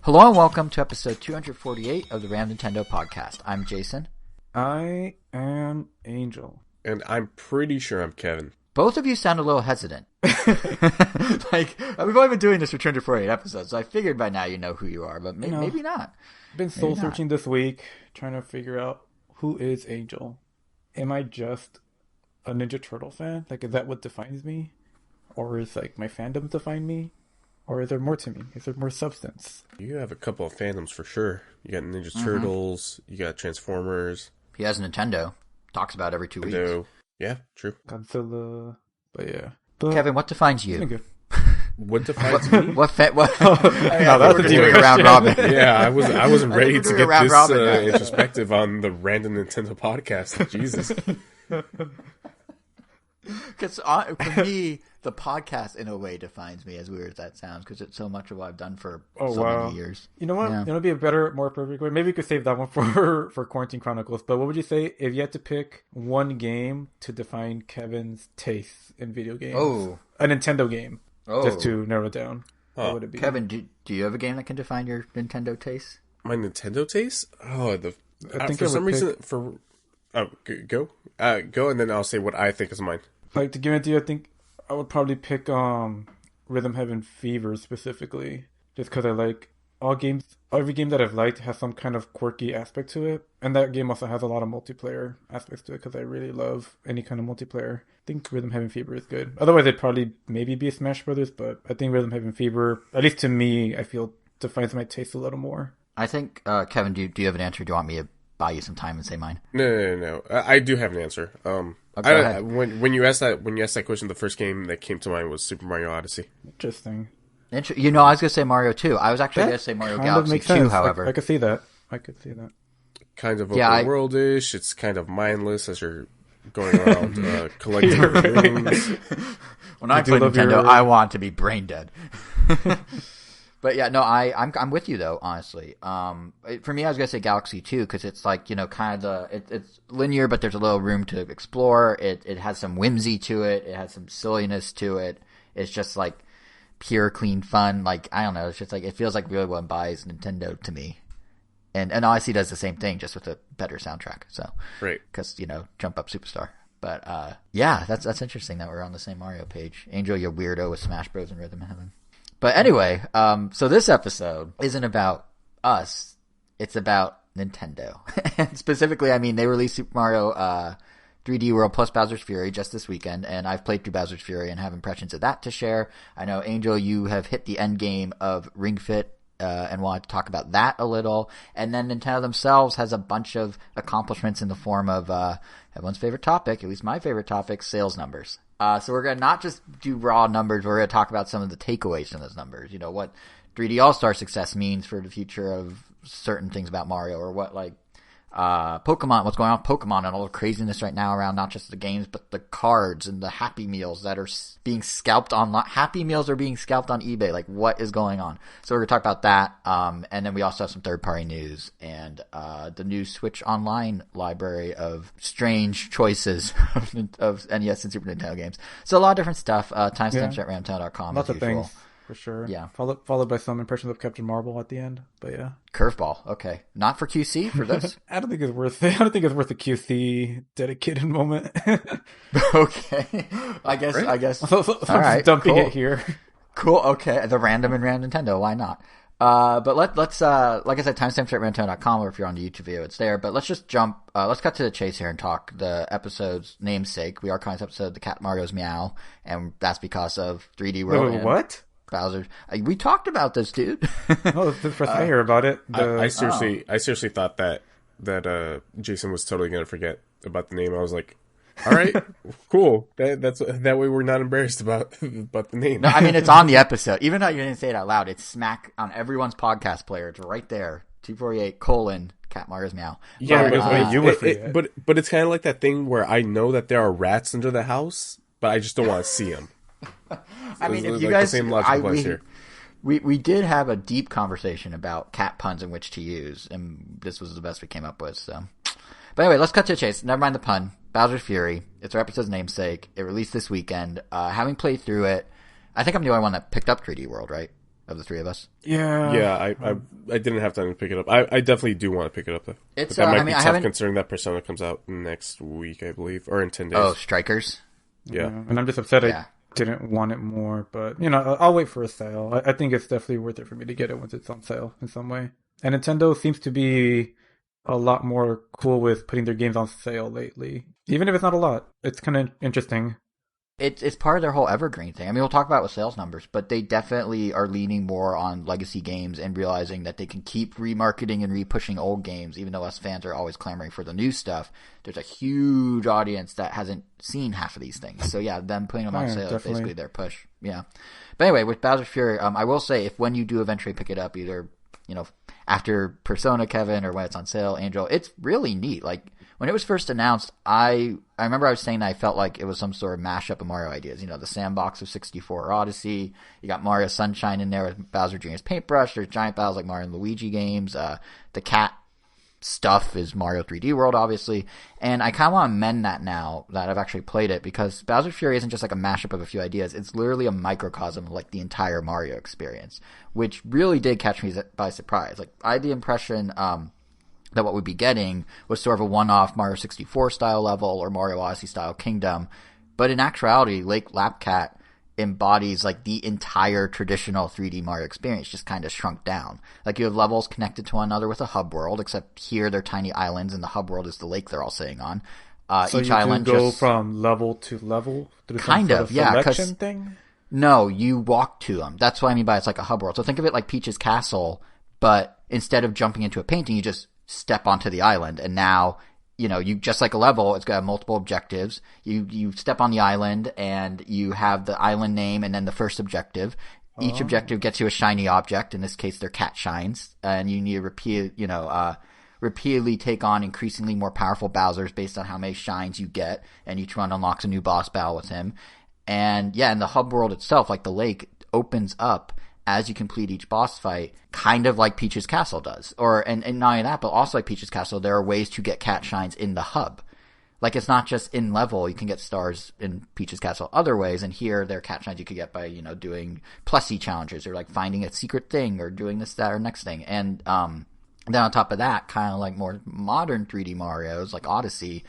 Hello and welcome to episode 248 of the Ram Nintendo podcast. I'm Jason. I am Angel. And I'm pretty sure I'm Kevin. Both of you sound a little hesitant. Like, we've only been doing this for 248 episodes, so I figured by now you know who you are, but maybe not. Been soul searching this week, trying to figure out who is Angel. Am I just a Ninja Turtle fan? Like, is that what defines me? Or is, like, my fandom define me? Or is there more to me? Is there more substance? You have a couple of fandoms for sure. You got Ninja Turtles, you got Transformers. He has Nintendo. Talks about it every 2 weeks. Yeah, true. Godzilla. But yeah. Kevin, what defines you? What defines me? What? No, that's a doing a round robin. Yeah, I wasn't ready to get this introspective on the Random Nintendo podcast. Jesus. Because for me, the podcast in a way defines me, as weird as that sounds, because it's so much of what I've done for many years. You know what? Yeah. It would be a better, more perfect way. Maybe we could save that one for Quarantine Chronicles. But what would you say if you had to pick one game to define Kevin's taste in video games? Oh. A Nintendo game. Oh. Just to narrow it down. What would it be? Kevin, do you have a game that can define your Nintendo taste? My Nintendo taste? Oh, I think for some reason... Go, and then I'll say what I think is mine. Like, to give it to you, I think I would probably pick Rhythm Heaven Fever specifically, just because I like all games. Every game that I've liked has some kind of quirky aspect to it, and that game also has a lot of multiplayer aspects to it because I really love any kind of multiplayer. I think Rhythm Heaven Fever is good. Otherwise, it'd probably maybe be a Smash Brothers, but I think Rhythm Heaven Fever, at least to me, I feel defines my taste a little more. I think, Kevin, do you have an answer? Do you want me to buy you some time and say mine? No. I do have an answer. When you asked that question, the first game that came to mind was Super Mario Odyssey. Interesting. I was going to say Mario 2. I was actually going to say Mario Galaxy 2, however. I could see that. Kind of open world-ish. It's kind of mindless as you're going around collecting rooms. When I play Nintendo, I want to be brain dead. But yeah, no, I'm with you though, honestly. For me, I was gonna say Galaxy 2 because it's like, kind of it's linear, but there's a little room to explore. It has some whimsy to it. It has some silliness to it. It's just like pure, clean fun. Like, I don't know. It's just like, it feels like really what buys Nintendo to me. And Odyssey does the same thing, just with a better soundtrack. So, right, because Jump Up Superstar. But yeah, that's interesting that we're on the same Mario page. Angel, you weirdo with Smash Bros. And Rhythm Heaven. But anyway, so this episode isn't about us. It's about Nintendo. And specifically, I mean, they released Super Mario 3D World plus Bowser's Fury just this weekend, and I've played through Bowser's Fury and have impressions of that to share. I know, Angel, you have hit the end game of Ring Fit and wanted to talk about that a little. And then Nintendo themselves has a bunch of accomplishments in the form of everyone's favorite topic, at least my favorite topic, sales numbers. So we're going to not just do raw numbers, we're going to talk about some of the takeaways from those numbers. What 3D All-Star success means for the future of certain things about Mario, or what, like, Pokemon, what's going on with Pokemon and all the craziness right now around not just the games, but the cards and the Happy Meals that are being scalped online. Happy Meals are being scalped on eBay. Like, what is going on? So we're going to talk about that. And then we also have some third-party news and the new Switch Online library of strange choices of NES and Super Nintendo games. So a lot of different stuff. Timestamps at ramtown.com. Lots of things. For sure. Yeah. Followed by some impressions of Captain Marvel at the end. But yeah. Curveball. Okay. Not for QC for this? I don't think it's worth it. I don't think it's worth a QC dedicated moment. Okay. I guess. So all right. Dumping it here. Cool. Okay. The random and random Nintendo. Why not? But let's like I said, timestamps at ramtown.com, or if you're on the YouTube video, it's there. But let's just jump. Let's cut to the chase here and talk the episode's namesake. We are calling this episode The Cat Mario's Meow, and that's because of 3D World. Wait, what? Bowser. We talked about this, dude. Oh, it's the first I hear about it. I seriously thought that Jason was totally gonna forget about the name. I was like, all right, cool. That way we're not embarrassed about the name. No, I mean, it's on the episode. Even though you didn't say it out loud, it's smack on everyone's podcast player. It's right there. 248 : Cat Mario's Meow. Yeah, but it's kind of like that thing where I know that there are rats under the house, but I just don't want to see them. I mean, if you guys, we did have a deep conversation about cat puns in which to use, and this was the best we came up with. So, but anyway, let's cut to the chase. Never mind the pun. Bowser's Fury. It's our episode's namesake. It released this weekend. Having played through it, I think I'm the only one that picked up 3D World, right? of the three of us. Yeah. I didn't have time to pick it up. I definitely do want to pick it up though. It's But that might I mean, be I tough haven't. considering that Persona comes out next week, I believe, or in 10 days. Oh, Strikers. Yeah. And I'm just upset Yeah. I didn't want it more, but I'll wait for a sale. I think it's definitely worth it for me to get it once it's on sale in some way. And Nintendo seems to be a lot more cool with putting their games on sale lately. Even if it's not a lot, it's kind of interesting. It's part of their whole evergreen thing. I mean, we'll talk about it with sales numbers, but they definitely are leaning more on legacy games and realizing that they can keep remarketing and repushing old games, even though us fans are always clamoring for the new stuff. There's a huge audience that hasn't seen half of these things. So yeah, them putting them on sale is basically their push. Yeah. But anyway, with Bowser's Fury, I will say if when you do eventually pick it up, either, after Persona, Kevin, or when it's on sale, Angel, it's really neat. Like, when it was first announced, I remember I was saying that I felt like it was some sort of mashup of Mario ideas. The sandbox of 64 Odyssey. You got Mario Sunshine in there with Bowser Jr.'s paintbrush. There's giant battles like Mario and Luigi games. The cat stuff is Mario 3D World, obviously. And I kind of want to amend that now that I've actually played it, because Bowser's Fury isn't just like a mashup of a few ideas. It's literally a microcosm of like the entire Mario experience, which really did catch me by surprise. Like, I had the impression that what we'd be getting was sort of a one-off Mario 64 style level or Mario Odyssey style kingdom. But in actuality, Lake Lapcat embodies like the entire traditional 3D Mario experience, just kind of shrunk down. Like, you have levels connected to one another with a hub world, except here they're tiny islands and the hub world is the lake they're all sitting on. So each you island do go just from level to level through kind some of, sort of yeah, selection thing? No, you walk to them. That's what I mean by it's like a hub world. So think of it like Peach's Castle, but instead of jumping into a painting, you just step onto the island, and now you just like a level, it's got multiple objectives. You step on the island and you have the island name and then the first objective. Each objective gets you a shiny object. In this case, they're cat shines, and you need to repeatedly take on increasingly more powerful Bowsers based on how many shines you get, and each one unlocks a new boss battle with him. And yeah, and the hub world itself, like the lake, opens up as you complete each boss fight, kind of like Peach's Castle does. And not only that, but also like Peach's Castle, there are ways to get cat shines in the hub. Like, it's not just in level, you can get stars in Peach's Castle other ways, and here there are cat shines you could get by, doing Plessy challenges, or like finding a secret thing, or doing this, that, or next thing. And then on top of that, kind of like more modern 3D Marios, like Odyssey,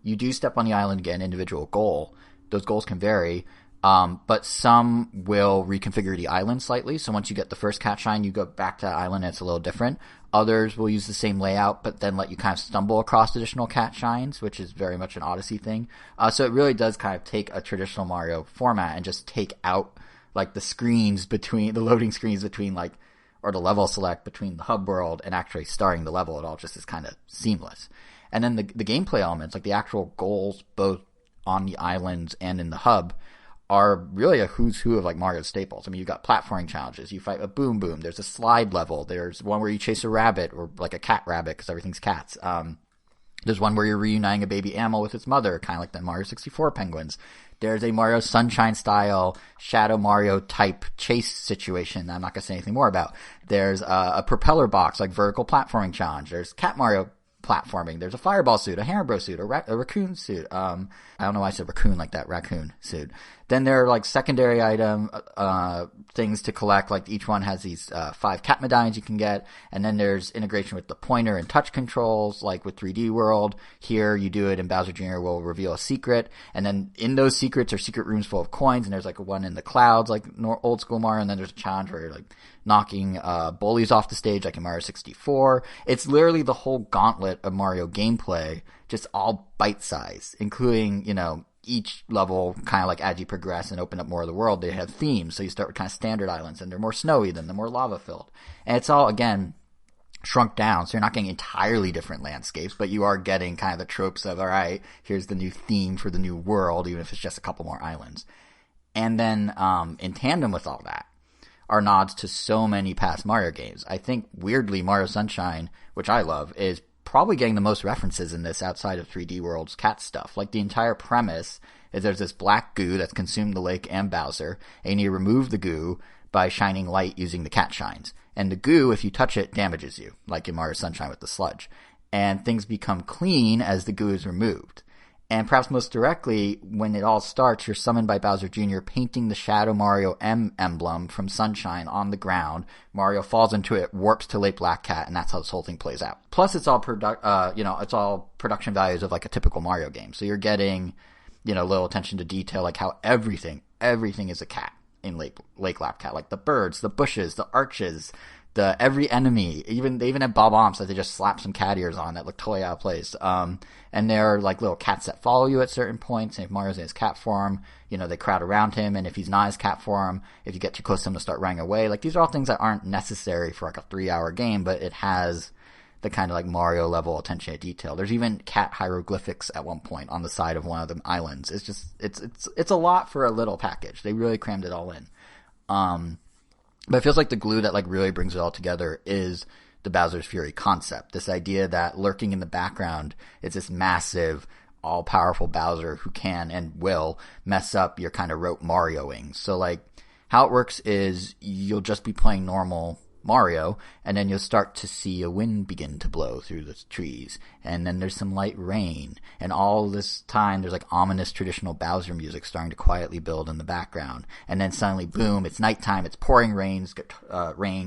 you do step on the island and get an individual goal. Those goals can vary. But some will reconfigure the island slightly. So once you get the first cat shine, you go back to that island and it's a little different. Others will use the same layout, but then let you kind of stumble across additional cat shines, which is very much an Odyssey thing. So it really does kind of take a traditional Mario format and just take out like the loading screens between or the level select between the hub world and actually starting the level. It all just is kind of seamless. And then the gameplay elements, like the actual goals, both on the islands and in the hub, are really a who's who of like Mario staples. I mean, you've got platforming challenges. You fight a Boom Boom. There's a slide level. There's one where you chase a rabbit, or like a cat rabbit, because everything's cats. There's one where you're reuniting a baby animal with its mother, kind of like the Mario 64 penguins. There's a Mario Sunshine style Shadow Mario type chase situation that I'm not going to say anything more about. There's a propeller box, like vertical platforming challenge. There's Cat Mario platforming. There's a fireball suit, a Haribo suit, a raccoon suit. I don't know why I said raccoon like that. Raccoon suit. Then there are like secondary item things to collect. Like each one has these 5 cat medallions you can get. And then there's integration with the pointer and touch controls, like with 3D World. Here you do it and Bowser Jr. will reveal a secret. And then in those secrets are secret rooms full of coins. And there's like one in the clouds, like old school Mario. And then there's a challenge where you're like knocking bullies off the stage, like in Mario 64. It's literally the whole gauntlet of Mario gameplay, just all bite-sized, including, each level, kind of like as you progress and open up more of the world, they have themes. So you start with kind of standard islands, and they're more snowy than they're more lava-filled. And it's all, again, shrunk down, so you're not getting entirely different landscapes, but you are getting kind of the tropes of, all right, here's the new theme for the new world, even if it's just a couple more islands. And then in tandem with all that are nods to so many past Mario games. I think, weirdly, Mario Sunshine, which I love, is probably getting the most references in this outside of 3D World's cat stuff. Like, the entire premise is there's this black goo that's consumed the lake and Bowser, and you remove the goo by shining light using the cat shines. And the goo, if you touch it, damages you, like in Mario Sunshine with the sludge. And things become clean as the goo is removed. And perhaps most directly, when it all starts, you're summoned by Bowser Jr. painting the Shadow Mario M emblem from Sunshine on the ground. Mario falls into it, warps to Lake Black Cat, and that's how this whole thing plays out. Plus, it's all it's all production values of like a typical Mario game. So you're getting, little attention to detail, like how everything is a cat in Lake Black Cat, like the birds, the bushes, the arches. Every enemy, they even have bob-ombs that they just slap some cat ears on that look totally out of place. And there are like little cats that follow you at certain points. And if Mario's in his cat form, they crowd around him. And if he's not his cat form, if you get too close to him, to start running away. Like these are all things that aren't necessary for like a 3-hour game, but it has the kind of like Mario level attention to detail. There's even cat hieroglyphics at one point on the side of one of the islands. It's just it's a lot for a little package. They really crammed it all in. But it feels like the glue that like really brings it all together is the Bowser's Fury concept. This idea that lurking in the background is this massive, all-powerful Bowser who can and will mess up your kind of rote Marioing. So like how it works is you'll just be playing normal Mario, and then you'll start to see a wind begin to blow through the trees, and then there's some light rain, and all this time there's like ominous traditional Bowser music starting to quietly build in the background, and then suddenly boom, it's nighttime, it's pouring rain,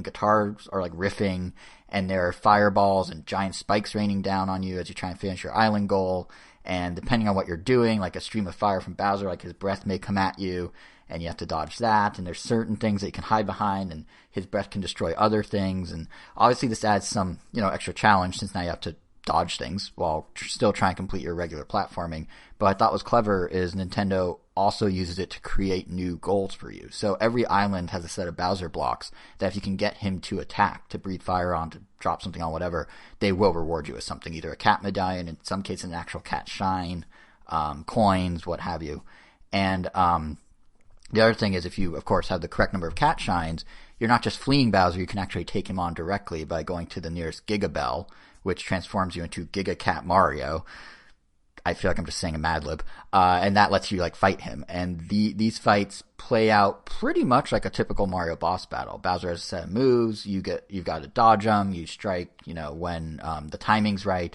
guitars are like riffing, and there are fireballs and giant spikes raining down on you as you try and finish your island goal, and depending on what you're doing, like a stream of fire from Bowser, like his breath may come at you, and you have to dodge that, and there's certain things that you can hide behind, and his breath can destroy other things, and obviously this adds some, extra challenge, since now you have to dodge things while still trying to complete your regular platforming. But I thought was clever is Nintendo also uses it to create new goals for you. So every island has a set of Bowser blocks that if you can get him to attack, to breathe fire on, to drop something on, whatever, they will reward you with something, either a cat medallion, in some cases an actual cat shine, coins, what have you. And the other thing is, if you, of course, have the correct number of cat shines, you're not just fleeing Bowser, you can actually take him on directly by going to the nearest Giga Bell, which transforms you into Giga Cat Mario. I feel like I'm just saying a Mad Lib. And that lets you, like, fight him. And these fights play out pretty much like a typical Mario boss battle. Bowser has a set of moves, you've got to dodge them, you strike, when the timing's right.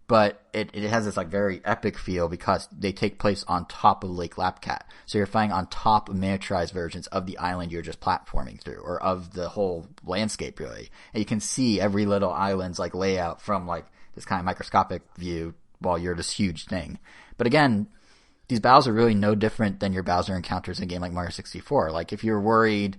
But it has this like very epic feel because they take place on top of Lake Lapcat. So you're fighting on top of miniaturized versions of the island you're just platforming through, or of the whole landscape really. And you can see every little island's like layout from like this kind of microscopic view while you're this huge thing. But again, these battles are really no different than your Bowser encounters in a game like Mario 64. Like if you're worried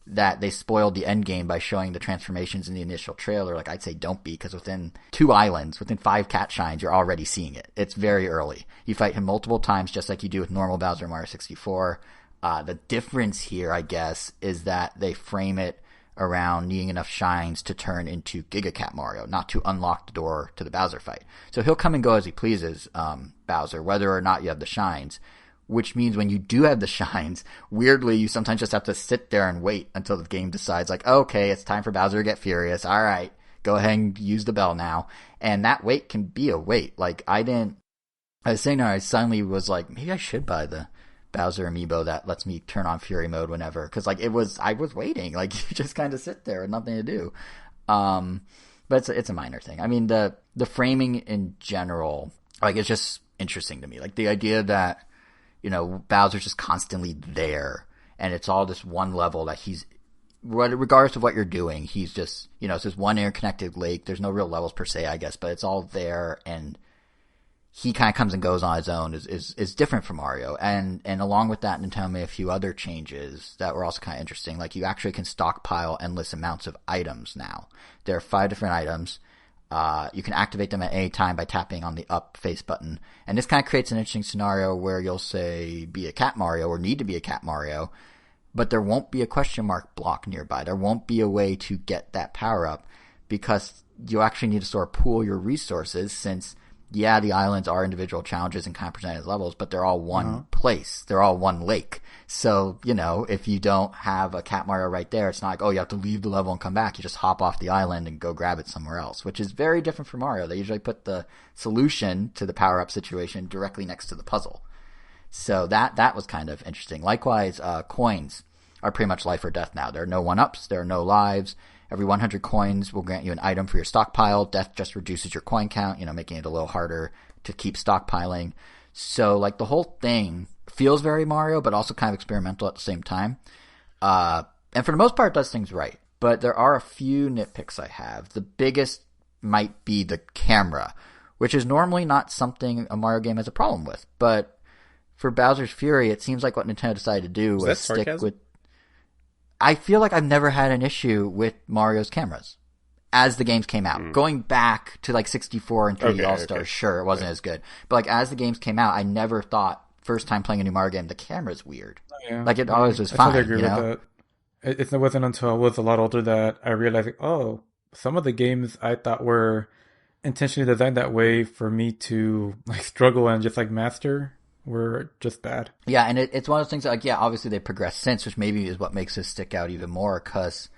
that they spoiled the end game by showing the transformations in the initial trailer, like I'd say don't be, because within 2 islands, within 5 cat shines, you're already seeing it. It's very early. You fight him multiple times just like you do with normal Bowser in Mario 64. The difference here, I guess, is that they frame it around needing enough shines to turn into Giga Cat Mario, not to unlock the door to the Bowser fight. So he'll come and go as he pleases, Bowser, whether or not you have the shines. Which means when you do have the shines, weirdly, you sometimes just have to sit there and wait until the game decides, like, okay, it's time for Bowser to get furious. All right, go ahead and use the bell now. And that wait can be a wait. Like, I was saying there, I suddenly was like, maybe I should buy the Bowser amiibo that lets me turn on Fury mode whenever. Because, like, I was waiting. Like, you just kind of sit there with nothing to do. But it's a minor thing. I mean, the framing in general, like, it's just interesting to me. Like, the idea that, Bowser's just constantly there, and it's all this one level that he's, regardless of what you're doing, he's just, it's this one interconnected lake. There's no real levels per se, I guess, but it's all there, and he kind of comes and goes on his own is different from Mario. And along with that, Nintendo made a few other changes that were also kind of interesting. Like, you actually can stockpile endless amounts of items now. There are 5 different items. You can activate them at any time by tapping on the up face button. And this kind of creates an interesting scenario where you'll say be a Cat Mario or need to be a Cat Mario, but there won't be a question mark block nearby. There won't be a way to get that power up because you actually need to sort of pool your resources since, yeah, the islands are individual challenges and kind of presented as levels, but they're all one place. They're all one lake. So, if you don't have a Cat Mario right there, it's not like, oh, you have to leave the level and come back. You just hop off the island and go grab it somewhere else, which is very different from Mario. They usually put the solution to the power-up situation directly next to the puzzle. So that was kind of interesting. Likewise, coins are pretty much life or death now. There are no 1-ups. There are no lives. Every 100 coins will grant you an item for your stockpile. Death just reduces your coin count, making it a little harder to keep stockpiling. So like the whole thing feels very Mario, but also kind of experimental at the same time. And for the most part, does things right. But there are a few nitpicks I have. The biggest might be the camera, which is normally not something a Mario game has a problem with. But for Bowser's Fury, it seems like what Nintendo decided to do was stick with... I feel like I've never had an issue with Mario's cameras as the games came out. Going back to like 64 and 3D All-Stars, sure, it wasn't as good. But like as the games came out, I never thought, first time playing a new Mario game, the camera's weird. Yeah. Like it always was fine. I totally agree with that. It wasn't until I was a lot older that I realized, like, oh, some of the games I thought were intentionally designed that way for me to like struggle and just like master were just bad. Yeah, and it's one of those things that, like, yeah, obviously they progressed since, which maybe is what makes this stick out even more, because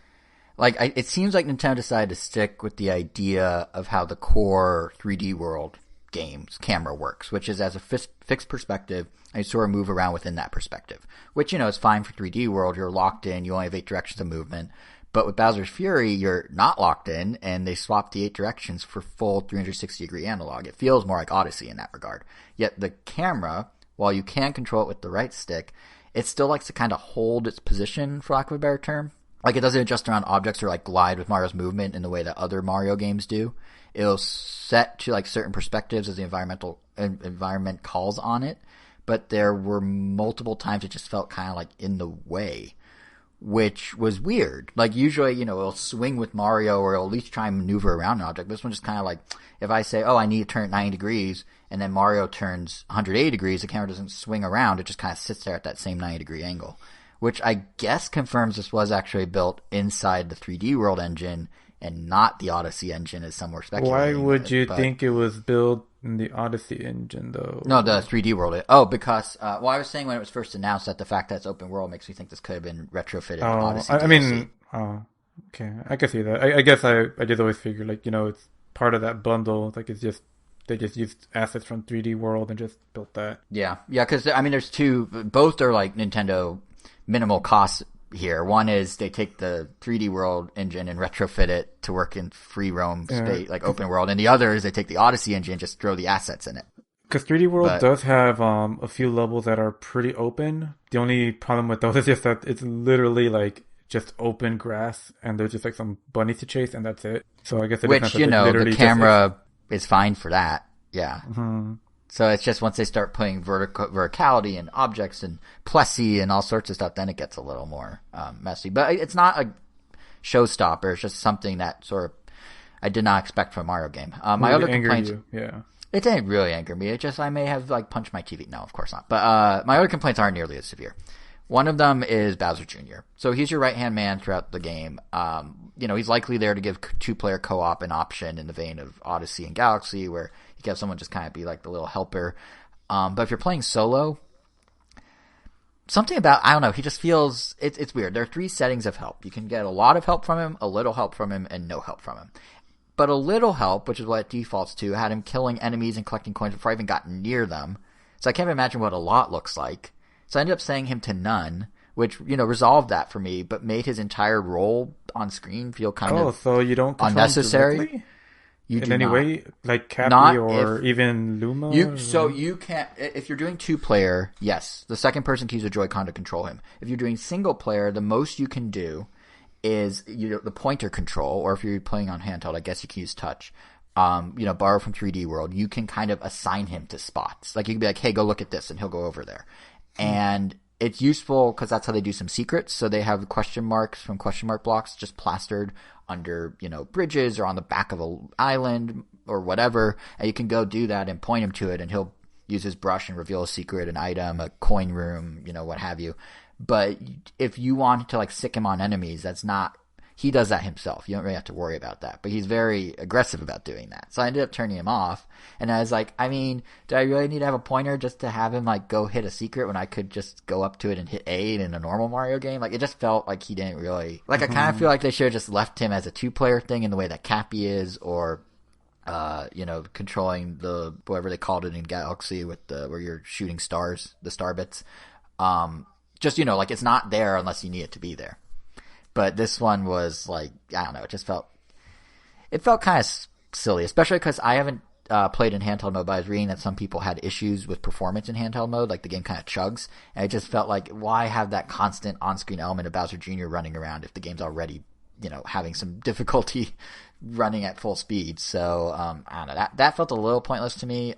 like it seems like Nintendo decided to stick with the idea of how the core 3D World games camera works, which is as a fixed perspective, and you sort of move around within that perspective, which, you know, is fine for 3D World. You're locked in, you only have 8 directions of movement. But with Bowser's Fury, you're not locked in, and they swapped the 8 directions for full 360-degree analog. It feels more like Odyssey in that regard. Yet the camera, while you can control it with the right stick, it still likes to kind of hold its position, for lack of a better term. Like, it doesn't adjust around objects or, like, glide with Mario's movement in the way that other Mario games do. It'll set to, like, certain perspectives as the environment calls on it. But there were multiple times it just felt kind of, like, in the way, which was weird. Like, usually, you know, it'll swing with Mario, or it'll at least try and maneuver around an object. This one just kind of like, if I say, oh, I need to turn it 90 degrees, and then Mario turns 180 degrees, the camera doesn't swing around. It just kind of sits there at that same 90-degree angle, which I guess confirms this was actually built inside the 3D World engine and not the Odyssey engine, as some were speculating. Why would you think it was built in the Odyssey engine, though? No, the 3D World. Oh, because, well, I was saying when it was first announced that the fact that it's open world makes me think this could have been retrofitted in Odyssey. I mean, okay, I can see that. I guess I just always figured, like, you know, it's part of that bundle. Like, it's just, they just used assets from 3D World and just built that. Yeah, because, I mean, there's two, both are like Nintendo minimal costs here. One is they take the 3D World engine and retrofit it to work in free roam space, like open world, and the other is they take the Odyssey engine and just throw the assets in it. Because 3D World does have a few levels that are pretty open. The only problem with those is just that it's literally like just open grass, and there's just like some bunnies to chase, and that's it. So I guess which, you know, the camera is fine for that. Yeah. Mm-hmm. So it's just once they start putting verticality and objects and plessy and all sorts of stuff, then it gets a little more messy. But it's not a showstopper. It's just something that sort of I did not expect from a Mario game. My other complaints, it didn't really anger me. It just I may have like punched my TV. No, of course not. But my other complaints aren't nearly as severe. One of them is Bowser Jr. So he's your right-hand man throughout the game. You know, he's likely there to give 2-player co-op an option in the vein of Odyssey and Galaxy, where you can have someone just kind of be like the little helper. But if you're playing solo, something about, I don't know, he just feels, it's weird. There are 3 settings of help. You can get a lot of help from him, a little help from him, and no help from him. But a little help, which is what it defaults to, had him killing enemies and collecting coins before I even got near them. So I can't imagine what a lot looks like. So I ended up saying him to none, which, you know, resolved that for me, but made his entire role on screen feel kind of so you don't unnecessary. You in any way, like Cappy or even Luma? You can't, if you're doing 2-player, yes, the second person can use a Joy-Con to control him. If you're doing single player, the most you can do is the pointer control, or if you're playing on handheld, I guess you can use touch. Borrow from 3D World. You can kind of assign him to spots. Like you can be like, hey, go look at this, and he'll go over there. And it's useful because that's how they do some secrets. So they have question marks from question mark blocks just plastered under, you know, bridges or on the back of an island or whatever. And you can go do that and point him to it, and he'll use his brush and reveal a secret, an item, a coin room, you know, what have you. But if you want to like sick him on enemies, that's not, he does that himself. You don't really have to worry about that. But he's very aggressive about doing that. So I ended up turning him off. And I was like, I mean, do I really need to have a pointer just to have him like go hit a secret when I could just go up to it and hit A in a normal Mario game? Like, it just felt like he didn't really, like, I kind of feel like they should have just left him as a 2-player thing in the way that Cappy is, or controlling the, whatever they called it in Galaxy with where you're shooting stars, the star bits. Just, you know, like, it's not there unless you need it to be there. But this one was like, I don't know, it felt kind of silly, especially because I haven't played in handheld mode, but I was reading that some people had issues with performance in handheld mode, like the game kind of chugs, and it just felt like, why have that constant on-screen element of Bowser Jr. running around if the game's already, having some difficulty running at full speed? So I don't know, that felt a little pointless to me.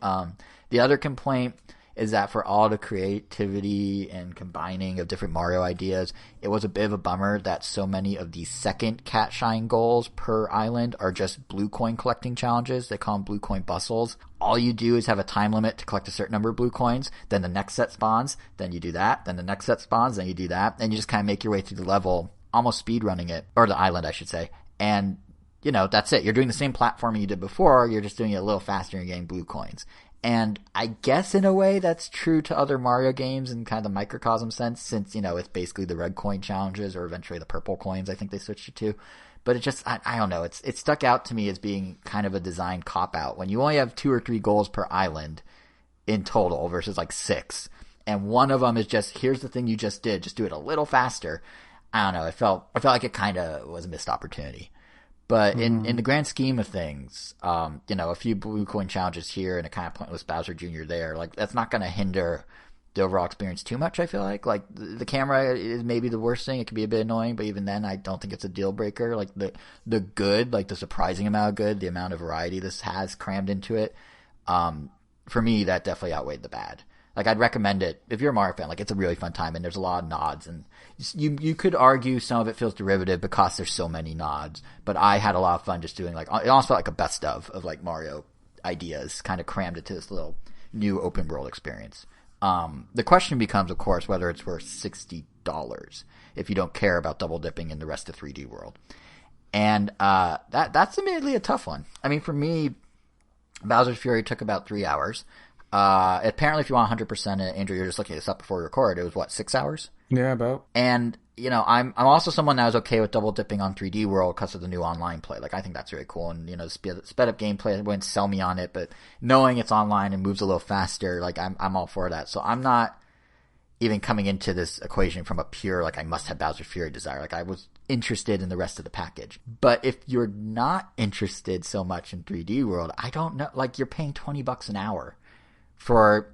The other complaint is that for all the creativity and combining of different Mario ideas, it was a bit of a bummer that so many of the second Cat Shine goals per island are just blue coin collecting challenges. They call them blue coin bustles. All you do is have a time limit to collect a certain number of blue coins, then the next set spawns, then you do that, then the next set spawns, then you do that, and you just kind of make your way through the level, almost speed running it, or the island I should say, and that's it. You're doing the same platforming you did before, you're just doing it a little faster and getting blue coins. And I guess in a way that's true to other Mario games in kind of the microcosm sense, since, it's basically the red coin challenges or eventually the purple coins, I think they switched it to. But it just, I don't know, it stuck out to me as being kind of a design cop-out. When you only have 2 or 3 goals per island in total versus like 6, and one of them is just, here's the thing you just did, just do it a little faster. I don't know, I felt like it kind of was a missed opportunity. But in the grand scheme of things, a few blue coin challenges here and a kind of pointless Bowser Jr. there, like, that's not going to hinder the overall experience too much, I feel like. Like, the camera is maybe the worst thing. It can be a bit annoying, but even then, I don't think it's a deal breaker. Like, the good, like, the surprising amount of good, the amount of variety this has crammed into it, for me, that definitely outweighed the bad. Like, I'd recommend it if you're a Mario fan. Like, it's a really fun time, and there's a lot of nods, and you could argue some of it feels derivative because there's so many nods. But I had a lot of fun just doing, like, it almost felt like a best of like Mario ideas, kind of crammed into this little new open world experience. The question becomes, of course, whether it's worth $60 if you don't care about double dipping in the rest of 3D World, and that's admittedly a tough one. I mean, for me, Bowser's Fury took about 3 hours. Apparently, if you want 100% it, Andrew, you're just looking this up before we record. It was what, 6 hours? Yeah, about. And I'm also someone that was okay with double dipping on 3D World because of the new online play. Like, I think that's really cool, and sped up gameplay wouldn't sell me on it, but knowing it's online and moves a little faster, like, I'm all for that. So I'm not even coming into this equation from a pure, like, I must have Bowser Fury desire. Like, I was interested in the rest of the package. But if you're not interested so much in 3D World, I don't know. Like, you're paying $20 an hour for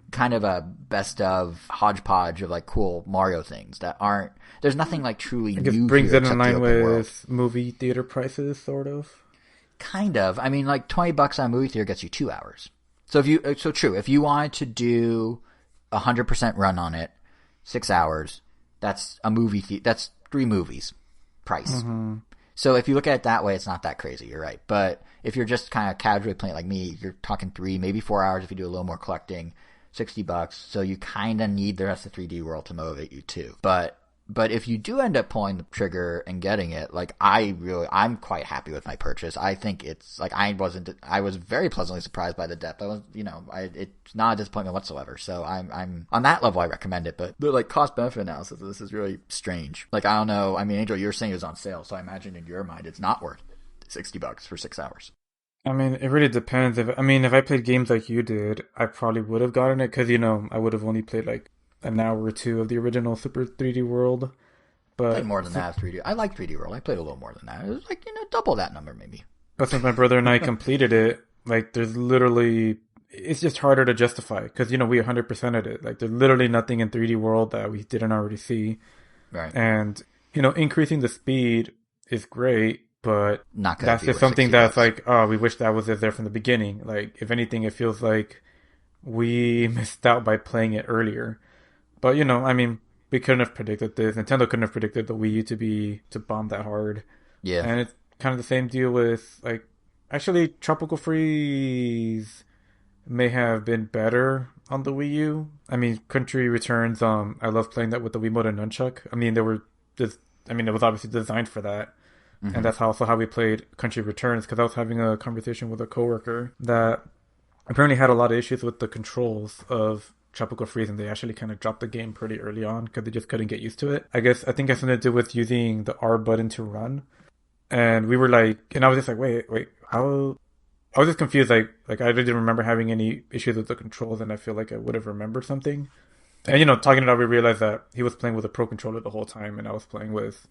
kind of a best of hodgepodge of, like, cool Mario things that aren't, there's nothing like truly new. I guess brings here it in line with movie theater prices, sort of. Kind of. I mean, like, $20 on a movie theater gets you 2 hours. So if you wanted to do 100% run on it, 6 hours, that's a movie that's 3 movies price. Mm-hmm. So if you look at it that way, it's not that crazy. You're right. But if you're just kind of casually playing like me, you're talking 3, maybe 4 hours if you do a little more collecting, $60. So you kind of need the rest of 3D World to motivate you too. But if you do end up pulling the trigger and getting it, like, I'm quite happy with my purchase. I think it's like, I was very pleasantly surprised by the depth. I was, it's not a disappointment whatsoever. So I'm on that level, I recommend it. But the, like, cost benefit analysis of this is really strange. Like, I don't know. I mean, Angel, you're saying it was on sale, so I imagine in your mind it's not worth $60 for 6 hours. I mean, it really depends. If I played games like you did, I probably would have gotten it because, I would have only played like an hour or 2 of the original Super 3D World. But I played more than that 3D. I like 3D World. I played a little more than that. It was like, double that number maybe. But since my brother and I completed it, like, there's literally, it's just harder to justify because, we 100%ed it. Like, there's literally nothing in 3D World that we didn't already see. Right. And, increasing the speed is great, but not that's just something that's like, oh, we wish that was there from the beginning. Like, if anything, it feels like we missed out by playing it earlier. But, we couldn't have predicted this. Nintendo couldn't have predicted the Wii U to bomb that hard. Yeah. And it's kind of the same deal with, like, actually, Tropical Freeze may have been better on the Wii U. I mean, Country Returns, I love playing that with the Wiimote and Nunchuck. I mean, it was obviously designed for that. Mm-hmm. And that's also how we played Country Returns, because I was having a conversation with a coworker that apparently had a lot of issues with the controls of Tropical Freeze, and they actually kind of dropped the game pretty early on because they just couldn't get used to it. I think it has something to do with using the R button to run. And we were like, and I was just like, wait, how? I was just confused. Like I really didn't remember having any issues with the controls, and I feel like I would have remembered something. And, talking it out, we realized that he was playing with a Pro Controller the whole time, and I was playing with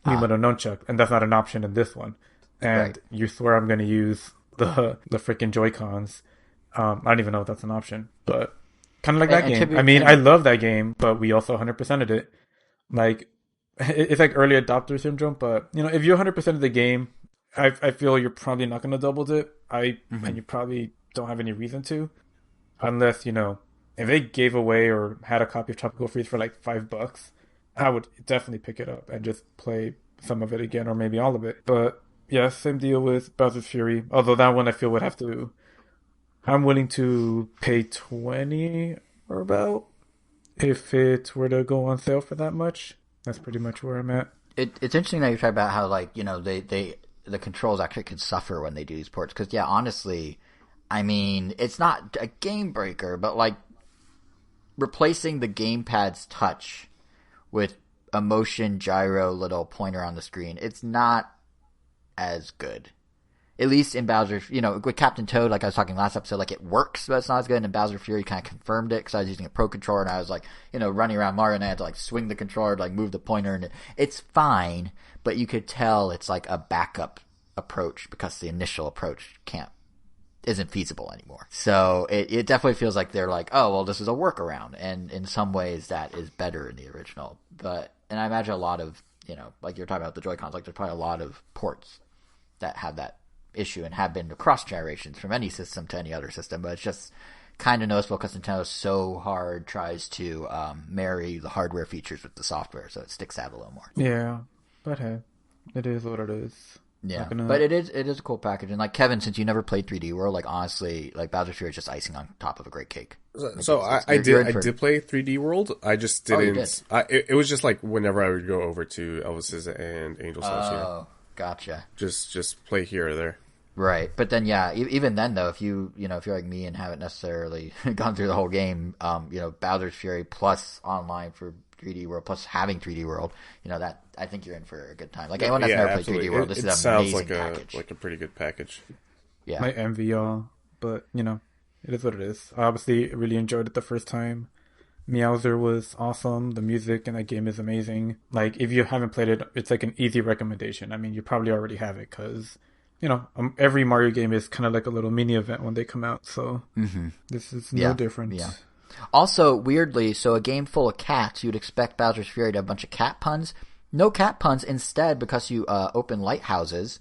Wiimote and Nunchuck, and that's not an option in this one. And You swear I'm going to use the freaking Joy-Cons. I don't even know if that's an option, but kind of like that And game. I mean, I love that game, but we also 100%ed it. Like, it's like early adopter syndrome, but if you 100% of the game, I feel you're probably not going to double dip. And you probably don't have any reason to, unless if they gave away or had a copy of Tropical Freeze for like $5, I would definitely pick it up and just play some of it again, or maybe all of it. But yeah, same deal with Bowser's Fury. Although that one I feel would have to. I'm willing to pay 20 or about if it were to go on sale for that much. That's pretty much where I'm at. It's interesting that you talk about how the controls actually can suffer when they do these ports. Because honestly, I mean, it's not a game breaker, but like replacing the gamepad's touch with a motion gyro little pointer on the screen, it's not as good. At least in Bowser, with Captain Toad, like I was talking last episode, like it works, but it's not as good. And in Bowser Fury kind of confirmed it because I was using a Pro Controller and I was like, running around Mario and I had to like swing the controller to like move the pointer, and it's fine, but you could tell it's like a backup approach because the initial approach isn't feasible anymore. So it definitely feels like they're like, oh, well, this is a workaround. And in some ways that is better in the original. And I imagine a lot of, like you're talking about the Joy-Cons, like there's probably a lot of ports that have that issue and have been across generations from any system to any other system, but it's just kind of noticeable because Nintendo so hard tries to marry the hardware features with the software, so it sticks out a little more. Yeah, but hey, it is what it is. Yeah, but it is a cool package. And like Kevin, since you never played 3D World, like honestly, like Bowser Fury is just icing on top of a great cake. So I did play 3D World. I just didn't. It was just like whenever I would go over to Elvis's and Angel's house. Oh, gotcha. Just play here or there. Right, but then even then though, if you're like me and haven't necessarily gone through the whole game, Bowser's Fury plus online for 3D World plus having 3D World, that I think you're in for a good time. Like anyone that's never played 3D World, this is an amazing package. Like a pretty good package. Yeah, might envy y'all, but it is what it is. I obviously really enjoyed it the first time. Meowser was awesome. The music in that game is amazing. Like if you haven't played it, it's like an easy recommendation. I mean, you probably already have it because. Every Mario game is kind of like a little mini event when they come out, so this is no different. Yeah. Also, weirdly, so a game full of cats, you'd expect Bowser's Fury to have a bunch of cat puns. No cat puns. Instead, because you open lighthouses,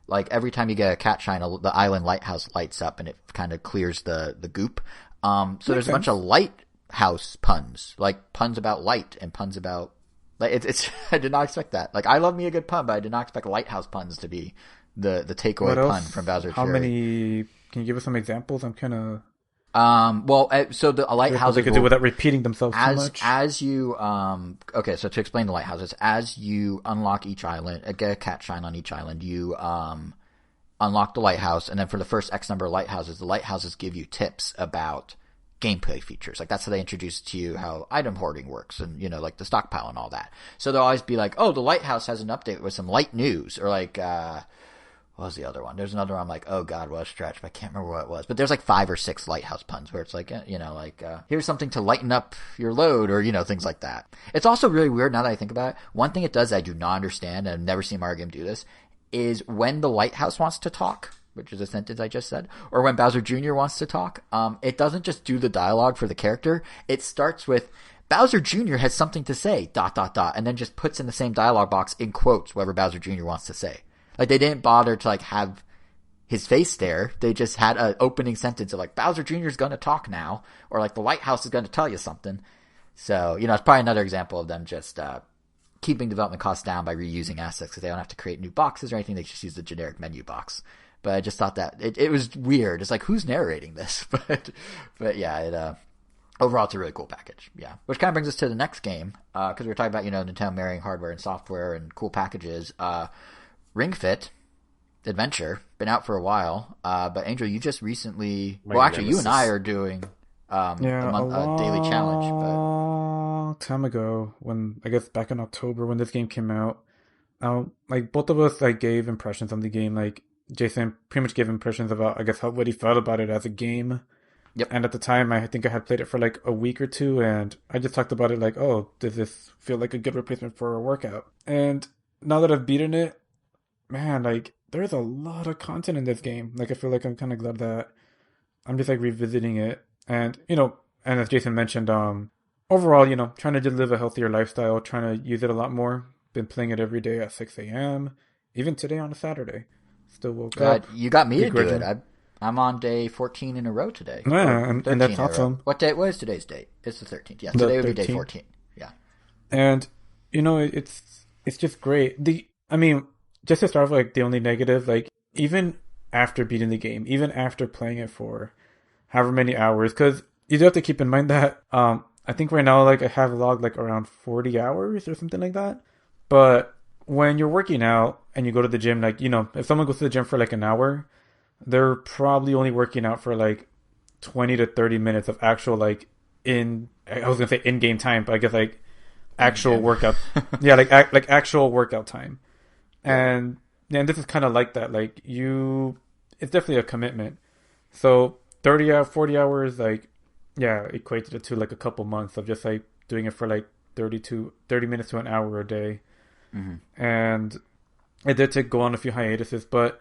like every time you get a cat shine, the island lighthouse lights up and it kind of clears the goop. So there's a bunch of lighthouse puns, like puns about light and puns about like it's. I did not expect that. Like I love me a good pun, but I did not expect lighthouse puns to be the takeaway pun from Bowser's Fury. How many? Can you give us some examples? I'm kind of. So the lighthouses they could do without repeating themselves too much. As you okay, so to explain the lighthouses, as you unlock each island, get a cat shine on each island, you unlock the lighthouse, and then for the first X number of lighthouses, the lighthouses give you tips about gameplay features. Like that's how they introduce to you how item hoarding works and like the stockpile and all that. So they'll always be like, oh, the lighthouse has an update with some light news, or like what was the other one? There's another one I'm like, oh god, what a stretch, but I can't remember what it was. But there's like 5 or 6 lighthouse puns where it's like, here's something to lighten up your load, or things like that. It's also really weird now that I think about it. One thing it does that I do not understand, and I've never seen Mario game do this, is when the lighthouse wants to talk, which is a sentence I just said, or when Bowser Jr. wants to talk, it doesn't just do the dialogue for the character. It starts with, Bowser Jr. has something to say, ... and then just puts in the same dialogue box in quotes whatever Bowser Jr. wants to say. Like, they didn't bother to, like, have his face there. They just had an opening sentence of, like, Bowser Jr. is going to talk now, or, like, the lighthouse is going to tell you something. So, it's probably another example of them just keeping development costs down by reusing assets because they don't have to create new boxes or anything. They just use the generic menu box. But I just thought that it was weird. It's like, who's narrating this? But yeah, overall, it's a really cool package. Yeah. Which kind of brings us to the next game, because we were talking about, Nintendo marrying hardware and software and cool packages. Ring Fit Adventure, been out for a while, but Angel, you just recently... you and I are doing a daily challenge. But long time ago, when I guess back in October when this game came out, like both of us gave impressions on the game. Like Jason pretty much gave impressions about what he felt about it as a game. Yep. And at the time, I think I had played it for like a week or two, and I just talked about it like, oh, does this feel like a good replacement for a workout? And now that I've beaten it, man, like there's a lot of content in this game. Like, I feel like I'm kind of glad that I'm just like revisiting it. And, and as Jason mentioned, overall, trying to just live a healthier lifestyle, trying to use it a lot more. Been playing it every day at 6 a.m. Even today on a Saturday. Still woke up. You got me to do it. I'm on day 14 in a row today. Yeah, and that's awesome. What is today's date? It's the 13th. Yeah, today would be day 14. Yeah. And, it's just great. Just to start with, like, the only negative, like, even after beating the game, even after playing it for however many hours, because you do have to keep in mind that, I think right now, like, I have logged, like, around 40 hours or something like that. But when you're working out and you go to the gym, like, if someone goes to the gym for, like, an hour, they're probably only working out for, like, 20 to 30 minutes of actual, like, I was going to say in-game time, but I guess, like, actual workout. Yeah, like actual workout time. And this is kind of like that. Like, it's definitely a commitment. So 40 hours, like, yeah, equates it to like a couple months of just like doing it for like 30 minutes to an hour a day. Mm-hmm. And it did go on a few hiatuses, but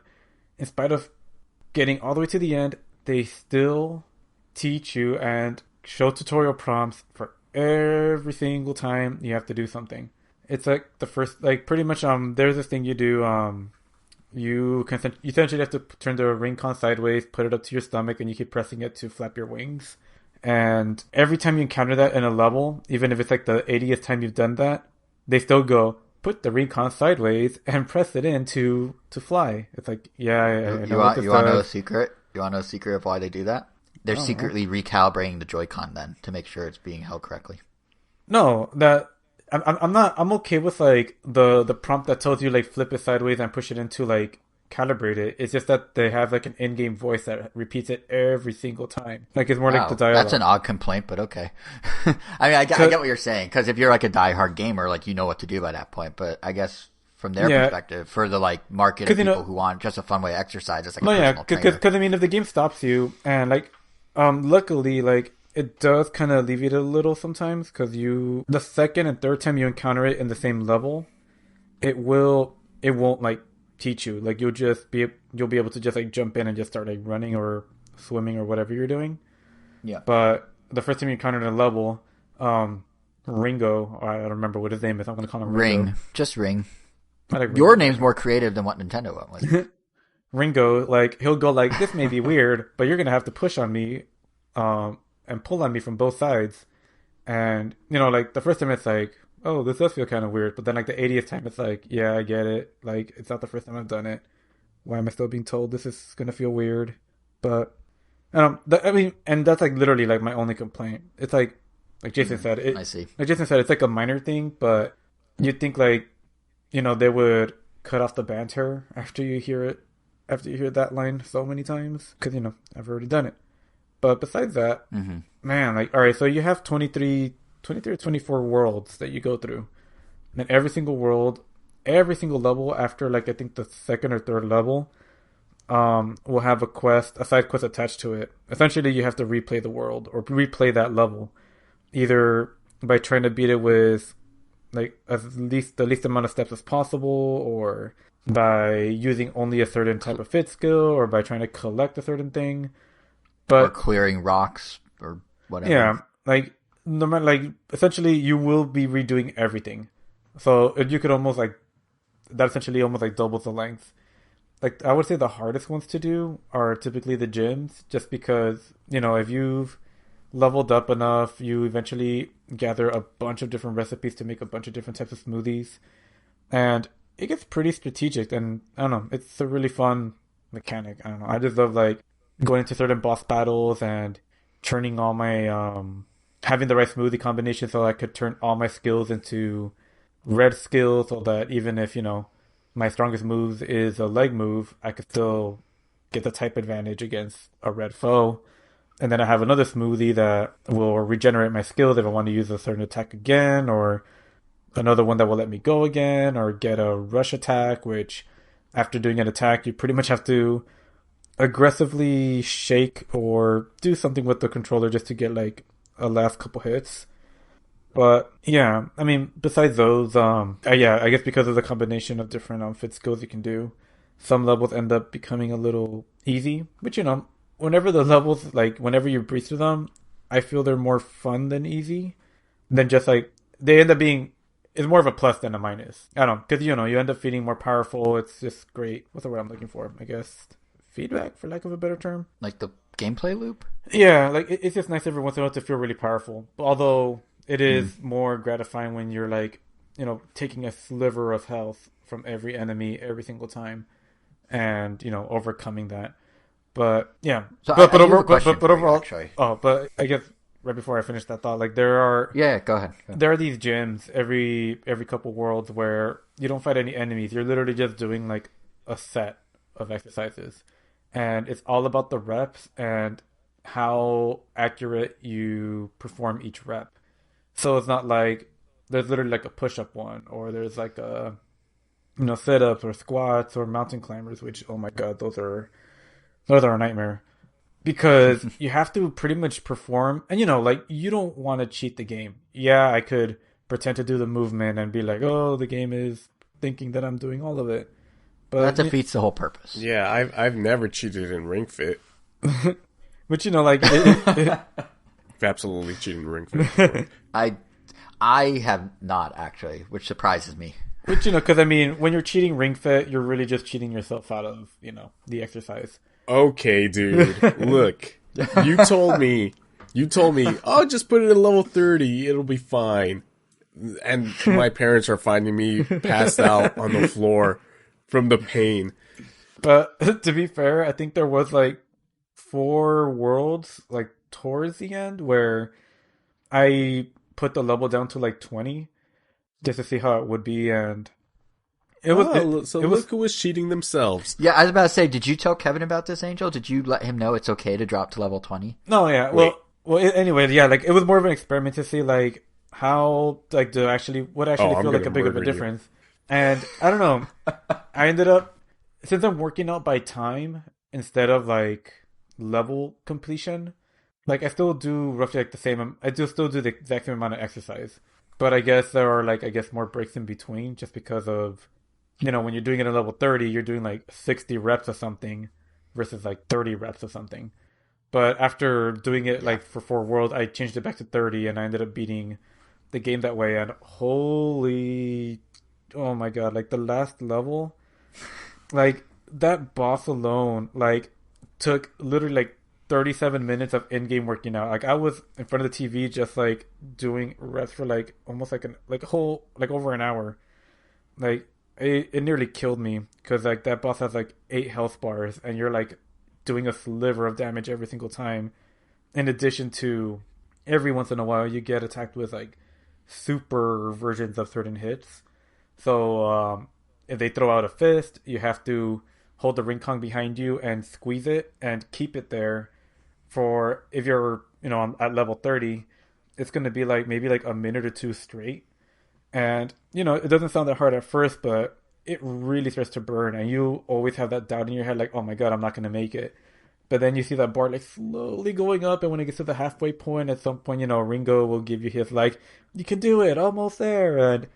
in spite of getting all the way to the end, they still teach you and show tutorial prompts for every single time you have to do something. It's like the first, like, pretty much, there's this thing you do, you essentially have to turn the ring con sideways, put it up to your stomach, and you keep pressing it to flap your wings. And every time you encounter that in a level, even if it's like the 80th time you've done that, they still go, put the ring con sideways and press it in to fly. It's like, yeah, I know. You want to know a secret? You want to know a secret of why they do that? They're secretly recalibrating the Joy-Con then to make sure it's being held correctly. No, I'm okay with like the prompt that tells you like flip it sideways and push it in to like calibrate it. It's just that they have like an in-game voice that repeats it every single time. Like, it's more like the dialogue. That's an odd complaint, but okay. I mean, I get what you're saying, because if you're like a diehard gamer, like, you know what to do by that point. But I guess from their perspective, for the like market of people who want just a fun way to exercise, it's like a personal trainer. Because I mean, if the game stops you and like, luckily, like, it does kind of alleviate it a little sometimes, because the second and third time you encounter it in the same level, it won't like teach you. Like, you'll be able to just like jump in and just start like running or swimming or whatever you're doing. Yeah. But the first time you encounter a level, Ringo, I don't remember what his name is. I'm going to call him Ringo. Ring. Just Ring. Like your name's more creative than what Nintendo went with. Ringo, like, he'll go like, this may be weird, but you're going to have to push on me, and pull on me from both sides. And, like, the first time it's like, oh, this does feel kind of weird. But then, like, the 80th time, it's like, yeah, I get it. Like, it's not the first time I've done it. Why am I still being told this is going to feel weird? But, and that's, like, literally, like, my only complaint. It's like Jason said. I see. Like Jason said, it's, like, a minor thing, but you'd think, like, they would cut off the banter after you hear that line so many times. Because, I've already done it. But besides that, man, like, all right, so you have 23 or 24 worlds that you go through. And every single world, every single level after, like, I think the second or third level, will have a side quest attached to it. Essentially, you have to replay the world or replay that level, either by trying to beat it with, like, the least amount of steps as possible, or by using only a certain type of fit skill, or by trying to collect a certain thing. But, or clearing rocks or whatever. Yeah, like, no matter, like, essentially you will be redoing everything. So you could almost like, that essentially almost like doubles the length. Like, I would say the hardest ones to do are typically the gyms, just because, if you've leveled up enough, you eventually gather a bunch of different recipes to make a bunch of different types of smoothies. And it gets pretty strategic, and I don't know, it's a really fun mechanic. I don't know, I just love, like, going into certain boss battles and turning all my, having the right smoothie combination so I could turn all my skills into red skills, so that even if, my strongest move is a leg move, I could still get the type advantage against a red foe. And then I have another smoothie that will regenerate my skills if I want to use a certain attack again, or another one that will let me go again, or get a rush attack, which after doing an attack, you pretty much have to aggressively shake or do something with the controller just to get like a last couple hits. But yeah, besides those, I guess because of the combination of different fit skills you can do, some levels end up becoming a little easy. But whenever the levels, like whenever you breeze through them, I feel they're more fun than easy. Than just like they end up being. It's more of a plus than a minus. I don't know, because you end up feeling more powerful. It's just great. What's the word I'm looking for? I guess feedback, for lack of a better term. Like the gameplay loop? Yeah, like it's just nice every once in a while to feel really powerful. Although it is more gratifying when you're like, taking a sliver of health from every enemy every single time, and overcoming that. But yeah, So but I do have a overall, question but for you, overall, actually. but I guess right before I finish that thought, like there are Yeah, go ahead. there are these gyms every couple worlds where you don't fight any enemies. You're literally just doing like a set of exercises, and it's all about the reps and how accurate you perform each rep. So it's not like there's literally like a push-up one, or there's like a sit-ups or squats or mountain climbers, which oh my god, those are a nightmare. Because you have to pretty much perform, and like you don't want to cheat the game. Yeah, I could pretend to do the movement and be like, oh, the game is thinking that I'm doing all of it. But That defeats the whole purpose. Yeah, I've never cheated in Ring Fit. but like I've absolutely cheated in Ring Fit before. I have not actually, which surprises me. Which because when you're cheating Ring Fit, you're really just cheating yourself out of the exercise. Okay, dude. Look, you told me, oh, just put it at level 30. It'll be fine. And my parents are finding me passed out on the floor from the pain. But to be fair, I think there was like 4 worlds like towards the end where I put the level down to like 20 just to see how it would be, and look who was cheating themselves. Yeah, I was about to say, did you tell Kevin about this, Angel? Did you let him know it's okay to drop to level 20? No, yeah. Anyway, yeah, like it was more of an experiment to see like how like would actually feel like a big of a difference. And I don't know. I ended up, since I'm working out by time instead of like level completion, like I still do roughly like the same. I do still do the exact same amount of exercise, but I guess there are like more breaks in between just because of when you're doing it at level 30, you're doing like 60 reps of something versus like 30 reps of something. But after doing it like for 4 worlds, I changed it back to 30, and I ended up beating the game that way. And oh my god, like the last level, like that boss alone, like took literally like 37 minutes of in-game working out. Like I was in front of the TV just like doing reps for like almost like a whole like over an hour. Like it nearly killed me because like that boss has like 8 health bars, and you're like doing a sliver of damage every single time. In addition to every once in a while you get attacked with like super versions of certain hits. So if they throw out a fist, you have to hold the ring Kong behind you and squeeze it and keep it there for, if you're at level 30, it's going to be like maybe like a minute or 2 straight. And it doesn't sound that hard at first, but it really starts to burn, and you always have that doubt in your head like, oh my god, I'm not going to make it. But then you see that bar like slowly going up, and when it gets to the halfway point, at some point Ringo will give you his like, you can do it, almost there. And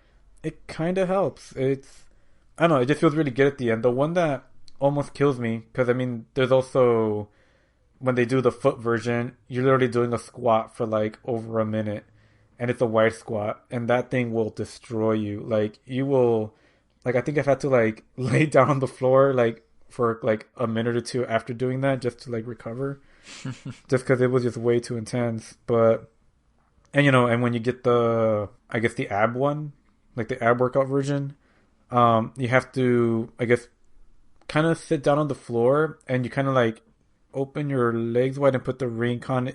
it kind of helps. I don't know, it just feels really good at the end. The one that almost kills me, because there's also, when they do the foot version, you're literally doing a squat for like over a minute, and it's a wide squat, and that thing will destroy you. Like you will, like I think I've had to like lay down on the floor like for like a minute or 2 after doing that just to like recover, just because it was just way too intense. But and when you get the ab one, like the ab workout version, you have to kind of sit down on the floor, and you kind of like open your legs wide and put the ring con,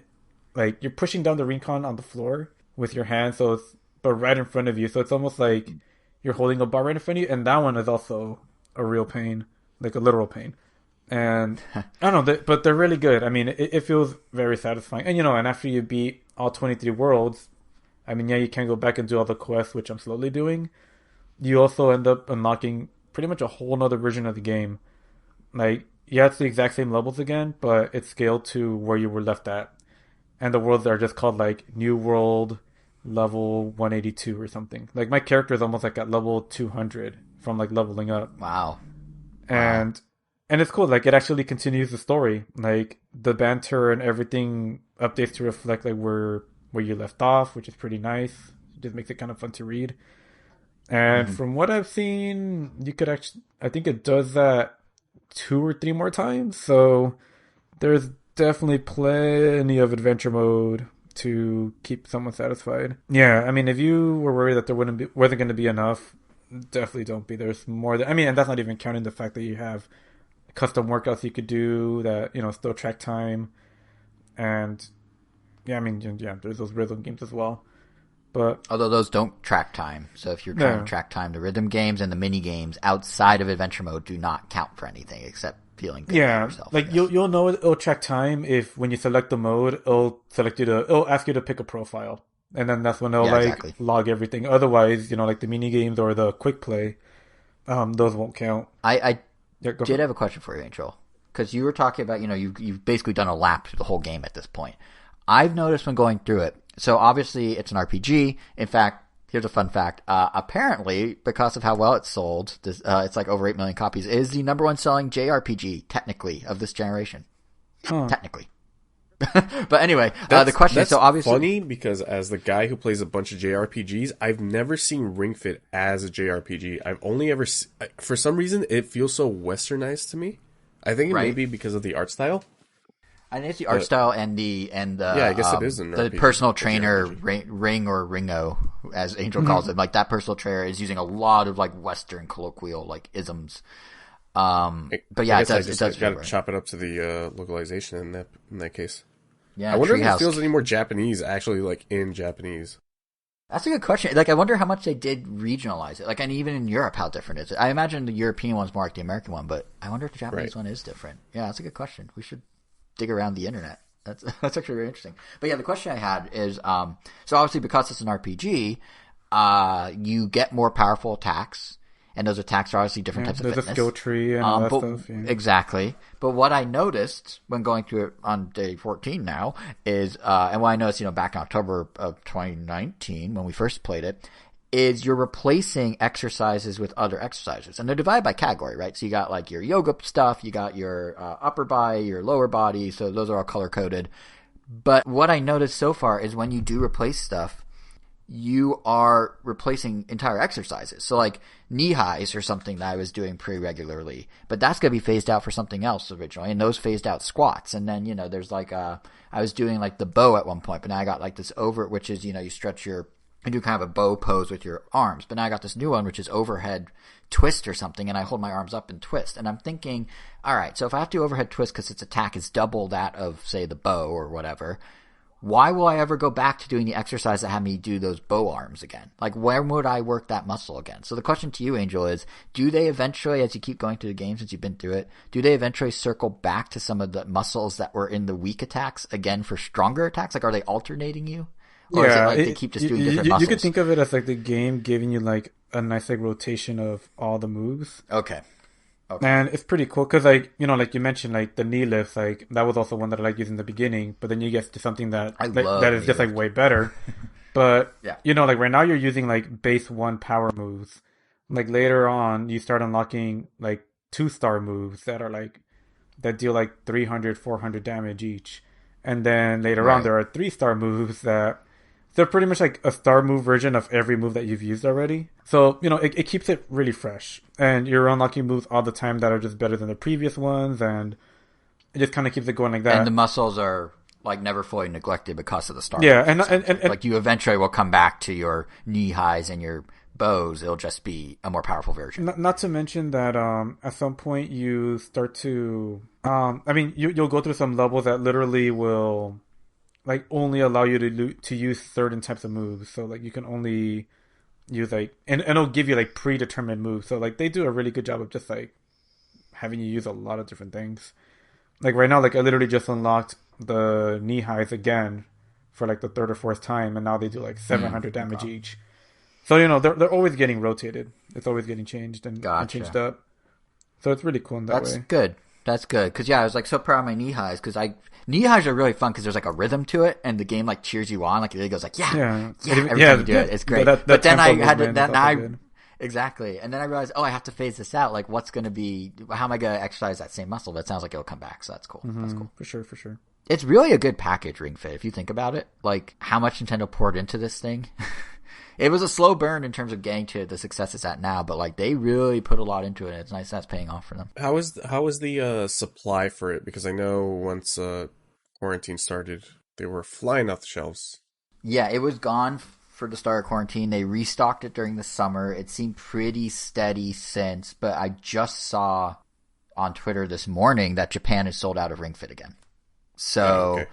like you're pushing down the ring con on the floor with your hand, but right in front of you, so it's almost like you're holding a bar right in front of you. And that one is also a real pain, like a literal pain. And I don't know, but they're really good. It feels very satisfying. And and after you beat all 23 worlds, you can go back and do all the quests, which I'm slowly doing. You also end up unlocking pretty much a whole nother version of the game. Like, yeah, it's the exact same levels again, but it's scaled to where you were left at. And the worlds are just called like New World level 182 or something. Like my character is almost like at level 200 from like leveling up. Wow. And it's cool. Like, it actually continues the story. Like, the banter and everything updates to reflect like where you left off, which is pretty nice. It just makes it kind of fun to read. And from what I've seen, you could actually, I think it does that 2 or 3 more times. So there's definitely plenty of adventure mode to keep someone satisfied. Yeah, I mean, if you were worried that there wasn't going to be enough, definitely don't be. There's more than, I mean, and that's not even counting the fact that you have custom workouts you could do that, still track time. And yeah, I mean, yeah, there's those rhythm games as well. But although those don't track time, so if you're trying to track time, the rhythm games and the mini games outside of adventure mode do not count for anything except feeling good about yourself. Like you'll know it'll track time if when you select the mode, it'll ask you to pick a profile, and then that's when it'll log everything. Otherwise, like the mini games or the quick play, those won't count. I did have a question for you, Angel, because you were talking about you've basically done a lap through the whole game at this point. I've noticed when going through it. So obviously it's an RPG. In fact, here's a fun fact. Apparently, because of how well it's sold, it's like over 8 million copies, it is the number 1 selling JRPG, technically, of this generation. Technically. But anyway, the question is, so obviously... funny, because as the guy who plays a bunch of JRPGs, I've never seen Ring Fit as a JRPG. I've only ever... for some reason, it feels so westernized to me. I think it may be because of the art style. I think it's the art style and the yeah, I guess it is an the RPG, personal trainer Ring or Ringo, as Angel calls it. Like that personal trainer is using a lot of like Western colloquial like isms. But yeah, it does. Got to chop it up to the localization in that case. Yeah, I wonder if it feels any more Japanese actually, like in Japanese. That's a good question. Like, I wonder how much they did regionalize it. Like, and even in Europe, how different is it? I imagine the European one's more like the American one, but I wonder if the Japanese one is different. Yeah, that's a good question. We should dig around the internet. That's actually very interesting. But yeah, the question I had is, so obviously because it's an RPG, you get more powerful attacks, and those attacks are obviously different types of fitness. There's a skill tree and all that stuff. Yeah. Exactly. But what I noticed when going through it on day 14 now is, and what I noticed, back in October of 2019 when we first played it, is you're replacing exercises with other exercises. And they're divided by category, right? So you got like your yoga stuff, you got your upper body, your lower body, so those are all color-coded. But what I noticed so far is when you do replace stuff, you are replacing entire exercises. So like knee highs or something that I was doing pretty regularly, but that's going to be phased out for something else originally. And those phased out squats. And then, there's like, I was doing like the bow at one point, but now I got like this which is, you stretch and do kind of a bow pose with your arms. But now I got this new one, which is overhead twist or something, and I hold my arms up and twist. And I'm thinking, all right, so if I have to overhead twist because its attack is double that of, say, the bow or whatever, why will I ever go back to doing the exercise that had me do those bow arms again? Like, where would I work that muscle again? So the question to you, Angel, is do they eventually, as you keep going through the game since you've been through it, do they eventually circle back to some of the muscles that were in the weak attacks again for stronger attacks? Like, are they alternating you? Or is it like they keep just doing different muscles? You could think of it as like the game giving you like a nice like rotation of all the moves. Okay. And it's pretty cool because like, like you mentioned, like the knee lifts, like that was also one that I like using in the beginning, but then you get to something that is just like way better. But, like right now you're using like base 1 power moves. Like later on, you start unlocking like 2-star moves that deal like 300, 400 damage each. And then later on, there are 3-star moves that they're pretty much like a star move version of every move that you've used already. So, it keeps it really fresh. And you're unlocking moves all the time that are just better than the previous ones. And it just kind of keeps it going like that. And the muscles are like never fully neglected because of the star moves. And like you eventually will come back to your knee highs and your bows. It'll just be a more powerful version. Not to mention that at some point you start to... you'll go through some levels that literally will... like only allow you to use certain types of moves. So like you can only use like and it'll give you like predetermined moves. So like they do a really good job of just like having you use a lot of different things. Like right now, like I literally just unlocked the knee highs again for like the 3rd or 4th time, and now they do like 700 damage each. So they're always getting rotated. It's always getting changed and changed up. So it's really cool in that way. That's good. That's good. Because, I was, like, so proud of my knee highs. Because knee highs are really fun because there's, like, a rhythm to it. And the game, like, cheers you on. Like, it really goes, like, every time you do it. It's great. But then I had to... Exactly. And then I realized, I have to phase this out. Like, what's going to be, how am I going to exercise that same muscle? But it sounds like it'll come back. So that's cool. That's cool. For sure. It's really a good package, Ring Fit, if you think about it. Like, how much Nintendo poured into this thing. It was a slow burn in terms of getting to the success it's at now, but like they really put a lot into it. And it's nice that's paying off for them. How was the supply for it? Because I know once quarantine started, they were flying off the shelves. Yeah, it was gone for the start of quarantine. They restocked it during the summer. It seemed pretty steady since, but I just saw on Twitter this morning that Japan is sold out of Ring Fit again. So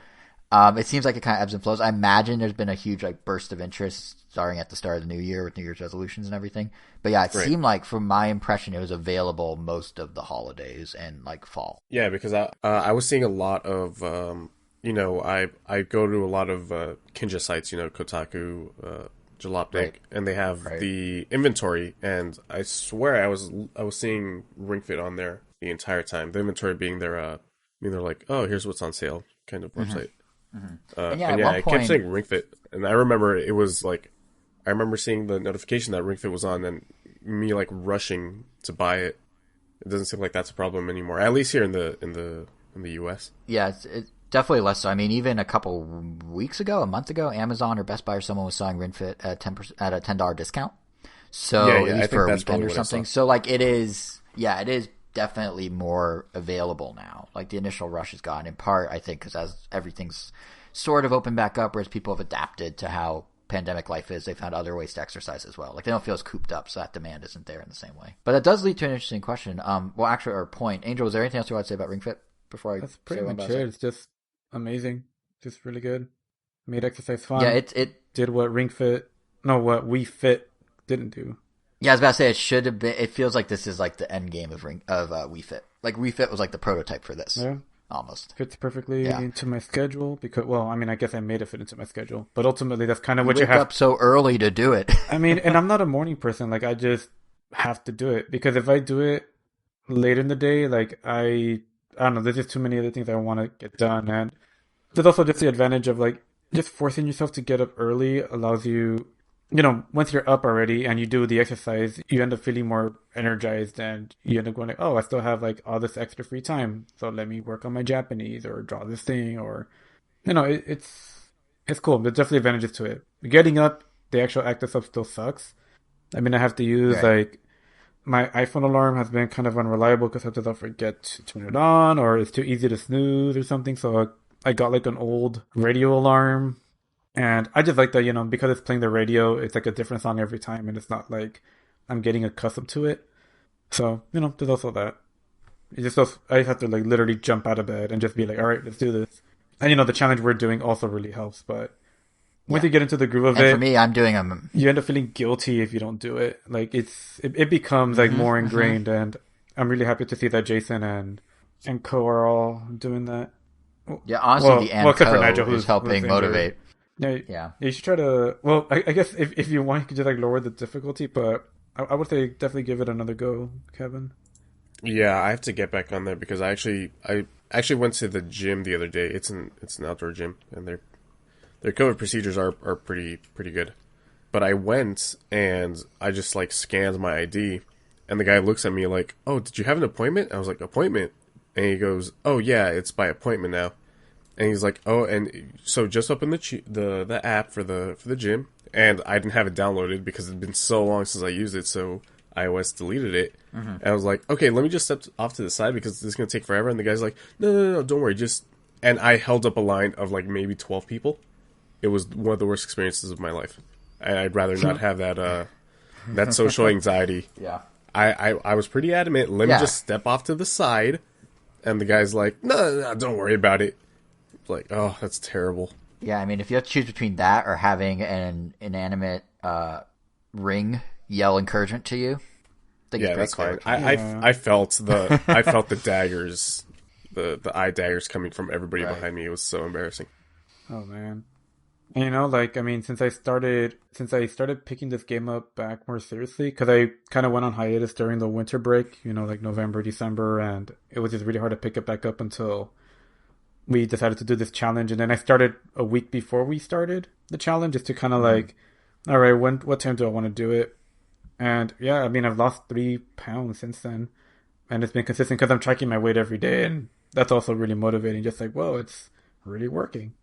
it seems like it kind of ebbs and flows. I imagine there's been a huge like burst of interest starting at the start of the new year with New Year's resolutions and everything. But yeah, it seemed like, from my impression, it was available most of the holidays and like fall. Yeah, because I was seeing a lot of I go to a lot of Kinja sites, Kotaku, Jalopnik, and they have the inventory, and I swear I was seeing Ring Fit on there the entire time. The inventory being their they're like, oh, here's what's on sale kind of website. And at one I point, kept saying Ring Fit, and I remember it was like, I remember seeing the notification that Ring Fit was on, and me like rushing to buy it. It doesn't seem like that's a problem anymore, at least here in the US. Yeah, it's definitely less so. I mean, even a couple weeks ago, a month ago, Amazon or Best Buy or someone was selling Ring Fit at a $10 discount. So at least for a weekend or something. So like it is definitely more available now. Like the initial rush is gone, in part, I think, because as everything's sort of opened back up, whereas people have adapted to how pandemic life is, they found other ways to exercise as well. Like they don't feel as cooped up, so that demand isn't there in the same way. But that does lead to an interesting question. Point. Angel, was there anything else you want to say about Ring Fit before I? That's pretty much it. It's just amazing, just really good. Made exercise fun. Yeah, it did what what Wii Fit didn't do. Yeah, I was about to say it should have been. It feels like this is like the end game of Wii Fit. Like Wii Fit was like the prototype for this. Yeah. Almost fits perfectly into my schedule because, I guess I made it fit into my schedule, but ultimately that's kind of what you have. Up so early to do it. I mean, and I'm not a morning person. Like I just have to do it because if I do it late in the day, like I don't know, there's just too many other things I want to get done, and there's also just the advantage of like just forcing yourself to get up early allows you. Once you're up already and you do the exercise, you end up feeling more energized and you end up going like, oh, I still have like all this extra free time. So let me work on my Japanese or draw this thing or, it's cool. There's definitely advantages to it. Getting up, the actual act of stuff still sucks. I mean, I have to use like my iPhone alarm has been kind of unreliable because sometimes I'll forget to turn it on or it's too easy to snooze or something. So I got like an old radio alarm. And I just like that, because it's playing the radio, it's like a different song every time, and it's not like I'm getting accustomed to it. So, there's also that. I have to like literally jump out of bed and just be like, all right, let's do this. And the challenge we're doing also really helps, but once you get into the groove of it, for me, I'm doing them. You end up feeling guilty if you don't do it. Like it becomes like more ingrained, and I'm really happy to see that Jason and Co are all doing that. Yeah, honestly, except for Nigel, who's helping motivate. Yeah. You should try to. Well, I guess if you want, you could just like lower the difficulty, but I would say definitely give it another go, Kevin. Yeah, I have to get back on there because I actually went to the gym the other day. It's an outdoor gym, and their COVID procedures are pretty good. But I went and I just like scanned my ID, and the guy looks at me like, "Oh, did you have an appointment?" I was like, "Appointment," and he goes, "Oh yeah, it's by appointment now." And he's like, "Oh, and so just open the app for the gym." And I didn't have it downloaded because it had been so long since I used it, so iOS deleted it. And I was like, "Okay, let me just step off to the side because this is gonna take forever." And the guy's like, "No, don't worry, just." And I held up a line of like maybe 12 people. It was one of the worst experiences of my life, and I'd rather not have that social anxiety. Yeah, I was pretty adamant. Let me just step off to the side, and the guy's like, "No, don't worry about it." Like, oh, that's terrible. Yeah, I mean, if you have to choose between that or having an inanimate ring yell encouragement to you, I think it's that's fine. I felt the daggers, the eye daggers coming from everybody behind me. It was so embarrassing. Oh man, and since I started picking this game up back more seriously, because I kind of went on hiatus during the winter break, like November, December, and it was just really hard to pick it back up until we decided to do this challenge. And then I started a week before we started the challenge just to kind of like, all right, what time do I want to do it? And yeah, I mean, I've lost 3 pounds since then, and it's been consistent because I'm tracking my weight every day, and that's also really motivating. Just like, whoa, it's really working.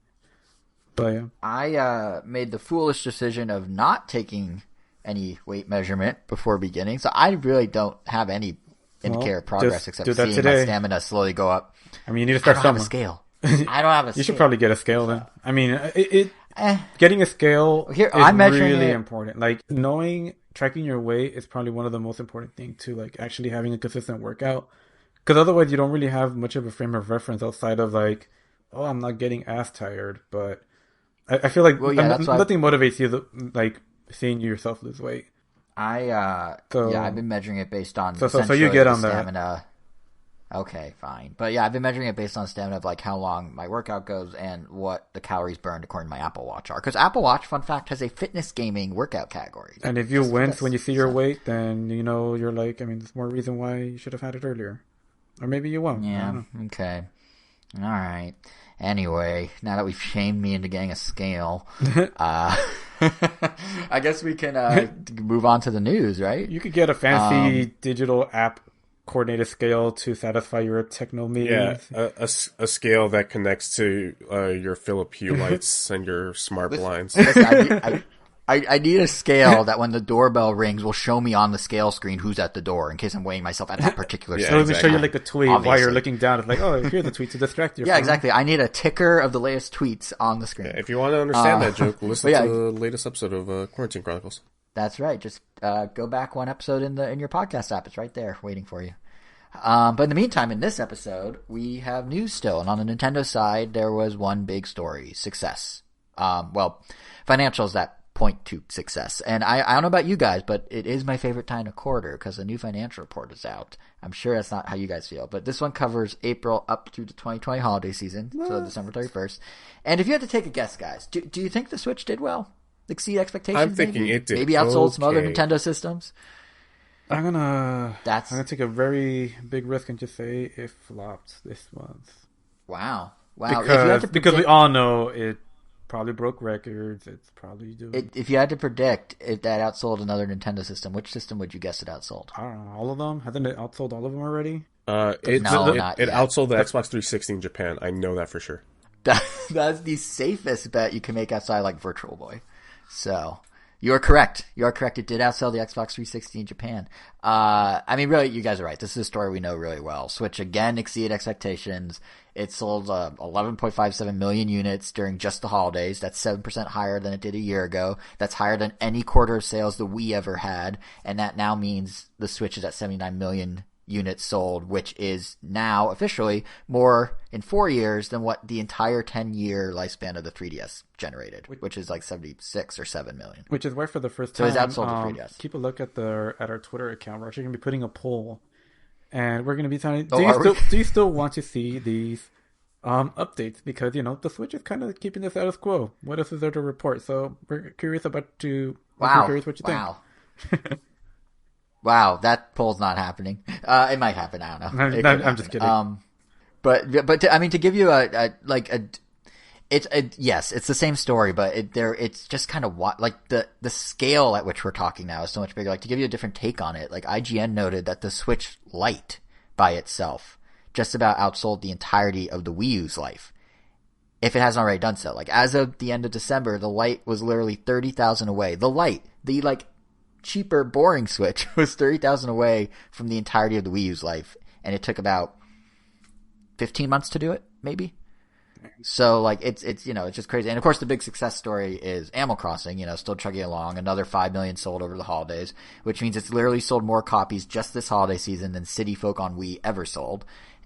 But yeah, I made the foolish decision of not taking any weight measurement before beginning, so I really don't have any indicator of progress except seeing my stamina slowly go up. I mean, you need to start somewhere. I don't have a scale. I don't have a scale. You should probably get a scale then. I mean, getting a scale is really important. Like, tracking your weight is probably one of the most important things to like actually having a consistent workout. Because otherwise you don't really have much of a frame of reference outside of like, oh, I'm not getting ass tired. But I feel like nothing motivates you like seeing yourself lose weight. I've been measuring it based on so you get on stamina. Okay, fine. But yeah, I've been measuring it based on stamina of like how long my workout goes and what the calories burned according to my Apple Watch are. Because Apple Watch, fun fact, has a fitness gaming workout category. And if you wince when you see your weight, then you know you're like, I mean, there's more reason why you should have had it earlier. Or maybe you won't. Yeah, okay. All right. Anyway, now that we've shamed me into getting a scale, I guess we can move on to the news, right? You could get a fancy digital app coordinated scale to satisfy your techno needs. Yeah, a scale that connects to your Philip Hue lights and your smart blinds. I need a scale that when the doorbell rings will show me on the scale screen who's at the door in case I'm weighing myself at that particular scale. It'll show you like a tweet while you're looking down. It's like, oh, here's a tweet to distract you. Yeah, exactly. I need a ticker of the latest tweets on the screen. Yeah, if you want to understand that joke, listen to the latest episode of Quarantine Chronicles. That's right. Just go back one episode in your podcast app. It's right there waiting for you. But in the meantime, in this episode, we have news still. And on the Nintendo side, there was one big story. Success. Financials that point to success. And I don't know about you guys, but it is my favorite time of quarter because the new financial report is out. I'm sure that's not how you guys feel. But this one covers April up to the 2020 holiday season, so December 31st. And if you had to take a guess, guys, do you think the Switch did well? Exceed expectations? I'm thinking it did. Maybe outsold some other Nintendo systems? I'm gonna take a very big risk and just say it flopped this month. Wow. Because we all know it probably broke records. It's probably doing. If you had to predict if that outsold another Nintendo system, which system would you guess it outsold? I don't know. All of them? Hasn't it outsold all of them already? It outsold the Xbox 360 in Japan. I know that for sure. That's the safest bet you can make outside like Virtual Boy. So you're correct. It did outsell the Xbox 360 in Japan. I mean, really, you guys are right. This is a story we know really well. Switch again exceeded expectations. It sold 11.57 million units during just the holidays. That's 7% higher than it did a year ago. That's higher than any quarter of sales the Wii ever had. And that now means the Switch is at 79 million units sold, which is now officially more in 4 years than what the entire 10-year lifespan of the 3DS generated, which is like 76 or 7 million. Which is why for the first time, so it's outsold the 3DS. Keep a look at our Twitter account. We're actually going to be putting a poll, and we're going to be telling do you still want to see these updates? Because, you know, the Switch is kind of keeping the status quo. What else is there to report? So we're curious what you think. Wow, that poll's not happening. It might happen. I don't know. I'm just kidding. But I mean, to give you it's the same story, but it's just kind of like the scale at which we're talking now is so much bigger. Like, to give you a different take on it, like IGN noted that the Switch Lite by itself just about outsold the entirety of the Wii U's life, if it hasn't already done so. Like, as of the end of December, the Lite was literally 30,000 away. The Lite, the like cheaper, boring Switch, was 30,000 away from the entirety of the Wii U's life, and it took about 15 months to do it, maybe. So, like, it's you know, it's just crazy. And of course, the big success story is Animal Crossing, you know, still chugging along. Another 5 million sold over the holidays, which means it's literally sold more copies just this holiday season than City Folk on Wii ever sold.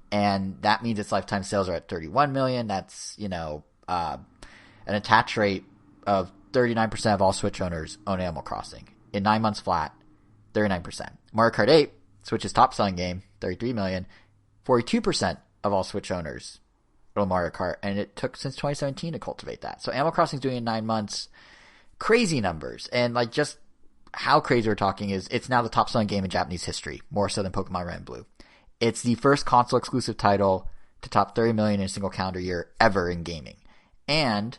And that means its lifetime sales are at 31 million. That's, you know, an attach rate of 39% of all Switch owners own Animal Crossing. In 9 months flat, 39%. Mario Kart 8, Switch's top selling game, 33 million, 42% of all Switch owners own Mario Kart, and it took since 2017 to cultivate that. So Animal Crossing's doing in 9 months crazy numbers, and like just how crazy we're talking is it's now the top selling game in Japanese history, more so than Pokemon Red and Blue. It's the first console exclusive title to top 30 million in a single calendar year ever in gaming. And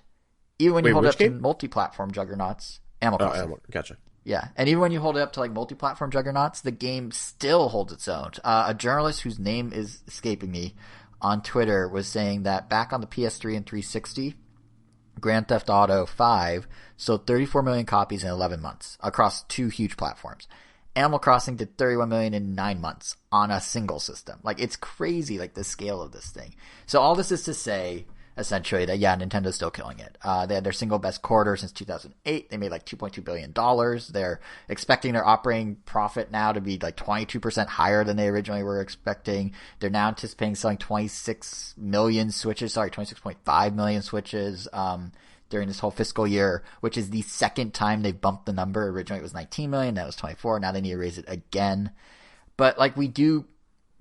even when you hold up to multi-platform juggernauts, Animal Crossing. Gotcha. Yeah, and even when you hold it up to like multi-platform juggernauts, the game still holds its own. A journalist whose name is escaping me on Twitter was saying that back on the PS3 and 360, Grand Theft Auto 5 sold 34 million copies in 11 months across 2 huge platforms. Animal Crossing did 31 million in 9 months on a single system. Like, it's crazy, like, the scale of this thing. So all this is to say, essentially, that, yeah, Nintendo's still killing it. They had their single best quarter since 2008. They made, like, $2.2 billion. They're expecting their operating profit now to be, like, 22% higher than they originally were expecting. They're now anticipating selling 26 million Switches, 26.5 million Switches, during this whole fiscal year, which is the second time they've bumped the number. Originally it was 19 million, now it was 24. Now they need to raise it again. But like, we do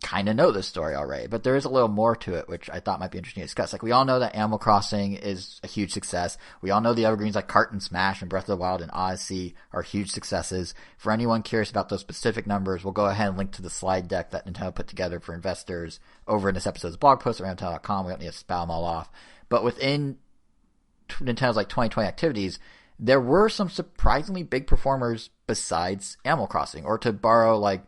kind of know this story already, but there is a little more to it, which I thought might be interesting to discuss. Like, we all know that Animal Crossing is a huge success. We all know the evergreens like Cart and Smash and Breath of the Wild and Odyssey are huge successes. For anyone curious about those specific numbers, we'll go ahead and link to the slide deck that Nintendo put together for investors over in this episode's blog post at Nintendo.com. We don't need to spout them all off. But within Nintendo's like 2020 activities, there were some surprisingly big performers besides Animal Crossing. Or to borrow like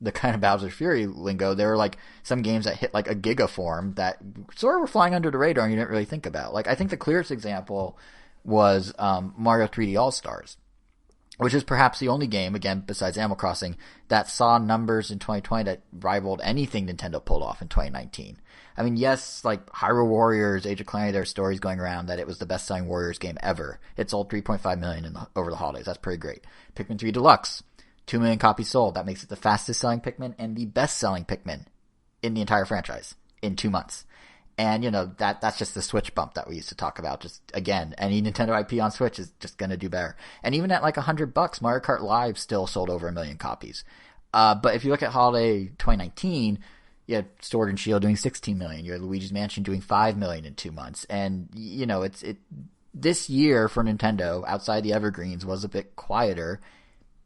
the kind of Bowser's Fury lingo, there were like some games that hit like a gigaform that sort of were flying under the radar and you didn't really think about. Like, I think the clearest example was Mario 3D All-Stars, which is perhaps the only game, again, besides Animal Crossing, that saw numbers in 2020 that rivaled anything Nintendo pulled off in 2019. I mean, yes, like Hyrule Warriors, Age of Calamity, there are stories going around that it was the best-selling Warriors game ever. It sold 3.5 million over the holidays. That's pretty great. Pikmin 3 Deluxe, 2 million copies sold. That makes it the fastest-selling Pikmin and the best-selling Pikmin in the entire franchise in 2 months. And, you know, that's just the Switch bump that we used to talk about. Just, again, any Nintendo IP on Switch is just going to do better. And even at like $100, Mario Kart Live still sold over 1 million copies. But if you look at holiday 2019, you had Sword and Shield doing 16 million. You had Luigi's Mansion doing 5 million in 2 months. And, you know, this year for Nintendo, outside the evergreens, was a bit quieter.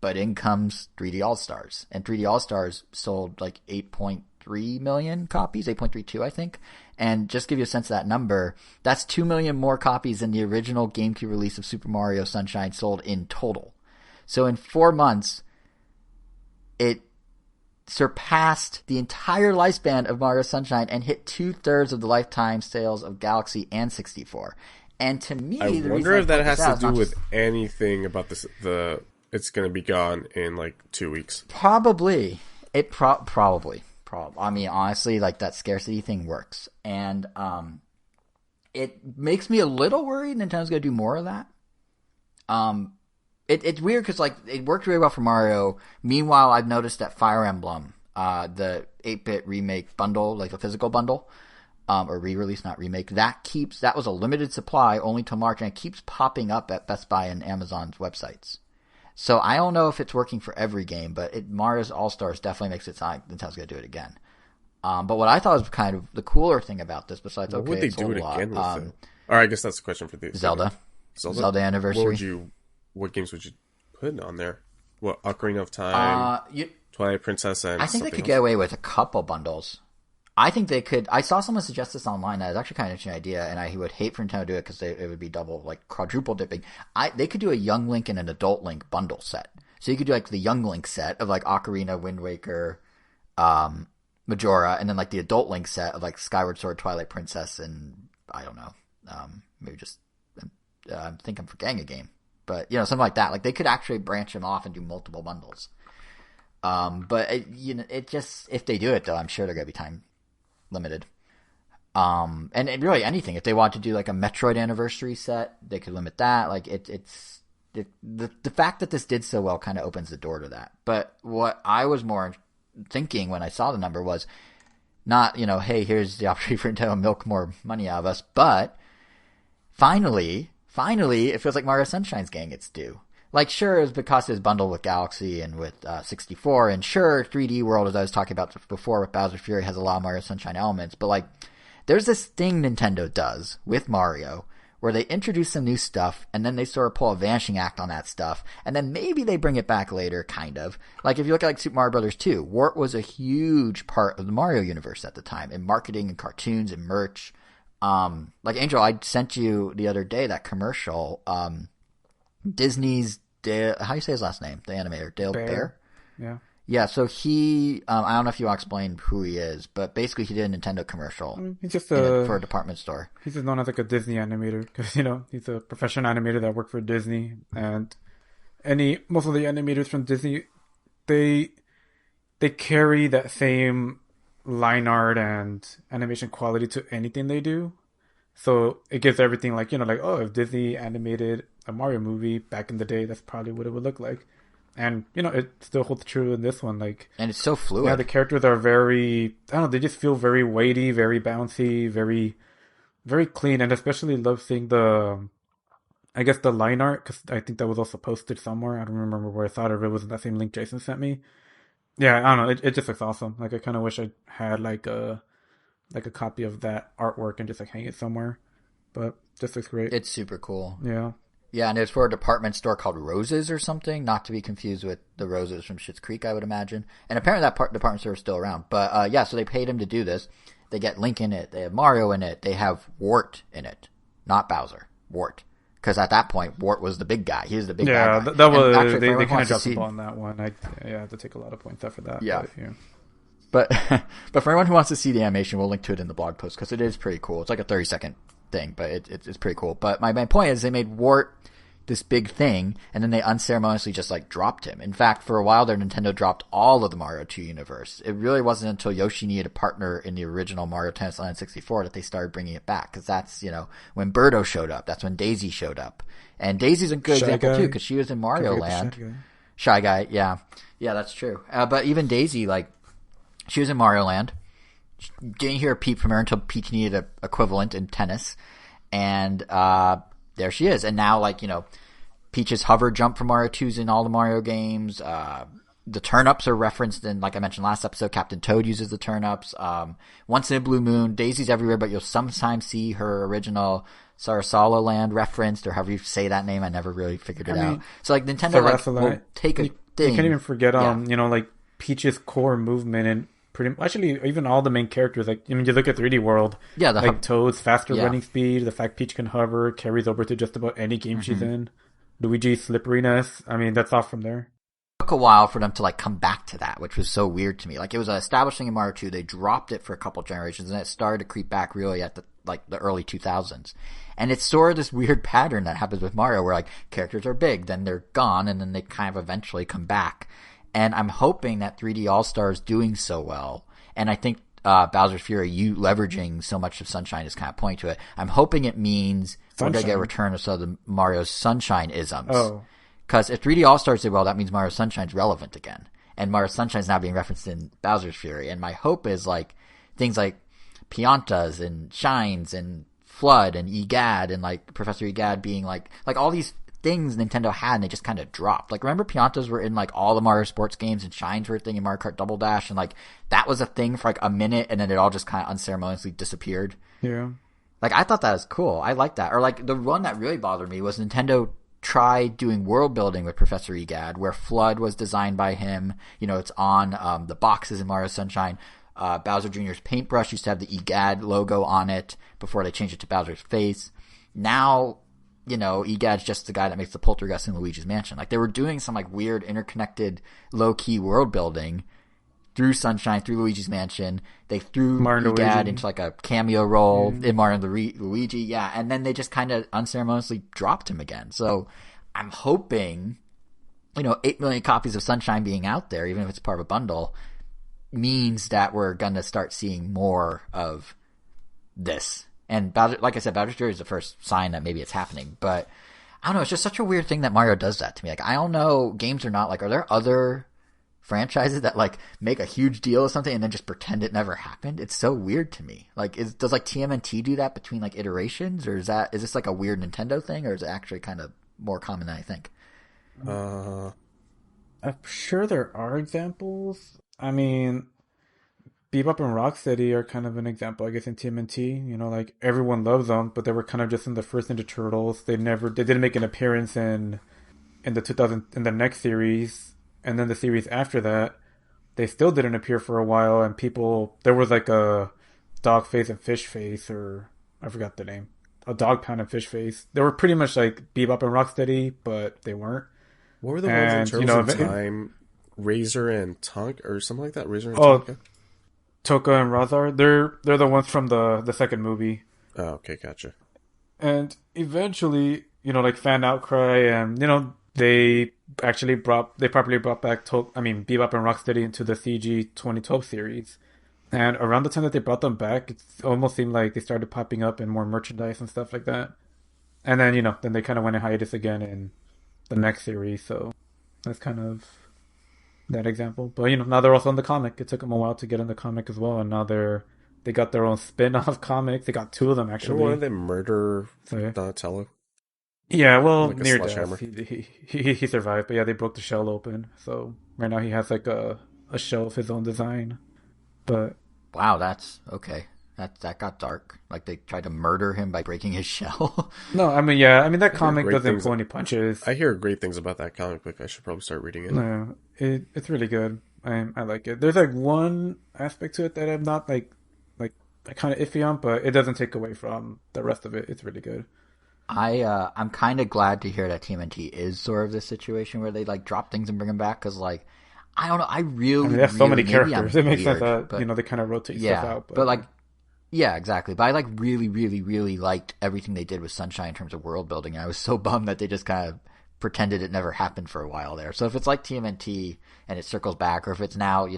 But in comes 3D All-Stars. And 3D All-Stars sold like 8.3 million copies, 8.32, I think. And just to give you a sense of that number, that's 2 million more copies than the original GameCube release of Super Mario Sunshine sold in total. So in 4 months, it surpassed the entire lifespan of Mario Sunshine and hit 2/3 of the lifetime sales of Galaxy and 64. And to me, I wonder if that has to do with anything about this. It's going to be gone in like 2 weeks. Probably. Probably. I mean, honestly, like, that scarcity thing works. And it makes me a little worried Nintendo's going to do more of that. It's weird because, like, it worked really well for Mario. Meanwhile, I've noticed that Fire Emblem, the 8-bit remake bundle, like the physical bundle, or re-release, not remake, that was a limited supply only till March, and it keeps popping up at Best Buy and Amazon's websites. So I don't know if it's working for every game, but Mario's All-Stars definitely makes it sound like Nintendo's going to do it again. But what I thought was kind of the cooler thing about this, besides, would they do it again with it? Or I guess that's the question for the Zelda Anniversary. What games would you put on there? What, Ocarina of Time, Twilight Princess, and I think they could get away with a couple bundles. I think they could. I saw someone suggest this online. That is actually kind of an interesting idea, and I would hate for Nintendo to do it because it would be double, like quadruple dipping. They could do a Young Link and an Adult Link bundle set. So you could do like the Young Link set of like Ocarina, Wind Waker, Majora, and then like the Adult Link set of like Skyward Sword, Twilight Princess, and I don't know, maybe just I think I'm forgetting a game, but you know, something like that. Like they could actually branch them off and do multiple bundles. But it just, if they do it though, I'm sure they're gonna be time limited. And really anything. If they want to do like a Metroid Anniversary set, they could limit that. Like the fact that this did so well kind of opens the door to that. But what I was more thinking when I saw the number was not, you know, hey, here's the opportunity for Nintendo to milk more money out of us, but finally, it feels like Mario Sunshine's getting its due. Like, sure, it was because it was bundled with Galaxy and with 64, and sure, 3D World, as I was talking about before with Bowser's Fury, has a lot of Mario Sunshine elements, but like, there's this thing Nintendo does with Mario where they introduce some new stuff, and then they sort of pull a vanishing act on that stuff, and then maybe they bring it back later, kind of. Like, if you look at like Super Mario Bros. 2, Wart was a huge part of the Mario universe at the time, in marketing and cartoons and merch. Like, Angel, I sent you the other day that commercial, Disney's Dale, how do you say his last name? The animator, Dale Bear? Yeah. Yeah, so he, I don't know if you want to explain who he is, but basically he did a Nintendo commercial He's just for a department store. He's just known as like a Disney animator because, you know, he's a professional animator that worked for Disney. And most of the animators from Disney, they carry that same line art and animation quality to anything they do. So it gives everything like, you know, like, oh, if Disney animated a Mario movie back in the day, that's probably what it would look like. And, you know, it still holds true in this one. Like, and it's so fluid. Yeah, the characters are very, I don't know, they just feel very weighty, very bouncy, very, very clean. And especially love seeing the line art, because I think that was also posted somewhere. I don't remember where I thought of it. Was in that same link Jason sent me. Yeah, I don't know. It just looks awesome. Like, I kind of wish I had like a copy of that artwork and just like hang it somewhere. But just looks great. It's super cool. Yeah. Yeah, and it's for a department store called Roses or something, not to be confused with the Roses from Schitt's Creek, I would imagine. And apparently that department store is still around. But yeah, so they paid him to do this. They get Link in it. They have Mario in it. They have Wart in it. Not Bowser. Wart. Because at that point, Wart was the big guy. He was the big guy. Yeah, that was... Actually, they kind of dropped the ball on that one. I had to take a lot of points after that. Yeah. But, yeah. But for anyone who wants to see the animation, we'll link to it in the blog post because it is pretty cool. It's like a 30-second thing, but it's pretty cool. But my point is they made Wart this big thing, and then they unceremoniously just like dropped him. In fact, for a while there, Nintendo dropped all of the Mario 2 universe. It really wasn't until Yoshi needed a partner in the original Mario Tennis Land 64 that they started bringing it back. Because that's, you know, when Birdo showed up. That's when Daisy showed up. And Daisy's a good example too, because she was in Mario Land. Shy Guy, yeah. Yeah, that's true. But even Daisy, like, she was in Mario Land. Didn't hear a peep from her until Peach needed an equivalent in tennis. And there she is. And now, like, you know, Peach's hover jump from Mario 2's in all the Mario games. The turnips are referenced in, like I mentioned last episode, Captain Toad uses the turnips. Once in a Blue Moon, Daisy's everywhere, but you'll sometimes see her original Sarasala Land referenced, or however you say that name. I never really figured it out. So, like, Nintendo will take a thing. You can't even forget, you know, like, Peach's core movement and actually even all the main characters. Like, I mean, you look at 3D World, like Toad's faster running speed, the fact Peach can hover carries over to just about any game she's in. Luigi's slipperiness, I mean, that's off from there. It took a while for them to like come back to that, which was so weird to me. Like, it was establishing in Mario 2, they dropped it for a couple generations, and it started to creep back really at the early 2000s. And it's sort of this weird pattern that happens with Mario, where like characters are big, then they're gone, and then they kind of eventually come back. And I'm hoping that 3D All-Stars doing so well, and I think Bowser's Fury, you leveraging so much of Sunshine is kind of pointing to it. I'm hoping it means we're going to get a return of some of the Mario Sunshine isms. Oh. Because if 3D All-Stars did well, that means Mario Sunshine's relevant again. And Mario Sunshine's now being referenced in Bowser's Fury. And my hope is like things like Piantas and Shines and Flood and Egad and like Professor Egad being like all these things Nintendo had and they just kind of dropped. Like, remember Piantas were in like all the Mario sports games and Shines were a thing in Mario Kart Double Dash, and like that was a thing for like a minute and then it all just kind of unceremoniously disappeared. Yeah. Like, I thought that was cool. I like that. Or like the one that really bothered me was Nintendo tried doing world building with Professor Egad, where Flood was designed by him. You know, it's on the boxes in Mario Sunshine. Bowser Jr.'s paintbrush used to have the Egad logo on it before they changed it to Bowser's face. Now, you know, Egad's just the guy that makes the poltergeist in Luigi's Mansion. Like, they were doing some like weird interconnected low-key world building through Sunshine, through Luigi's Mansion. They threw Egad into like a cameo role in Mario and Luigi. Yeah. And then they just kind of unceremoniously dropped him again. So I'm hoping, you know, 8 million copies of Sunshine being out there, even if it's part of a bundle, means that we're going to start seeing more of this. And Bowser, like I said, Bowser's Fury is the first sign that maybe it's happening. But I don't know. It's just such a weird thing that Mario does that to me. Like, I don't know. Games are not like, are there other franchises that like make a huge deal of something and then just pretend it never happened? It's so weird to me. Like, does like TMNT do that between like iterations, or is this like a weird Nintendo thing, or is it actually kind of more common than I think? I'm sure there are examples. I mean, Bebop and Rocksteady are kind of an example, I guess, in TMNT. You know, like, everyone loves them, but they were kind of just in the first Ninja Turtles. They didn't make an appearance in the next series, and then the series after that, they still didn't appear for a while. And there was like a Dog Face and Fish Face, or I forgot the name, a Dog Pound and Fish Face. They were pretty much like Bebop and Rocksteady, but they weren't. What were the ones in And Turtles in Time? Razor and Tonka or something like that? Razor and oh, Tonka? Toka and Razar, they're the ones from the second movie. Oh, okay, gotcha. And eventually, like fan outcry, and they properly brought back Bebop and Rocksteady into the CG 2012 series. And around the time that they brought them back, it almost seemed like they started popping up in more merchandise and stuff like that. And then then they kind of went in hiatus again in the next series. So that's kind of that example. But now they're also in the comic. It took them a while to get in the comic as well, and now they got their own spin-off comics. They got two of them actually. Didn't one of them murder Donatello? Yeah, well, like near death. He survived, but yeah, they broke the shell open. So right now he has like a shell of his own design. But wow, that's okay. That got dark. Like they tried to murder him by breaking his shell. No, that comic doesn't pull any punches. I hear great things about that comic book. I should probably start reading it. No, it's really good. I like it. There's like one aspect to it that I'm not like kind of iffy on, but it doesn't take away from the rest of it. It's really good. I'm kind of glad to hear that TMNT is sort of this situation where they like drop things and bring them back, because like I don't know, I they have so many characters. It makes sense that but, they kind of rotate stuff out. But like, yeah, exactly. But I like really, really, really liked everything they did with Sunshine in terms of world building. And I was so bummed that they just kind of pretended it never happened for a while there. So if it's like TMNT and it circles back, or if it's now,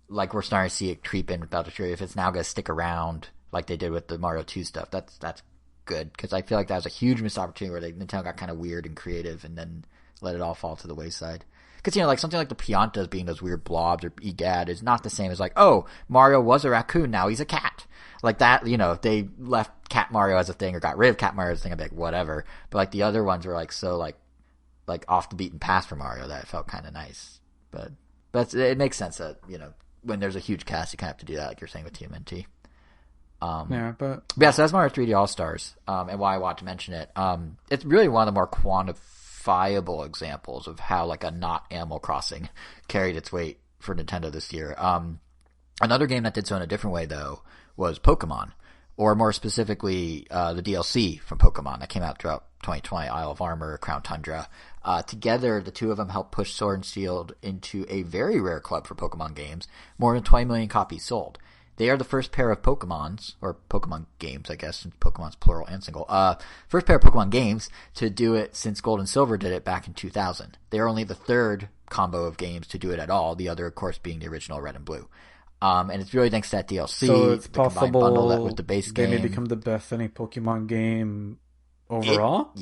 like we're starting to see it creep in with Bowser's Fury, if it's now going to stick around like they did with the Mario 2 stuff, that's good, because I feel like that was a huge missed opportunity where Nintendo got kind of weird and creative and then let it all fall to the wayside. Because, like something like the Piantas being those weird blobs or egad is not the same as like, oh, Mario was a raccoon, now he's a cat. Like that, if they left Cat Mario as a thing or got rid of Cat Mario as a thing, I'd be like, whatever. But like the other ones were like so like off the beaten path for Mario that it felt kind of nice. But it makes sense that, when there's a huge cast, you kind of have to do that, like you're saying with TMNT. So that's Mario 3D All-Stars, and why I want to mention it. It's really one of the more quantifiable examples of how like a not Animal Crossing carried its weight for Nintendo this year. Another game that did so in a different way though was Pokemon, or more specifically the DLC from Pokemon that came out throughout 2020, Isle of Armor, Crown Tundra. Together, the two of them helped push Sword and Shield into a very rare club for Pokemon games, more than 20 million copies sold. They are the first pair of Pokemons, or Pokemon games, I guess, since Pokemon's plural and single. First pair of Pokemon games to do it since Gold and Silver did it back in 2000. They are only the third combo of games to do it at all, the other, of course, being the original Red and Blue. And it's really thanks to that DLC, so it's the combined bundle that with the base game. They may become the best-selling Pokemon game overall?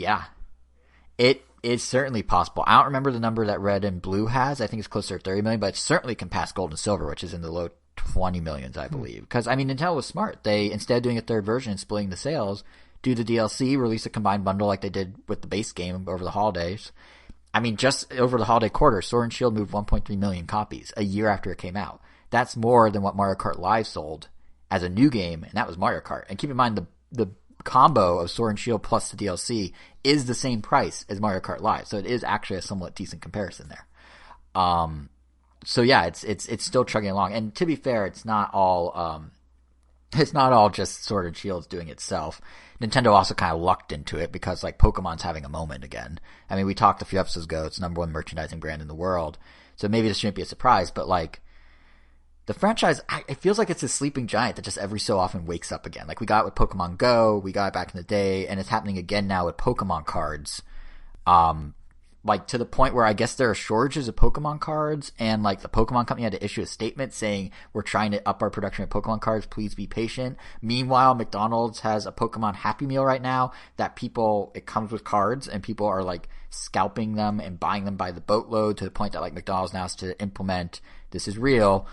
It is certainly possible. I don't remember the number that Red and Blue has. I think it's closer to 30 million, but it certainly can pass Gold and Silver, which is in the low 20 millions, I believe. Because, Nintendo was smart. They, instead of doing a third version and splitting the sales, do the DLC, release a combined bundle like they did with the base game over the holidays. Just over the holiday quarter, Sword and Shield moved 1.3 million copies a year after it came out. That's more than what Mario Kart Live sold as a new game, and that was Mario Kart. And keep in mind, the combo of Sword and Shield plus the DLC is the same price as Mario Kart Live, so it is actually a somewhat decent comparison there. So yeah, it's still chugging along. And to be fair, it's not all just Sword and Shield's doing itself. Nintendo also kind of lucked into it because like Pokemon's having a moment again. We talked a few episodes ago, it's the number one merchandising brand in the world. So maybe this shouldn't be a surprise, but like the franchise, it feels like it's a sleeping giant that just every so often wakes up again. Like we got it with Pokemon Go, we got it back in the day, and it's happening again now with Pokemon cards. Like to the point where I guess there are shortages of Pokemon cards, and like the Pokemon company had to issue a statement saying we're trying to up our production of Pokemon cards, please be patient. Meanwhile, McDonald's has a Pokemon Happy Meal right now that it comes with cards, and people are like scalping them and buying them by the boatload, to the point that like McDonald's now has to implement, this is real,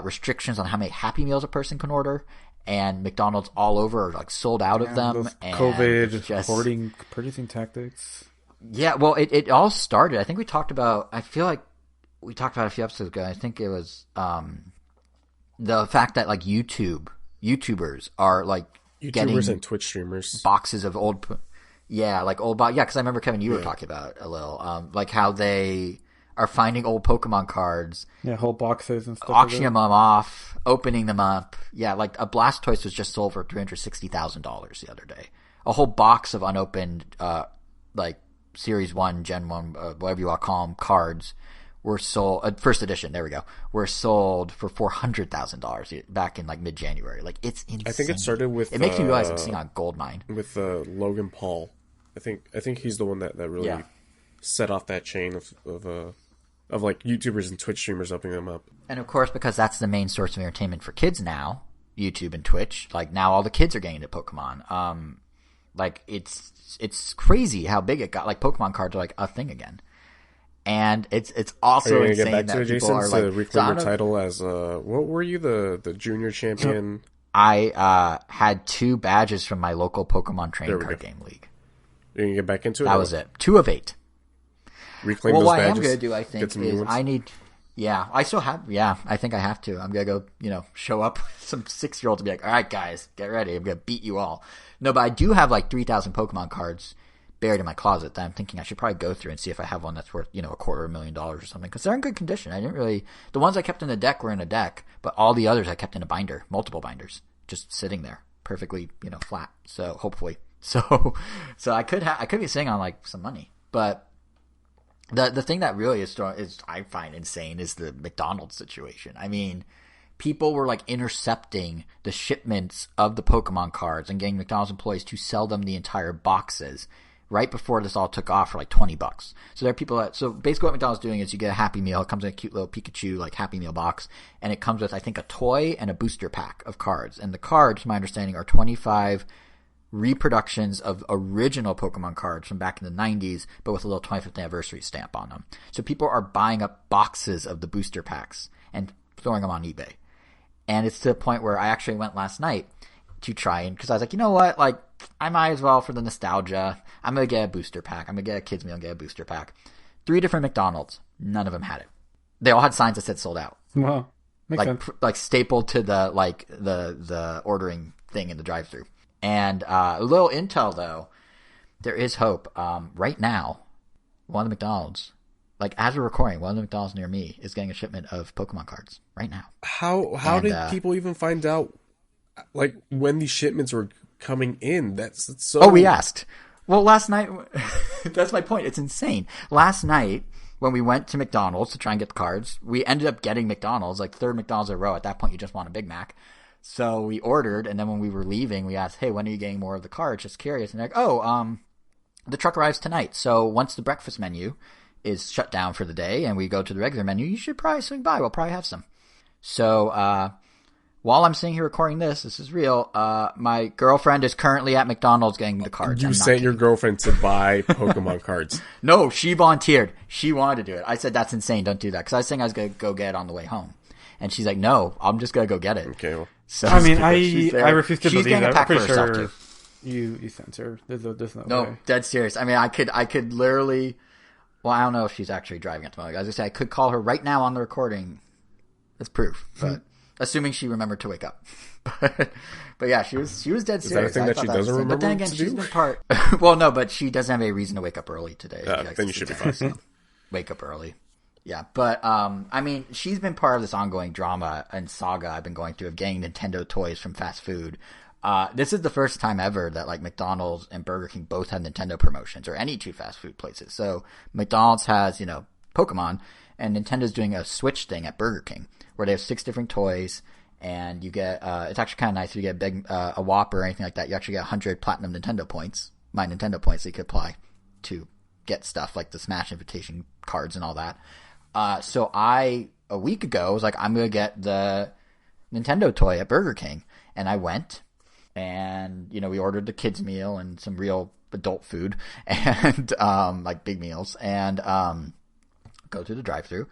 restrictions on how many Happy Meals a person can order. And McDonald's all over are like sold out of them. Those and COVID hoarding purchasing tactics. Yeah, well, it all started. I think we talked about. I feel like we talked about a few episodes ago. I think it was the fact that like YouTubers are like getting and Twitch streamers boxes of old, because I remember Kevin, you were talking about it a little, like how they are finding old Pokemon cards, whole boxes and stuff, auctioning them off, opening them up. Yeah, like a Blastoise was just sold for $360,000 the other day. A whole box of unopened, Series 1, Gen 1, whatever you want to call them, cards were sold, first edition, there we go, were sold for $400,000 back in like mid-January. Like, it's insane. I think it started with... It makes me realize I'm seeing on Goldmine. With Logan Paul. I think he's the one that really set off that chain of like YouTubers and Twitch streamers opening them up. And of course, because that's the main source of entertainment for kids now, YouTube and Twitch, like now all the kids are getting into Pokemon. Like it's crazy how big it got. Like Pokemon cards are like a thing again. And it's also are you insane get back that to it, people Jason, are like... to reclaim your title as, what were you, the junior champion? I had 2 badges from my local Pokemon trading card game league. You're going to get back into it? That was it. 2 of 8. Reclaim those badges? What I am going to do, I think, is I need... Yeah, I still have... Yeah, I think I have to. I'm going to go, show up with some 6-year-olds and be like, all right, guys, get ready. I'm going to beat you all. No, but I do have like 3,000 Pokemon cards buried in my closet that I'm thinking I should probably go through and see if I have one that's worth, $250,000 or something. Because they're in good condition. I didn't really... The ones I kept in the deck were in a deck, but all the others I kept in a binder. Multiple binders. Just sitting there. Perfectly, flat. So, hopefully. So I could be sitting on like some money. But the thing that really is I find insane is the McDonald's situation. I mean, people were like intercepting the shipments of the Pokemon cards and getting McDonald's employees to sell them the entire boxes right before this all took off for like $20. So there are people so basically what McDonald's doing is you get a Happy Meal. It comes in a cute little Pikachu like Happy Meal box, and it comes with, I think, a toy and a booster pack of cards. And the cards, to my understanding, are 25 reproductions of original Pokemon cards from back in the 90s, but with a little 25th anniversary stamp on them. So people are buying up boxes of the booster packs and throwing them on eBay. And it's to the point where I actually went last night to try and, because I was like, you know what, like, I might as well, for the nostalgia, I'm going to get a booster pack. I'm going to get a kids meal and get a booster pack. 3 different McDonald's. None of them had it. They all had signs that said sold out. Wow. Makes sense. Like stapled to the, like, the ordering thing in the drive-thru. And a little intel, though, there is hope. Right now, one of the McDonald's, like as we're recording, one of the McDonald's near me is getting a shipment of Pokemon cards right now. How did people even find out, like, when these shipments were coming in? That's so... Oh, we asked. Well, last night, that's my point. It's insane. Last night, when we went to McDonald's to try and get the cards, we ended up getting McDonald's, like 3rd McDonald's in a row. At that point, you just want a Big Mac. So we ordered, and then when we were leaving, we asked, hey, when are you getting more of the cards? Just curious. And they're like, the truck arrives tonight. So once the breakfast menu is shut down for the day and we go to the regular menu, you should probably swing by. We'll probably have some. So while I'm sitting here recording this is real, my girlfriend is currently at McDonald's getting the cards. You sent your girlfriend to buy Pokemon cards. No, she volunteered. She wanted to do it. I said, that's insane. Don't do that. Because I was saying I was going to go get it on the way home. And she's like, no, I'm just going to go get it. Okay, well. So I mean, I refuse to believe that. I'm for pretty herself sure too. you sent her. There's no way. Dead serious. I mean, I could literally. Well, I don't know if she's actually driving at the moment. I was gonna say I could call her right now on the recording as proof, but assuming she remembered to wake up. But yeah, she was dead serious. Is that a thing that she doesn't remember? But then again, to she's do? been part. Well, no, but she doesn't have a reason to wake up early today. Then you should be fine. Wake up early. Yeah, but I mean, she's been part of this ongoing drama and saga I've been going through of getting Nintendo toys from fast food. This is the first time ever that like McDonald's and Burger King both have Nintendo promotions, or any 2 fast food places. So McDonald's has, Pokemon, and Nintendo's doing a Switch thing at Burger King where they have 6 different toys, and you get it's actually kind of nice if you get a Whopper or anything like that. You actually get 100 platinum Nintendo points, my Nintendo points that you could apply to get stuff like the Smash invitation cards and all that. So a week ago, was like, I'm going to get the Nintendo toy at Burger King. And I went, and, we ordered the kids meal and some real adult food and, like big meals, and, go through the drive-thru,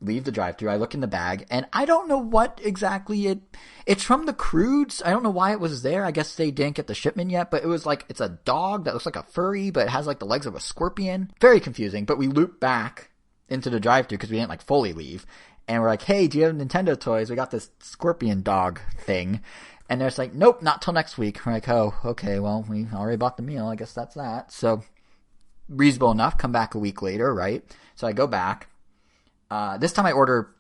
leave the drive-thru. I look in the bag, and I don't know what exactly it's from the Crudes. I don't know why it was there. I guess they didn't get the shipment yet, but it was like, it's a dog that looks like a furry, but it has like the legs of a scorpion. Very confusing, but we loop back into the drive-thru because we didn't like fully leave, and we're like, hey, do you have Nintendo toys? We got this scorpion dog thing, and they're just like, nope, not till next week. We're like, oh, okay, well, we already bought the meal, I guess that's that. So reasonable enough. Come back a week later, right? So I go back. This time I order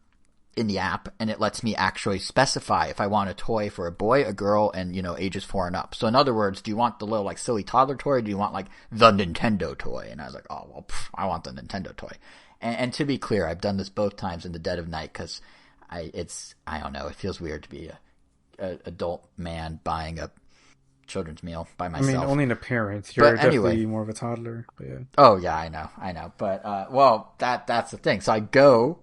in the app, and it lets me actually specify if I want a toy for a boy, a girl, and, you know, ages 4 and up. So in other words, do you want the little like silly toddler toy, or do you want like the Nintendo toy? And I was like, oh, well, I want the Nintendo toy. And to be clear, I've done this both times in the dead of night because I don't know, it feels weird to be a adult man buying a children's meal by myself. I mean, only in appearance. You're definitely more of a toddler. But yeah. Oh yeah, I know. But well, that's the thing. So I go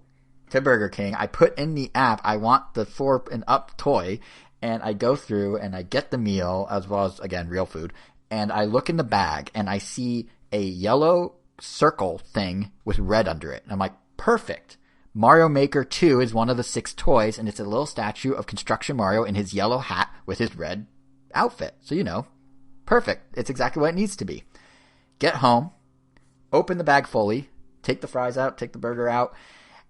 to Burger King. I put in the app, I want the 4 and up toy, and I go through and I get the meal as well as, again, real food. And I look in the bag and I see a yellow circle thing with red under it. And I'm like, perfect. Mario Maker 2 is one of the 6 toys, and it's a little statue of Construction Mario in his yellow hat with his red outfit. So, you know, perfect. It's exactly what it needs to be. Get home, open the bag fully, take the fries out, take the burger out,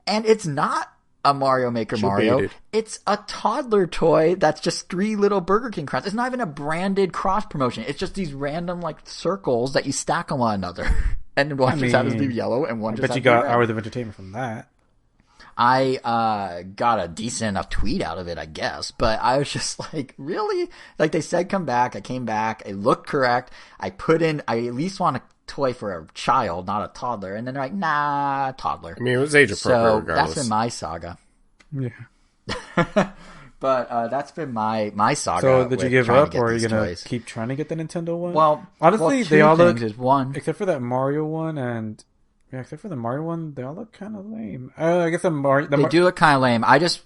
and it's not a Mario Maker Mario. It's a toddler toy that's just 3 little Burger King crowns. It's not even a branded cross promotion. It's just these random like circles that you stack on one another. And one just happens to be yellow and one just happens to be red. But you got hours of entertainment from that. I got a decent enough tweet out of it, I guess, but I was just like, really? Like, they said come back, I came back, it looked correct, I put in, I at least want a toy for a child, not a toddler, and then they're like, nah, toddler. I mean, it was age appropriate regardless. That's been my saga. Yeah. But that's been my saga. So did you give up, or are you going to keep trying to get the Nintendo one? Well, honestly, they all look, one. except for that Mario one, and yeah, except for the Mario one, they all look kind of lame. I guess they do look kind of lame. I was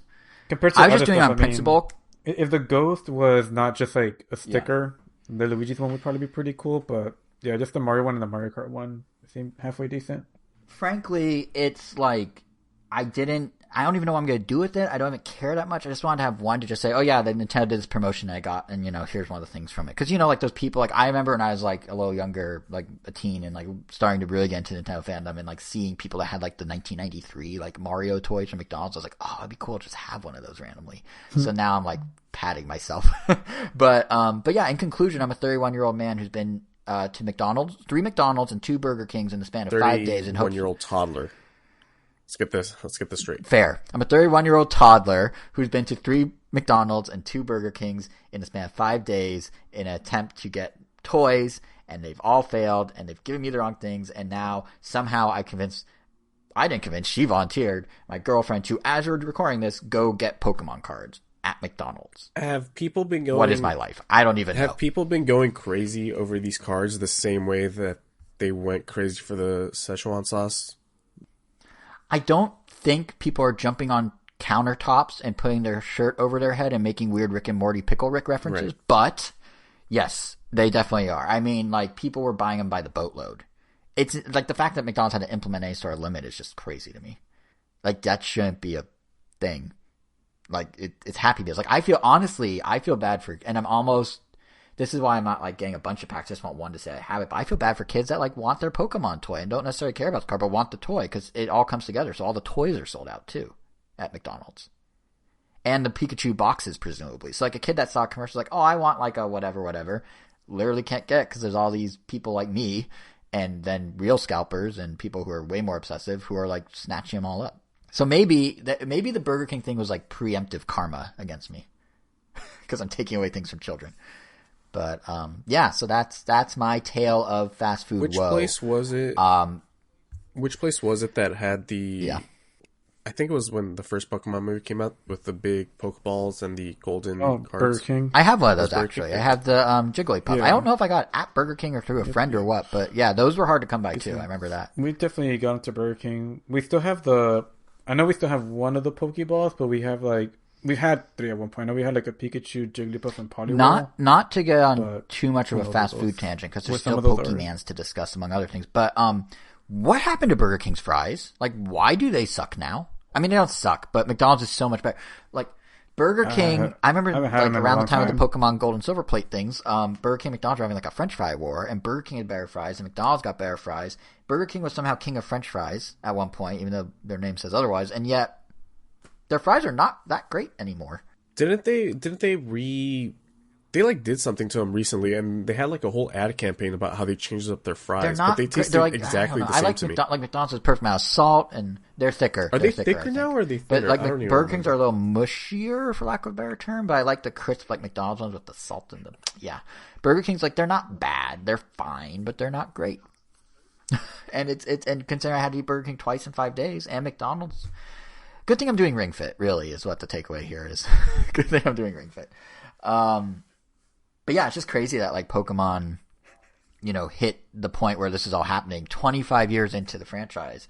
just doing it on principle. If the Ghost was not just like a sticker, the Luigi's one would probably be pretty cool. But yeah, just the Mario one and the Mario Kart one seem halfway decent. Frankly, it's like I don't even know what I'm going to do with it. I don't even care that much. I just wanted to have one to just say, oh yeah, the Nintendo did this promotion I got, and, you know, here's one of the things from it. Because, you know, like those people, like I remember when I was like a little younger, like a teen, and like starting to really get into Nintendo fandom, and like seeing people that had like the 1993 like Mario toys from McDonald's. I was like, oh, it'd be cool to just have one of those randomly. So now I'm like patting myself. But yeah, in conclusion, I'm a 31-year-old man who's been to McDonald's, 3 McDonald's and 2 Burger Kings in the span of 5 days. And 31-year-old toddler. Let's get this straight. Fair. I'm a 31-year-old toddler who's been to 3 McDonald's and 2 Burger Kings in the span of 5 days in an attempt to get toys, and they've all failed, and they've given me the wrong things, and now somehow she volunteered my girlfriend to, as we're recording this, go get Pokemon cards at McDonald's. Have people been going... What is my life? I don't even know. Have people been going crazy over these cards the same way that they went crazy for the Szechuan sauce? I don't think people are jumping on countertops and putting their shirt over their head and making weird Rick and Morty Pickle Rick references, right. But yes, they definitely are. I mean, like, people were buying them by the boatload. It's like the fact that McDonald's had to implement any sort of limit is just crazy to me. Like, that shouldn't be a thing. Like, it's Happy Meals. Like, I feel bad for, and this is why I'm not like getting a bunch of packs. I just want one to say I have it. But I feel bad for kids that like want their Pokemon toy and don't necessarily care about the card, but want the toy because it all comes together. So all the toys are sold out too at McDonald's, and the Pikachu boxes presumably. So like a kid that saw a commercial like, oh, I want like a whatever, literally can't get it because there's all these people like me, and then real scalpers and people who are way more obsessive who are like snatching them all up. So maybe the Burger King thing was like preemptive karma against me because I'm taking away things from children. But yeah, so that's my tale of fast food. Which place was it? Which place was it that had the? Yeah, I think it was when the first Pokemon movie came out with the big Pokeballs and the golden cards. Burger King. I have one of those actually. I have the Jigglypuff. Yeah. I don't know if I got it at Burger King or through a friend or what, but yeah, those were hard to come by too. I remember that. We definitely got into Burger King. We still have I know we still have one of the Pokeballs, but we have like. We've had 3 at one point. We had like a Pikachu, Jigglypuff, and Poliwhirl. Not to get on too much of a fast food tangent because there's still Pokemans to discuss among other things. But what happened to Burger King's fries? Like, why do they suck now? I mean, they don't suck, but McDonald's is so much better. Like Burger King, I remember like around the time of the Pokemon Gold and Silver Plate things. Burger King, and McDonald's were having like a French fry war, and Burger King had better fries, and McDonald's got better fries. Burger King was somehow king of French fries at one point, even though their name says otherwise, and yet their fries are not that great anymore. Didn't they they like did something to them recently, and they had like a whole ad campaign about how they changed up their fries, They're not. but they tasted like, exactly the I same like to me. Like McDonald's with perfect amount of salt, and they're thicker. Are They're they thicker I now, think. or are they But thinner? like I don't even Burger King's remember. are a little mushier, for lack of a better term. But I like the crisp like McDonald's ones with the salt and the Burger King's like they're not bad, they're fine, but they're not great. And and considering I had to eat Burger King twice in 5 days, and McDonald's. Good thing I'm doing Ring Fit, really, is what the takeaway here is. Good thing I'm doing Ring Fit. But yeah, it's just crazy that like Pokemon, hit the point where this is all happening 25 years into the franchise.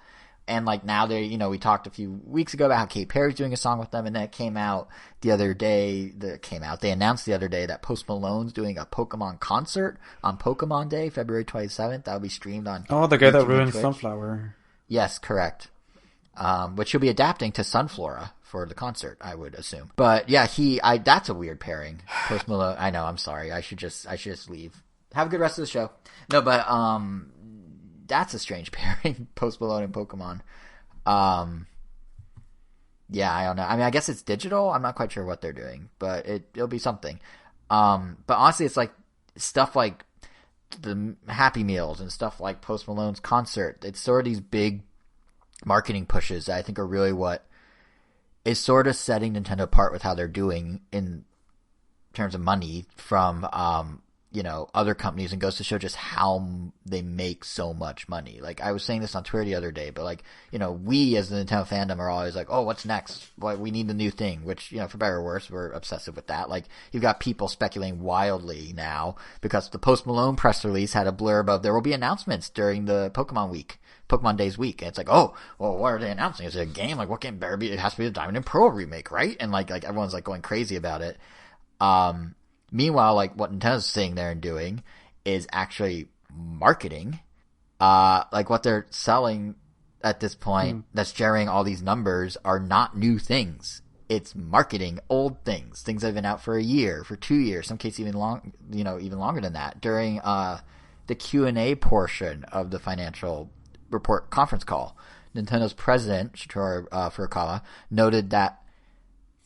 And like now we talked a few weeks ago about how Katy Perry's doing a song with them, and then it came out the other day. They announced the other day that Post Malone's doing a Pokemon concert on Pokemon Day, February 27th. That'll be streamed on. Oh, the guy YouTube that and ruined Twitch. Sunflower. Yes, correct. Which he'll be adapting to Sunflora for the concert, I would assume. But yeah, that's a weird pairing. Post Malone. I know. I'm sorry. I should just leave. Have a good rest of the show. No, but that's a strange pairing. Post Malone and Pokemon. Yeah, I don't know. I mean, I guess it's digital. I'm not quite sure what they're doing, but it'll be something. But honestly, it's like stuff like the Happy Meals and stuff like Post Malone's concert. It's sort of these big marketing pushes that I think are really what is sort of setting Nintendo apart with how they're doing in terms of money from other companies, and goes to show just how they make so much money. Like I was saying this on Twitter the other day, but like we as the Nintendo fandom are always like, oh, what's next? Well, we need the new thing, which for better or worse, we're obsessive with that. Like you've got people speculating wildly now because the Post Malone press release had a blurb of there will be announcements during the Pokemon Days week, and it's like, oh, well, what are they announcing? Is it a game? Like, what game better be? It has to be the Diamond and Pearl remake, right? And like everyone's like going crazy about it. Meanwhile, like what Nintendo's sitting there and doing is actually marketing. Like what they're selling at this point that's generating all these numbers are not new things. It's marketing old things that have been out for a year, for 2 years, some cases even even longer than that. During the Q&A portion of the financial report conference call, Nintendo's president Satoru Furukawa noted that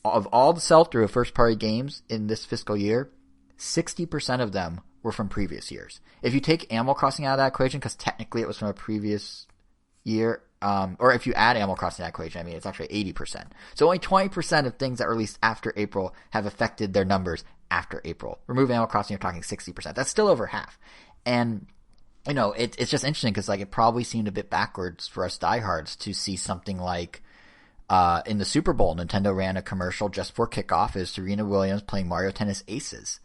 of all the sell-through of first-party games in this fiscal year, 60% of them were from previous years. If you take Animal Crossing out of that equation, because technically it was from a previous year, or if you add Animal Crossing to that equation, I mean, it's actually 80%. So only 20% of things that were released after April have affected their numbers after April. Remove Animal Crossing, you're talking 60%. That's still over half. And it's just interesting because like it probably seemed a bit backwards for us diehards to see something like in the Super Bowl, Nintendo ran a commercial just for kickoff as Serena Williams playing Mario Tennis Aces.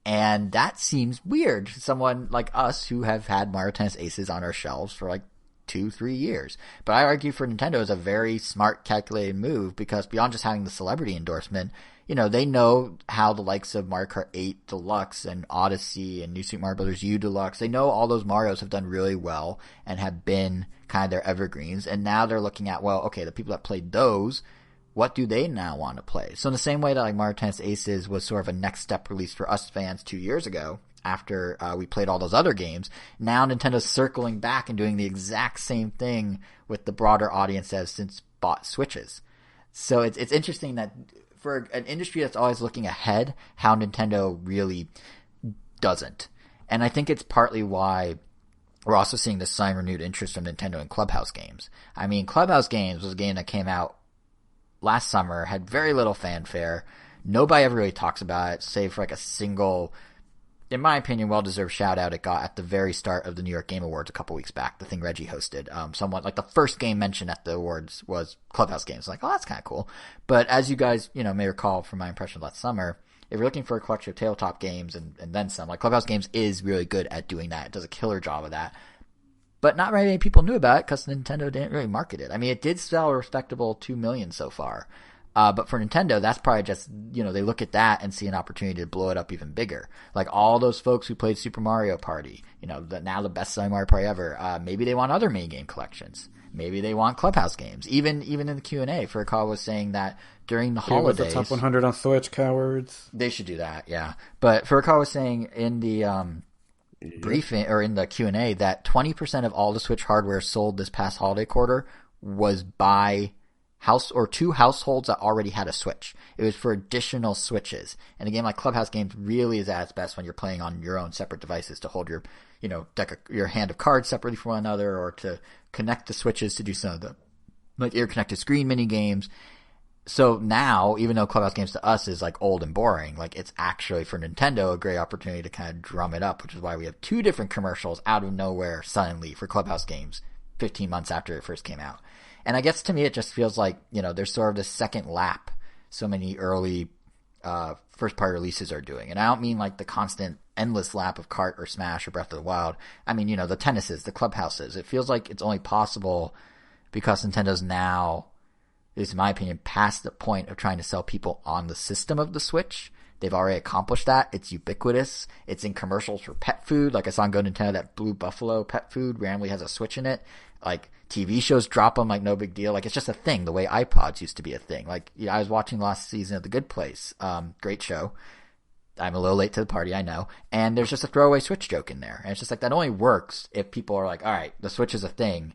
And that seems weird. Someone like us who have had Mario Tennis Aces on our shelves for like 2-3 years. But I argue for Nintendo is a very smart, calculated move because beyond just having the celebrity endorsement, they know how the likes of Mario Kart 8 Deluxe and Odyssey and New Super Mario Bros. U Deluxe, they know all those Marios have done really well and have been kind of their evergreens. And now they're looking at, well, okay, the people that played those, what do they now want to play? So in the same way that like Mario Tennis Aces was sort of a next step release for us fans 2 years ago, after we played all those other games, now Nintendo's circling back and doing the exact same thing with the broader audience that has since bought Switches. So it's interesting that for an industry that's always looking ahead, how Nintendo really doesn't. And I think it's partly why we're also seeing this sign renewed interest from Nintendo in Clubhouse games. I mean, Clubhouse games was a game that came out last summer, had very little fanfare. Nobody ever really talks about it, save for like a single, in my opinion, well-deserved shout-out it got at the very start of the New York Game Awards a couple weeks back, the thing Reggie hosted. Someone, like the first game mentioned at the awards was Clubhouse games. Like, oh, that's kind of cool. But as you guys, may recall from my impression last summer, if you're looking for a collection of tabletop games and then some, like Clubhouse games is really good at doing that. It does a killer job of that. But not very many people knew about it because Nintendo didn't really market it. I mean, it did sell a respectable 2 million so far. But for Nintendo, that's probably just, they look at that and see an opportunity to blow it up even bigger. Like all those folks who played Super Mario Party, now the best-selling Mario Party ever, maybe they want other mini-game collections. Maybe they want Clubhouse games. Even in the Q&A, Furukawa was saying that during the holidays... the top 100 on Switch, cowards. They should do that, yeah. But Furukawa was saying in the briefing, or in the Q&A, that 20% of all the Switch hardware sold this past holiday quarter was by two households that already had a Switch. It was for additional Switches. And a game like Clubhouse Games really is at its best when you're playing on your own separate devices to hold your, your hand of cards separately from one another, or to connect the Switches to do some of the like ear-connected screen mini games. So now, even though Clubhouse Games to us is like old and boring, like it's actually for Nintendo a great opportunity to kind of drum it up, which is why we have 2 different commercials out of nowhere suddenly for Clubhouse Games 15 months after it first came out. And I guess to me it just feels like, there's sort of this second lap so many early first-party releases are doing. And I don't mean like the constant endless lap of Kart or Smash or Breath of the Wild. I mean, the tennises, the Clubhouses. It feels like it's only possible because Nintendo's now, at least in my opinion, past the point of trying to sell people on the system of the Switch. They've already accomplished that. It's ubiquitous. It's in commercials for pet food. Like I saw on Go Nintendo, that Blue Buffalo pet food randomly has a Switch in it. Like TV shows drop them like no big deal. Like it's just a thing, the way iPods used to be a thing. Like I was watching last season of The Good Place. Great show. I'm a little late to the party, I know. And there's just a throwaway Switch joke in there. And it's just like that only works if people are like, all right, the Switch is a thing,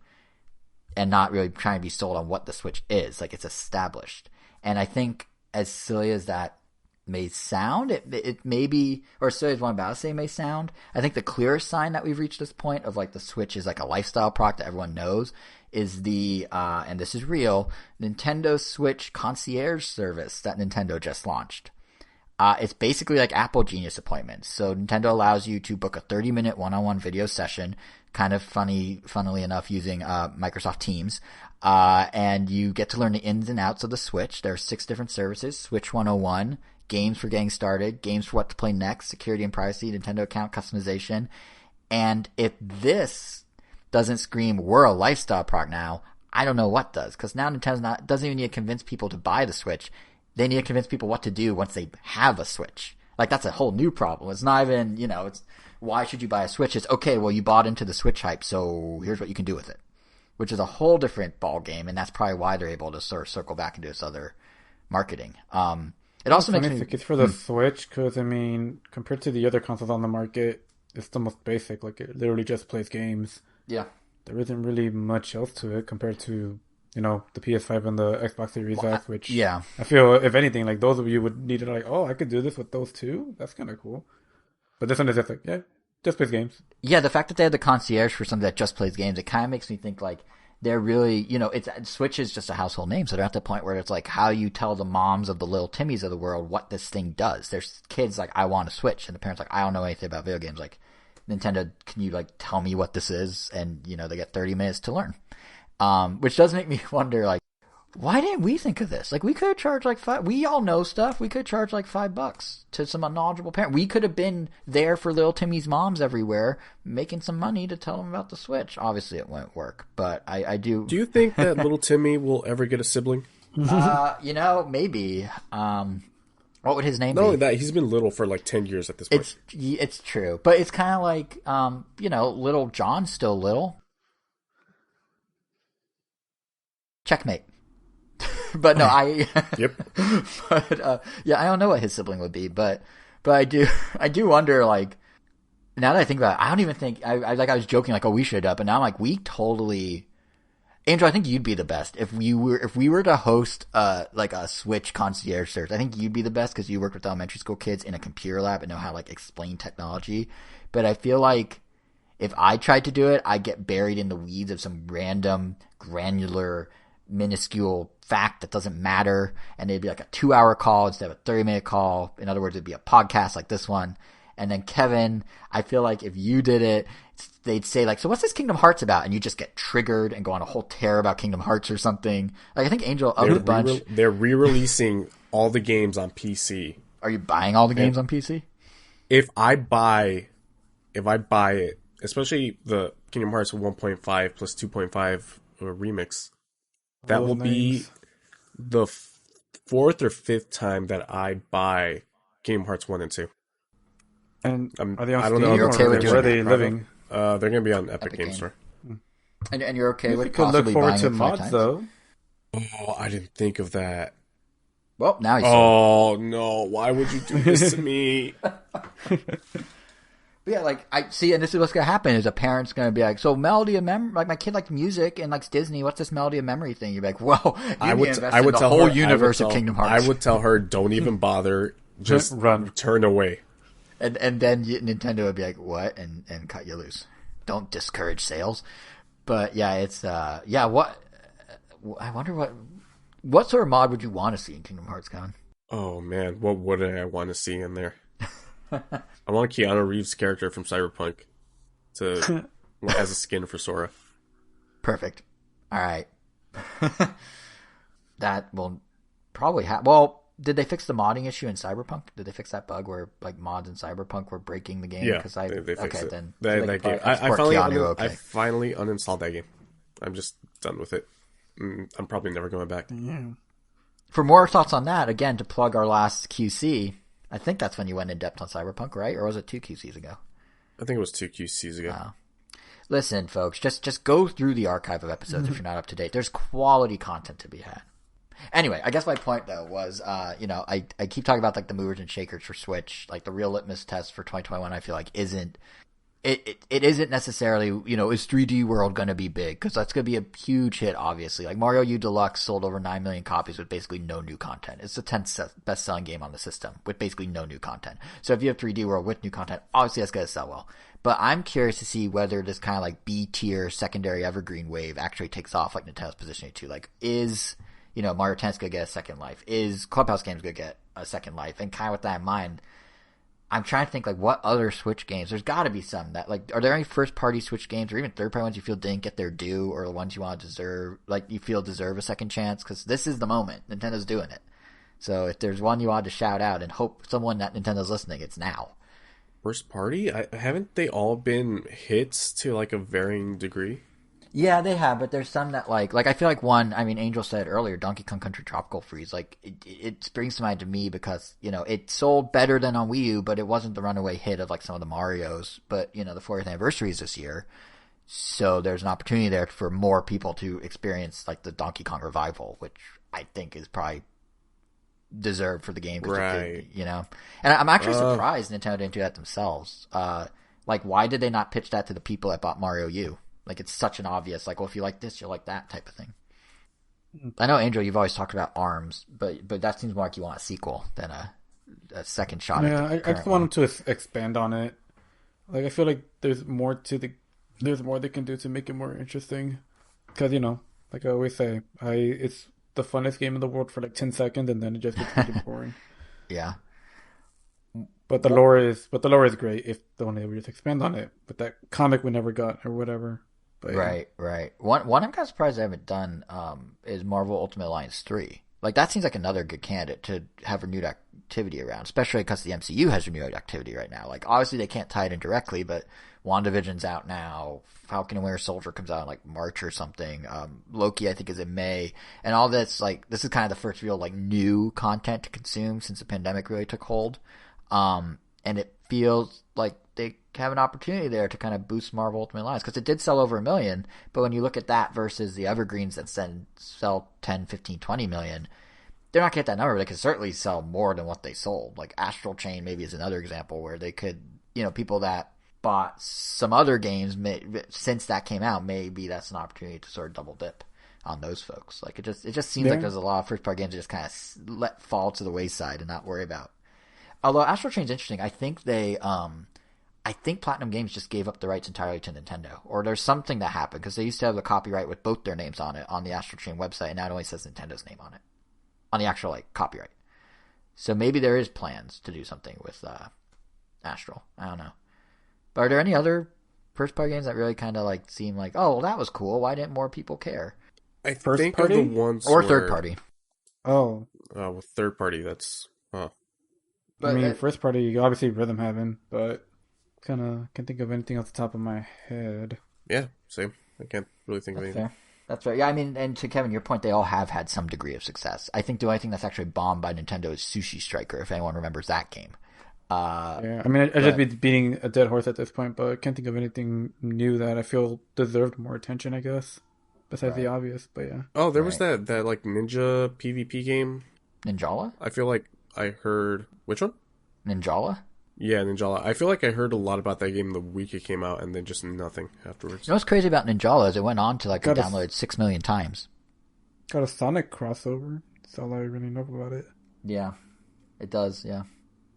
and not really trying to be sold on what the Switch is. Like it's established. And I think as silly as that may sound, it may be, or silly as what I'm about to say may sound, I think the clearest sign that we've reached this point of like the Switch is like a lifestyle product that everyone knows is the, and this is real, Nintendo Switch concierge service that Nintendo just launched. It's basically like Apple Genius appointments. So Nintendo allows you to book a 30-minute one-on-one video session, kind of funnily enough, using Microsoft Teams. And you get to learn the ins and outs of the Switch. There are 6 different services: Switch 101, games for getting started, games for what to play next, security and privacy, Nintendo account customization. And if this doesn't scream, we're a lifestyle product now, I don't know what does. Because now Nintendo doesn't even need to convince people to buy the Switch. They need to convince people what to do once they have a Switch. Like, that's a whole new problem. It's not even, it's why should you buy a Switch? It's okay, well, you bought into the Switch hype, so here's what you can do with it. Which is a whole different ball game, and that's probably why they're able to sort of circle back into this other marketing. It also makes me... It's for the Switch, because, compared to the other consoles on the market, it's the most basic. Like, it literally just plays games. Yeah. There isn't really much else to it compared to, the PS5 and the Xbox Series X, which yeah. I feel, if anything, like, those of you would need to, like, oh, I could do this with those two? That's kind of cool. But this one is just like, yeah, just plays games. Yeah, the fact that they have the concierge for something that just plays games, it kind of makes me think, like, they're really, Switch is just a household name, so they're at the point where it's like how you tell the moms of the little Timmies of the world what this thing does. There's kids like, I want a Switch, and the parents like, I don't know anything about video games. Like, Nintendo, can you like tell me what this is? And they get 30 minutes to learn. Which does make me wonder, like, why didn't we think of this? Like, we could have charged like we all know stuff. We could charge like $5 to some knowledgeable parent. We could have been there for little Timmy's moms everywhere, making some money to tell them about the Switch. Obviously, it won't work, but I do. Do you think that little Timmy will ever get a sibling? Maybe. What would his name be? Not only that, he's been little for like 10 years at this point. It's true, but it's kind of like, little John's still little. Checkmate. But no, Yep. But I don't know what his sibling would be, but I do wonder, like, now that I think about it, I don't even think I was joking, like, oh, we should have done, but now I'm like, we totally. Andrew, I think you'd be the best if we were to host like a Switch concierge service. I think you'd be the best because you work with elementary school kids in a computer lab and know how to like explain technology. But I feel like if I tried to do it, I'd get buried in the weeds of some random, granular, minuscule fact that doesn't matter, and it'd be like a 2-hour call instead of a 30-minute call. In other words, it'd be a podcast like this one. And then Kevin, I feel like if you did it, they'd say like, so what's this Kingdom Hearts about? And you just get triggered and go on a whole tear about Kingdom Hearts or something. Like, I think Angel of the bunch. They're re-releasing all the games on PC. Are you buying all the games on PC? If I buy it, especially the Kingdom Hearts 1.5 plus 2.5 remix, that will be the 4th or 5th time that I buy Kingdom Hearts 1 and 2. And are they on I don't Steam, know. You're okay with where are they doing that, living? They're going to be on Epic Games Store. And you're okay with You could look possibly forward buying to it 5 mods, times? though. Oh, I didn't think of that. Well, now he's Oh, no. Why would you do this to me? But yeah, like I see, and this is what's gonna happen: is a parent's gonna be like, "So melody of memory, like my kid likes music and likes Disney. What's this melody of memory thing?" You're like, "Well, I would tell the whole universe of Kingdom Hearts." I would tell her, "Don't even bother. Just run, turn away." And then Nintendo would be like, "What?" and cut you loose. Don't discourage sales. But yeah, it's What I wonder what sort of mod would you want to see in Kingdom Hearts, Kevin? Oh man, what would I want to see in there? I want Keanu Reeves' character from Cyberpunk as a skin for Sora. Perfect. All right. That will probably happen. Well, did they fix the modding issue in Cyberpunk? Did they fix that bug where like mods in Cyberpunk were breaking the game? Yeah, because they fixed it. Then that game. I finally uninstalled that game. I'm just done with it. I'm probably never going back. Yeah. For more thoughts on that, again, to plug our last QC, I think that's when you went in depth on Cyberpunk, right? Or was it 2 QCs ago? I think it was 2 QCs ago. Listen, folks, just go through the archive of episodes if you're not up to date. There's quality content to be had. Anyway, I guess my point though was, I keep talking about like the movers and shakers for Switch, like the real litmus test for 2021. I feel like isn't necessarily, is 3D World going to be big? Because that's going to be a huge hit, obviously. Like Mario U Deluxe sold over 9 million copies with basically no new content. It's the 10th best-selling game on the system with basically no new content. So if you have 3D World with new content, obviously that's going to sell well. But I'm curious to see whether this kind of like B-tier secondary evergreen wave actually takes off like Nintendo's positioning to. Like, is, Mario Tennis going to get a second life? Is Clubhouse games going to get a second life? And kind of with that in mind, I'm trying to think, like, what other Switch games? There's got to be some that, like, are there any first-party Switch games or even third-party ones you feel didn't get their due or the ones you want to deserve, like, you feel deserve a second chance? Because this is the moment. Nintendo's doing it. So if there's one you want to shout out and hope someone that Nintendo's listening, it's now. First-party? Haven't they all been hits to, like, a varying degree? Yeah, they have, but there's some that like I feel like one, I mean, Angel said earlier, Donkey Kong Country Tropical Freeze, like it springs to mind to me because, it sold better than on Wii U, but it wasn't the runaway hit of like some of the Marios, but the 40th anniversary is this year. So there's an opportunity there for more people to experience like the Donkey Kong revival, which I think is probably deserved for the game. Right. And I'm actually surprised Nintendo didn't do that themselves. Like why did they not pitch that to the people that bought Mario U? Like, it's such an obvious, like, well, if you like this, you'll like that type of thing. I know, Angel, you've always talked about ARMS, but that seems more like you want a sequel than a second shot. Yeah, I just want them to expand on it. Like, I feel like there's more they can do to make it more interesting. Because, like I always say, it's the funnest game in the world for like 10 seconds, and then it just gets really boring. Yeah. But the lore is great if only we just expand on it. But that comic we never got or whatever. But, right. One I'm kind of surprised I haven't done is Marvel Ultimate Alliance 3. Like, that seems like another good candidate to have renewed activity around, especially because the MCU has renewed activity right now. Like, obviously they can't tie it in directly, but WandaVision's out now. Falcon and Winter Soldier comes out in, like, March or something. Loki, I think, is in May. And all this, like, this is kind of the first real, like, new content to consume since the pandemic really took hold. And it feels like they have an opportunity there to kind of boost Marvel Ultimate Alliance because it did sell over 1 million, but when you look at that versus the evergreens that sell 10, 15, 20 million, they're not going to get that number. They could certainly sell more than what they sold. Like Astral Chain maybe is another example where they could, people that bought some other games since that came out, maybe that's an opportunity to sort of double dip on those folks. Like it just seems like there's a lot of first party games that just kind of let fall to the wayside and not worry about. Although Astral Chain's interesting, I think Platinum Games just gave up the rights entirely to Nintendo, or there's something that happened because they used to have the copyright with both their names on it on the Astral Chain website, and now it only says Nintendo's name on it, on the actual like copyright. So maybe there is plans to do something with Astral. I don't know. But are there any other first party games that really kind of like seem like, oh, well, that was cool. Why didn't more people care? I think of the ones or third party. Oh, with third party, that's. But, I mean, first party, obviously Rhythm Heaven, but kind of can't think of anything off the top of my head. Yeah, same. I can't really think of anything. Fair. That's right. Yeah, I mean, and to Kevin, your point, they all have had some degree of success. I think the only thing that's actually bombed by Nintendo is Sushi Striker, if anyone remembers that game. Yeah, I mean, I'd just be beating a dead horse at this point, but I can't think of anything new that I feel deserved more attention, I guess, besides the obvious, but yeah. Oh, there was that like ninja PvP game. Ninjala? I feel like I heard... Which one? Ninjala? Yeah, Ninjala. I feel like I heard a lot about that game the week it came out, and then just nothing afterwards. You know what's crazy about Ninjala is it went on to like be downloaded 6 million times. Got a Sonic crossover. That's all I really know about it. Yeah, it does. Yeah,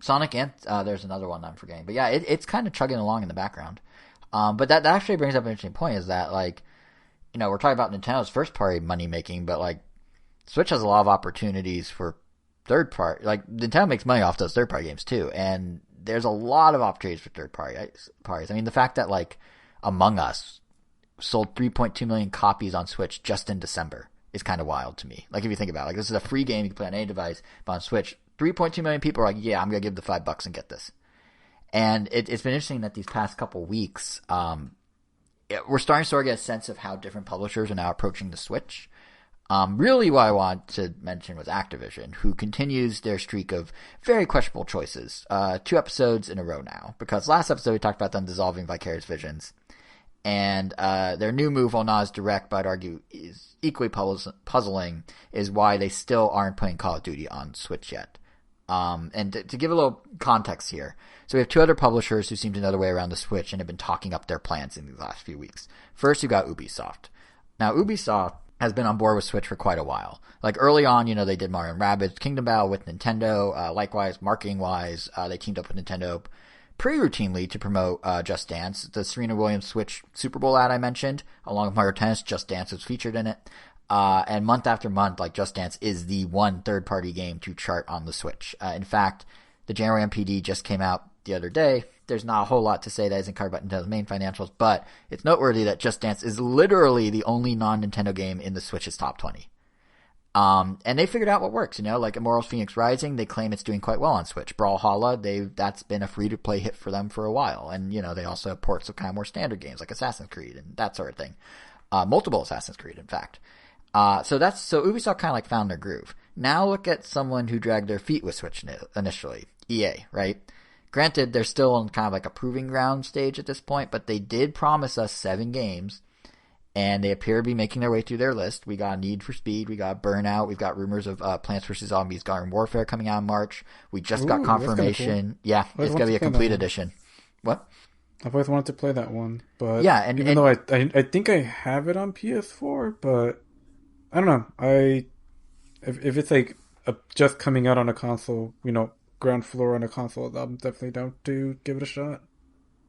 Sonic and there's another one I'm forgetting, but yeah, it's kind of chugging along in the background. But that actually brings up an interesting point: is that like, you know, we're talking about Nintendo's first party money making, but like, Switch has a lot of opportunities for third party. Like Nintendo makes money off those third party games too, and there's a lot of opportunities for third parties. I mean, the fact that like Among Us sold 3.2 million copies on Switch just in December is kind of wild to me. Like if you think about it, like this is a free game you can play on any device, but on Switch, 3.2 million people are like, yeah, I'm gonna give the $5 and get this. And it's been interesting that these past couple weeks, we're starting to sort of get a sense of how different publishers are now approaching the Switch. Really what I want to mention was Activision, who continues their streak of very questionable choices. 2 episodes in a row now, because last episode we talked about them dissolving Vicarious Visions. And their new move, while not as direct, but I'd argue is equally puzzling, is why they still aren't putting Call of Duty on Switch yet. And to give a little context here, so we have 2 other publishers who seem to know their way around the Switch and have been talking up their plans in these last few weeks. First, you got Ubisoft. Now, Ubisoft has been on board with Switch for quite a while. Like early on, you know, they did Mario & Rabbids Kingdom Battle with Nintendo. Likewise, marketing-wise, they teamed up with Nintendo pretty routinely to promote Just Dance. The Serena Williams Switch Super Bowl ad I mentioned, along with Mario Tennis, Just Dance was featured in it. And month after month, like Just Dance is the one third-party game to chart on the Switch. In fact, the January MPD just came out the other day. There's not a whole lot to say that isn't covered by Nintendo's main financials, but it's noteworthy that Just Dance is literally the only non-Nintendo game in the Switch's top 20. And they figured out what works, you know, like Immortals Phoenix Rising, they claim it's doing quite well on Switch. Brawlhalla, that's been a free-to-play hit for them for a while. And, you know, they also have ports of kind of more standard games like Assassin's Creed and that sort of thing. Multiple Assassin's Creed, in fact. So Ubisoft kind of like found their groove. Now look at someone who dragged their feet with Switch initially. EA, right? Granted, they're still in kind of like a proving ground stage at this point, but they did promise us 7 games, and they appear to be making their way through their list. We got Need for Speed, we got Burnout, we've got rumors of Plants vs. Zombies Garden Warfare coming out in March. We just got confirmation. Cool. Yeah, it's going to be a complete edition. What? I've always wanted to play that one, but yeah, even though I think I have it on PS4, but I don't know. If it's like just coming out on a console, you know, ground floor on a console, I'm definitely down to give it a shot.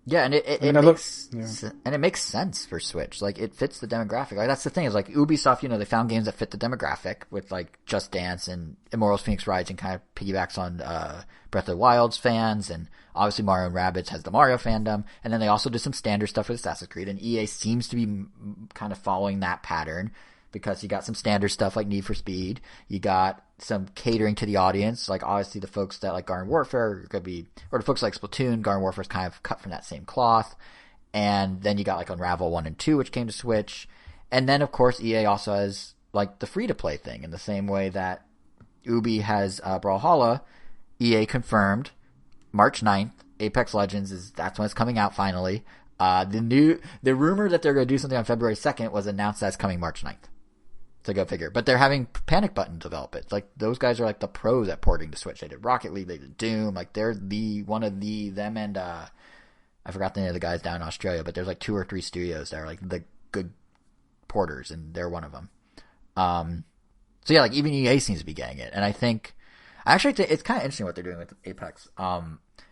Yeah, and it makes sense for Switch. Like, it fits the demographic. Like, that's the thing is, like, Ubisoft, you know, they found games that fit the demographic with, like, Just Dance and Immortals Phoenix Rising kind of piggybacks on Breath of the Wild's fans, and obviously Mario & Rabbids has the Mario fandom, and then they also did some standard stuff with Assassin's Creed, and EA seems to be kind of following that pattern, because you got some standard stuff like Need for Speed, you got some catering to the audience, like obviously the folks that like Garden Warfare could be, or the folks like Splatoon, Garden Warfare is kind of cut from that same cloth, and then you got like Unravel 1 and 2, which came to Switch, and then of course EA also has like the free-to-play thing, in the same way that Ubi has Brawlhalla. EA confirmed March 9th, Apex Legends that's when it's coming out finally. The rumor that they're going to do something on February 2nd was announced as coming March 9th. So go figure. But they're having Panic Button develop it. Like, those guys are like the pros at porting to Switch. They did Rocket League, they did Doom. Like, they're them and I forgot the name of the guys down in Australia, but there's like 2 or 3 studios that are like the good porters, and they're one of them. So yeah, like even EA seems to be getting it. And I actually think it's kind of interesting what they're doing with Apex.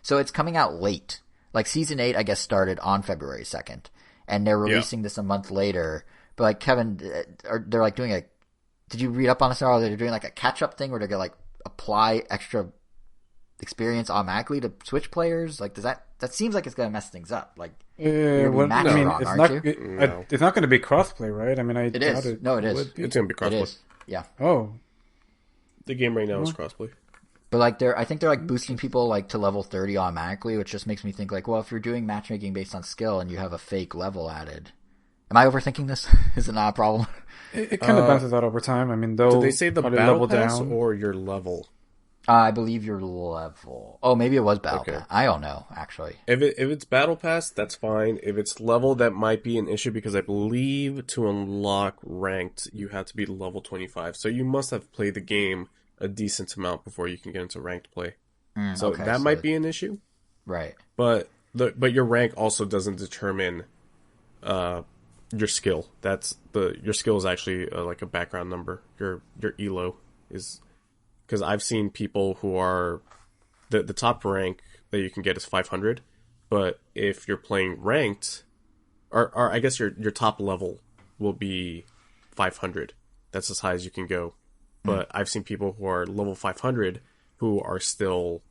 So it's coming out late. Like, Season 8, I guess, started on February 2nd, and they're releasing this a month later. But, like, Kevin, they're, like, doing did you read up on this at all? They're doing, like, a catch-up thing where they're going to, like, apply extra experience automatically to Switch players? Like, that seems like it's going to mess things up. Like, you're going to be wrong, aren't you? It's not going to be crossplay, right? I mean, it is. No, it is. It's going to be crossplay. It is. Yeah. Oh. The game right now is crossplay. But, like, I think they're, like, boosting people, like, to level 30 automatically, which just makes me think, like, well, if you're doing matchmaking based on skill and you have a fake level added, am I overthinking this? Is it not a problem? It kind of balances out over time. I mean, did they say the battle pass down, or your level? I believe your level. Oh, maybe it was battle pass. I don't know, actually. If it's battle pass, that's fine. If it's level, that might be an issue, because I believe to unlock ranked, you have to be level 25. So you must have played the game a decent amount before you can get into ranked play. That might be an issue. Right. But your rank also doesn't determine your skill. Your skill is actually like a background number. Your elo is, because I've seen people who are the top rank that you can get is 500, but if you're playing ranked, or I guess your top level will be 500. That's as high as you can go. But I've seen people who are level 500 who are still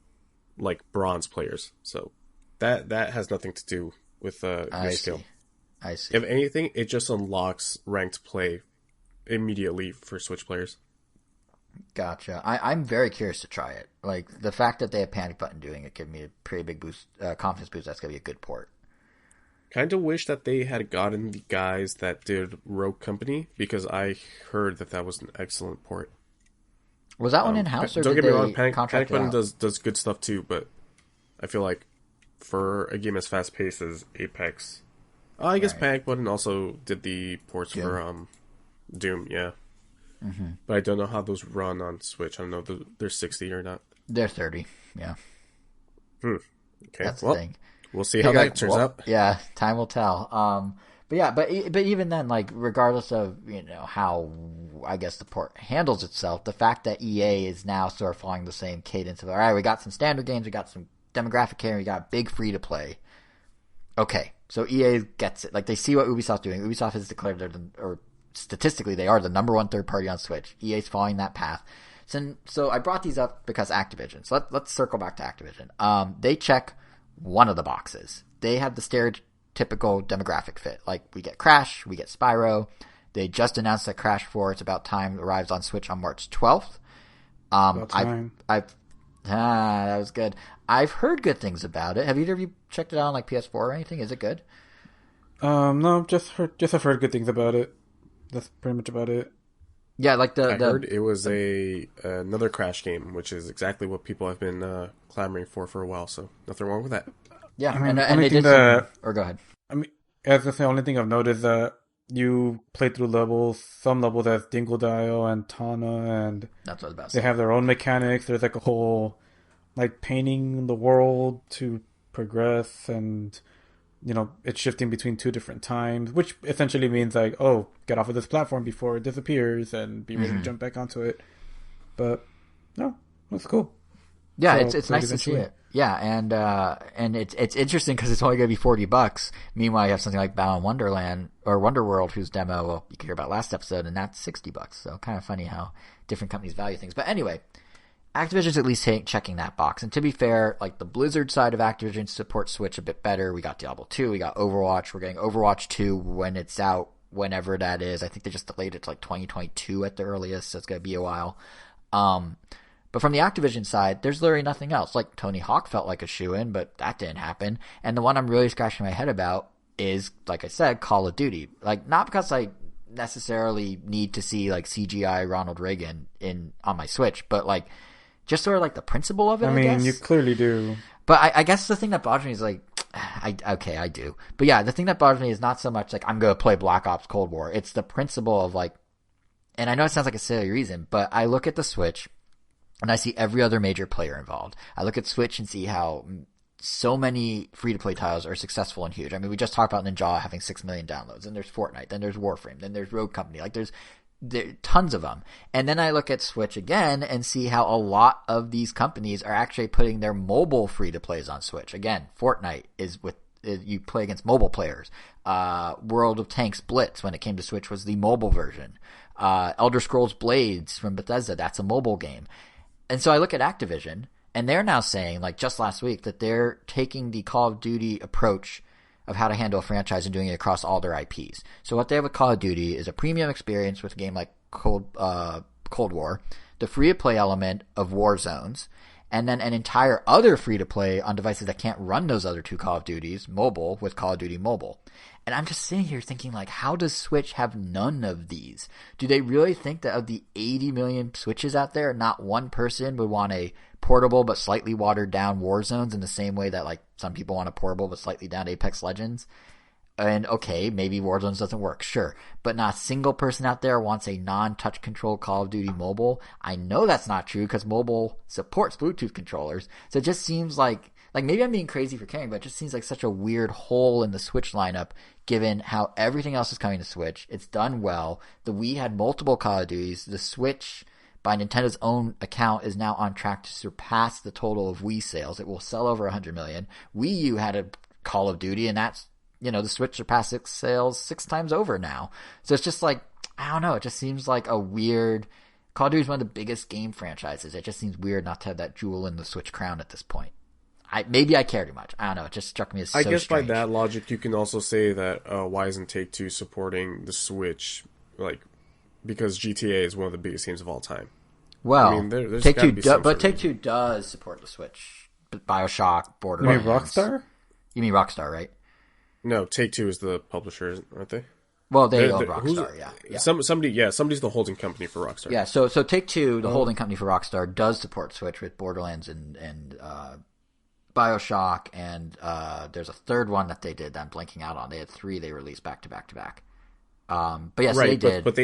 like bronze players. So that has nothing to do with your skill. I see. If anything, it just unlocks ranked play immediately for Switch players. Gotcha. I'm very curious to try it. Like, the fact that they have Panic Button doing it gave me a pretty big boost, confidence boost. That's going to be a good port. Kind of wish that they had gotten the guys that did Rogue Company, because I heard that was an excellent port. Was that one in-house, or don't did get me they wrong, Panic contract it Button out? does good stuff too, but I feel like for a game as fast-paced as Apex... I guess Right. Panic Button also did the ports Doom. for Doom, yeah. Mm-hmm. But I don't know how those run on Switch. I don't know if they're 60 or not. They're 30, yeah. Okay, That's the well, thing. we'll see how that turns out. Yeah, time will tell. But even then, like, regardless of, how, I guess, the port handles itself, the fact that EA is now sort of following the same cadence of, all right, we got some standard games, we got some demographic care, we got big free-to-play. Okay, so EA gets it. Like, they see what Ubisoft's doing. Ubisoft has declared or statistically, they are the number one third party on Switch. EA's following that path. So I brought these up because Activision. So let's circle back to Activision. They check one of the boxes. They have the stereotypical demographic fit. Like, we get Crash, we get Spyro. They just announced that Crash 4, It's About Time, arrives on Switch on March 12th. About time. That was good. I've heard good things about it. Have either of you checked it out on like PS4 or anything? Is it good? No, I've heard good things about it. That's pretty much about it. Yeah, like I heard it was another Crash game, which is exactly what people have been clamoring for a while. So nothing wrong with that. Yeah, I mean, and only they thing did that- or go ahead. I mean, as I say, the only thing I've noticed is that you play through some levels as Dingodile and Tana, and That's what I was about to they say. have their own mechanics. There's like a whole, like, painting the world to progress, and it's shifting between two different times, which essentially means like, oh, get off of this platform before it disappears and be ready to jump back onto it. But no, that's cool. Yeah, So, it's nice to see eventually. it. Yeah, and it's interesting because it's only going to be $40. Meanwhile, you have something like Balan Wonderland or Wonderworld, whose demo you could hear about last episode, and that's $60. So kind of funny how different companies value things. But anyway, Activision's at least checking that box. And to be fair, like, the Blizzard side of Activision supports Switch a bit better. We got Diablo 2, we got Overwatch. We're getting Overwatch 2 when it's out, whenever that is. I think they just delayed it to like 2022 at the earliest, so it's going to be a while. But from the Activision side, there's literally nothing else. Like, Tony Hawk felt like a shoo-in, but that didn't happen. And the one I'm really scratching my head about is, like I said, Call of Duty. Like, not because I necessarily need to see like CGI Ronald Reagan on my Switch, but like, just sort of like the principle of it, I mean, guess. you clearly do. But I guess the thing that bothers me is like, I do. But yeah, the thing that bothers me is not so much like I'm going to play Black Ops Cold War. It's the principle of like, and I know it sounds like a silly reason, but I look at the Switch and I see every other major player involved. I look at Switch and see how so many free-to-play titles are successful and huge. I mean, we just talked about Ninja having 6 million downloads, and there's Fortnite, then there's Warframe, then there's Rogue Company. Like, there tons of them. And then I look at Switch again and see how a lot of these companies are actually putting their mobile free-to-plays on Switch. Again, Fortnite you play against mobile players. World of Tanks Blitz, when it came to Switch, was the mobile version. Elder Scrolls Blades from Bethesda, that's a mobile game. And so I look at Activision, and they're now saying, like just last week, that they're taking the Call of Duty approach of how to handle a franchise and doing it across all their IPs. So what they have with Call of Duty is a premium experience with a game like Cold War, the free-to-play element of War Zones, and then an entire other free-to-play on devices that can't run those other two Call of Duties, mobile, with Call of Duty Mobile. And I'm just sitting here thinking, like, how does Switch have none of these? Do they really think that of the 80 million Switches out there, not one person would want a portable but slightly watered down War Zones in the same way that, like, some people want a portable but slightly down Apex Legends? And okay, maybe Warzones doesn't work, sure. But not a single person out there wants a non-touch control Call of Duty mobile. I know that's not true because mobile supports Bluetooth controllers. So it just seems like maybe I'm being crazy for caring, but it just seems like such a weird hole in the Switch lineup given how everything else is coming to Switch. It's done well. The Wii had multiple Call of Duties. The Switch, by Nintendo's own account, is now on track to surpass the total of Wii sales. It will sell over 100 million. Wii U had a Call of Duty, and that's, the Switch surpassed sales 6 times over now. So it's just like, I don't know, it just seems like a weird... Call of Duty is one of the biggest game franchises. It just seems weird not to have that jewel in the Switch crown at this point. Maybe I care too much. I don't know. It just struck me as so I guess strange. By that logic, you can also say that why isn't Take-Two supporting the Switch? Because GTA is one of the biggest games of all time. Well, I mean, there's Take-Two does support the Switch. BioShock, Borderlands. You mean Rockstar? You mean Rockstar, right? No, Take-Two is the publisher, aren't they? Well, they own Rockstar, yeah. Somebody's the holding company for Rockstar. Yeah, so Take-Two, the holding company for Rockstar, does support Switch with Borderlands and BioShock, and there's a third one that they did that I'm blanking out on. They had 3 they released back to back to back. But yes, right, they did. But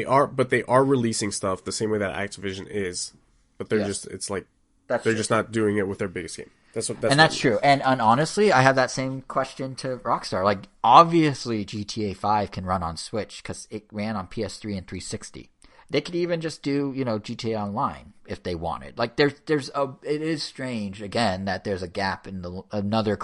they are releasing stuff the same way that Activision is. But they're just not doing it with their biggest game. That's true. And honestly, I have that same question to Rockstar. Like, obviously, GTA 5 can run on Switch because it ran on PS3 and 360. They could even just do, GTA Online if they wanted. Like, it is strange again that there's a gap in another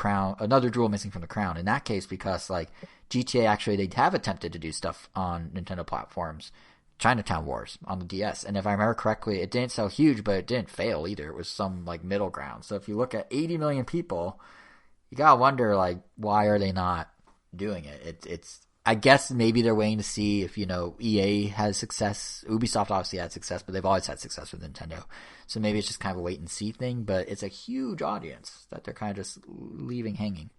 jewel missing from the crown. In that case, because like GTA actually they have attempted to do stuff on Nintendo platforms. Chinatown Wars on the DS, and if I remember correctly, it didn't sell huge, but it didn't fail either. It was some like middle ground. So if you look at 80 million people, you gotta wonder like why are they not doing it? It's I guess maybe they're waiting to see if EA has success. Ubisoft obviously had success, but they've always had success with Nintendo. So maybe it's just kind of a wait and see thing. But it's a huge audience that they're kind of just leaving hanging.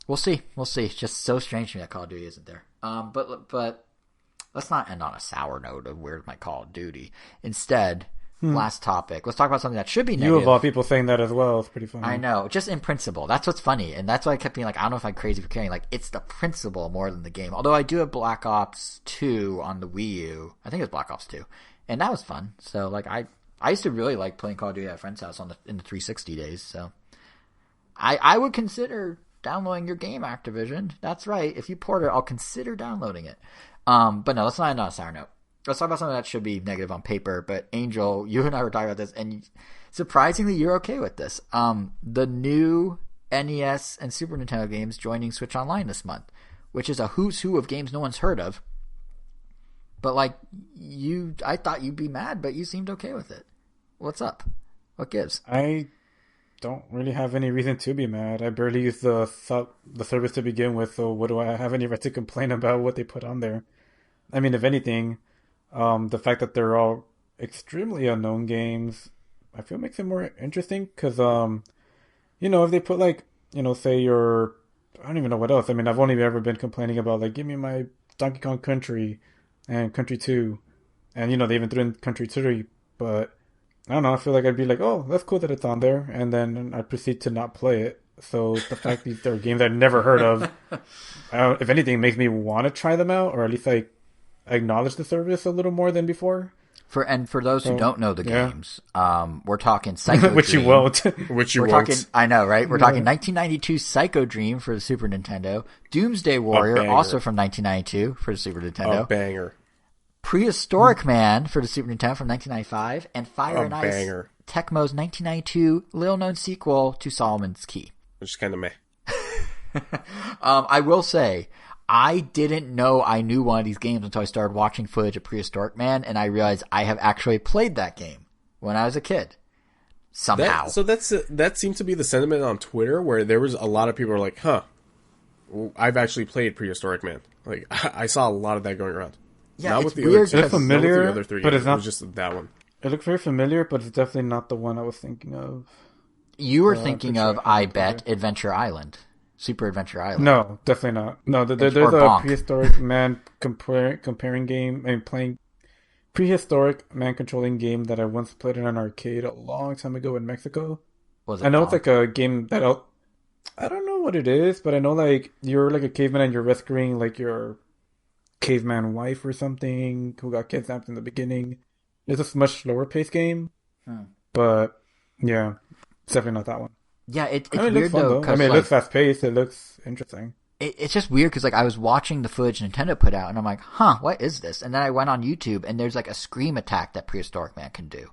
We'll see. It's just so strange to me that Call of Duty isn't there. But. Let's not end on a sour note of where's my Call of Duty. Instead, last topic. Let's talk about something that should be negative. You of all people saying that as well. It's pretty funny. I know. Just in principle. That's what's funny. And that's why I kept being like, I don't know if I'm crazy for caring. Like, it's the principle more than the game. Although I do have Black Ops 2 on the Wii U. I think it was Black Ops 2. And that was fun. So, like, I used to really like playing Call of Duty at a friend's house in the 360 days. So, I would consider downloading your game, Activision. That's right. If you port it, I'll consider downloading it. But no, let's not end on a sour note. Let's talk about something that should be negative on paper. But Angel, you and I were talking about this, and surprisingly, you're okay with this. The new NES and Super Nintendo games joining Switch Online this month, which is a who's who of games no one's heard of. But like I thought you'd be mad, but you seemed okay with it. What's up? What gives? I don't really have any reason to be mad. I barely use the service to begin with, so what do I have any right to complain about what they put on there? I mean, if anything, the fact that they're all extremely unknown games, I feel makes it more interesting because, if they put say I don't even know what else. I mean, I've only ever been complaining about like, give me my Donkey Kong Country and Country 2, and they even threw in Country 3, but I don't know, I feel like I'd be like, oh, that's cool that it's on there, and then I proceed to not play it. So the fact that they're games I've never heard of, if anything, makes me want to try them out, or at least I acknowledge the service a little more than before. For those who don't know the games, we're talking Psycho Which Dream. You won't. Which you won't. I know, right? We're talking 1992 Psycho Dream for the Super Nintendo, Doomsday Warrior, also from 1992 for the Super Nintendo. A banger. Prehistoric Man for the Super Nintendo from 1995, and Fire and Ice, banger. Tecmo's 1992 little-known sequel to Solomon's Key. Which is kind of meh. I will say, I didn't know I knew one of these games until I started watching footage of Prehistoric Man, and I realized I have actually played that game when I was a kid. Somehow. That seemed to be the sentiment on Twitter, where there was a lot of people who were like, huh, I've actually played Prehistoric Man. Like, I saw a lot of that going around. Yeah, not it's with the weird. other, It's familiar, the other three but games. it's not. It was just that one. It looks very familiar, but it's definitely not the one I was thinking of. You were thinking of, I bet, Adventure Island. Super Adventure Island. No, definitely not. No, there's a Bonk. Prehistoric Man comparing game, playing Prehistoric Man controlling game that I once played in an arcade a long time ago in Mexico. Was it I know Bonk? it's like a game that I don't know what it is, but I know like you're like a caveman and you're rescuing like your caveman wife or something who got kidnapped in the beginning. It's a much slower paced game, but yeah, it's definitely not that one. Yeah, it's I mean, it weird looks fun though though. I because mean, it like looks fast paced. It looks interesting. it's just weird because like I was watching the footage Nintendo put out and I'm like, huh, what is this? And then I went on YouTube and there's like a scream attack that Prehistoric Man can do.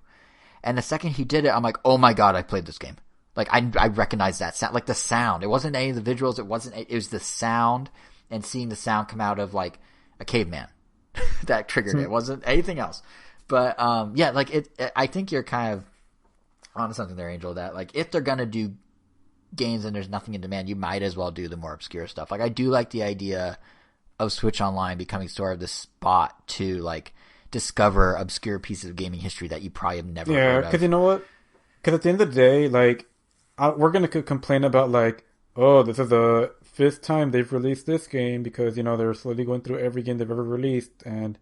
And the second he did it, I'm like, oh my god, I played this game. Like I recognize that sound, like the sound. It wasn't any of the visuals. It was the sound and seeing the sound come out of like a caveman that triggered it. It wasn't anything else. But yeah, like I think you're kind of onto something there, Angel. That like if they're gonna do games and there's nothing in demand, you might as well do the more obscure stuff. Like I do like the idea of Switch Online becoming sort of the spot to like discover obscure pieces of gaming history that you probably have never heard of. Because you know what? Because at the end of the day, like we're gonna complain about like, oh, this is the fifth time they've released this game because they're slowly going through every game they've ever released, and